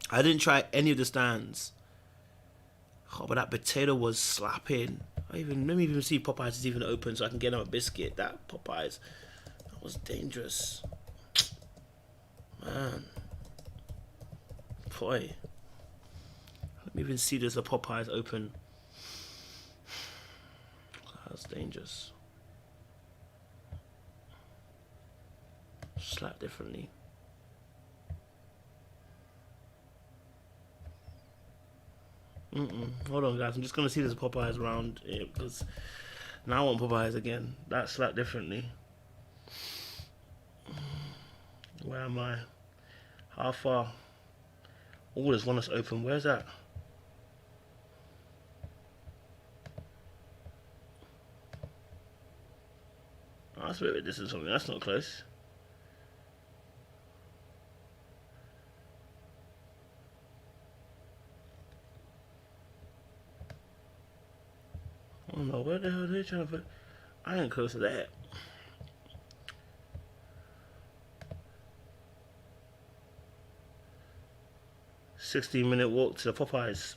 [SPEAKER 3] I didn't try any of the stands. Oh, but that potato was slapping. Let me even see if Popeyes is even open so I can get them a biscuit. That Popeyes, that was dangerous. Man. Boy. Let me even see there's a Popeyes open. That's dangerous. Slap differently. Hold on, guys. I'm just gonna see there's Popeyes around here because now I want Popeyes again. That slap differently. Where am I? How far? Oh, there's one that's open. Where's that? Oh, that's a bit of a distance from me. That's not close. I don't know, where the hell are they trying to put? I ain't close to that. $16-minute walk to the Popeyes.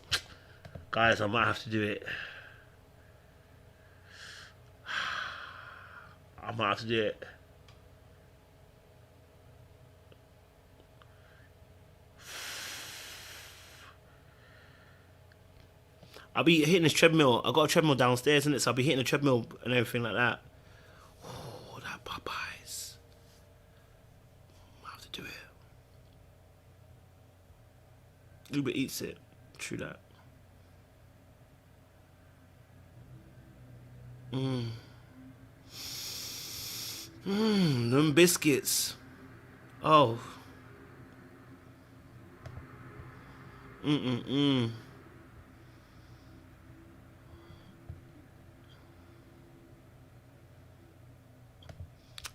[SPEAKER 3] Guys, I might have to do it. I might have to do it. I'll be hitting this treadmill. I got a treadmill downstairs, isn't it? So I'll be hitting the treadmill and everything like that. Oh, that Popeyes. I have to do it. Uber Eats it. True that. Them biscuits. Oh.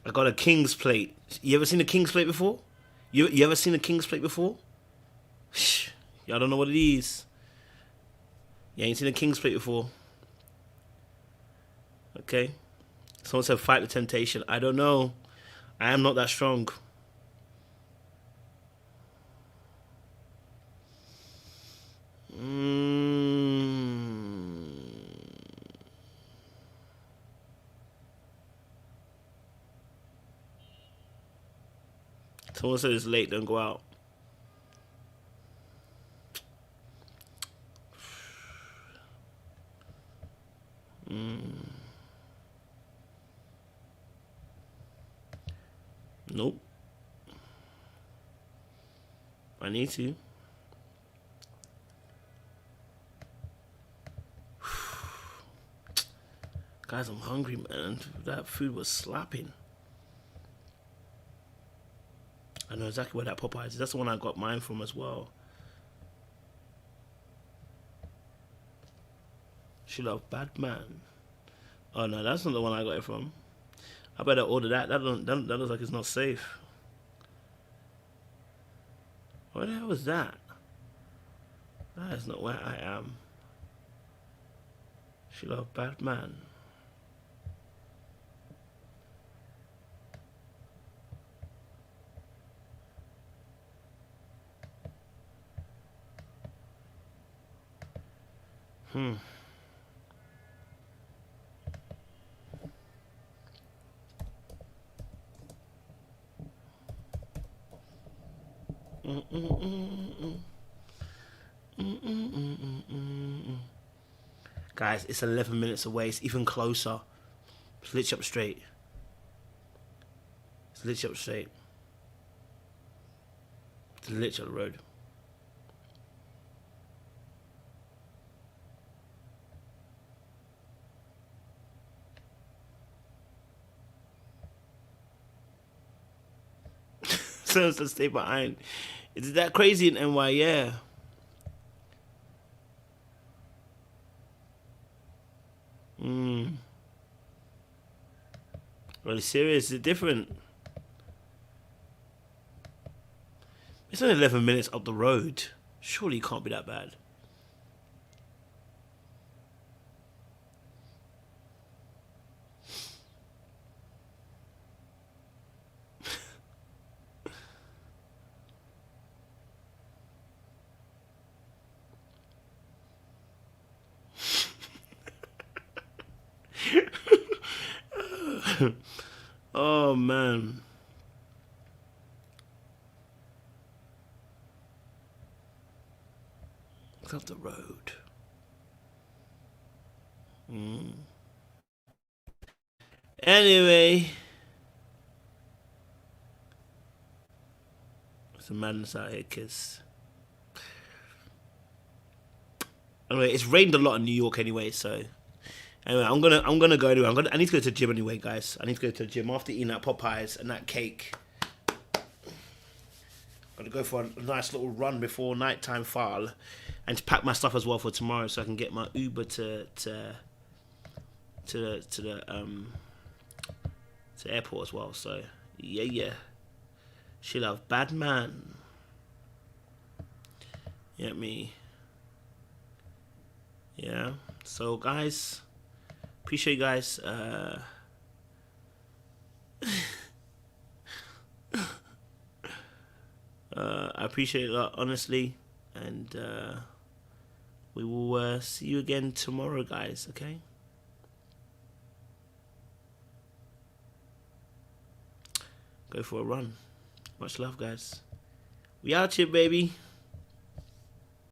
[SPEAKER 3] I got a King's plate. You ever seen a King's plate before? You ever seen a King's plate before? Y'all don't know what it is. You ain't seen a King's plate before. Okay. Someone said fight the temptation. I don't know. I am not that strong. Someone said it's late, don't go out. Nope. I need to. Guys, I'm hungry, man. That food was slapping. I know exactly where that Popeyes is. That's the one I got mine from as well. She love bad man. Oh no, that's not the one I got it from. I better order that. That looks like it's not safe. Where the hell is that? That is not where I am. She love bad man. Guys, it's 11 minutes away. It's even closer. It's literally up straight. It's literally up straight. It's literally up the road. So to stay behind. Is that crazy in NY? Yeah. Really serious? Is it different? It's only 11 minutes up the road. Surely it can't be that bad. Oh man. It's up the road. Anyway. It's a madness out here, kids. Anyway, it's rained a lot in New York anyway, so anyway, I'm gonna go anyway. I need to go to the gym anyway, guys. I need to go to the gym after eating that Popeyes and that cake. Gotta go for a nice little run before nighttime fall, and to pack my stuff as well for tomorrow, so I can get my Uber to the airport as well. So yeah. She love bad man. You get me? Yeah. So guys, appreciate you guys. I appreciate it a lot, honestly, and we will see you again tomorrow, guys. Okay. Go for a run. Much love, guys. We out here, baby.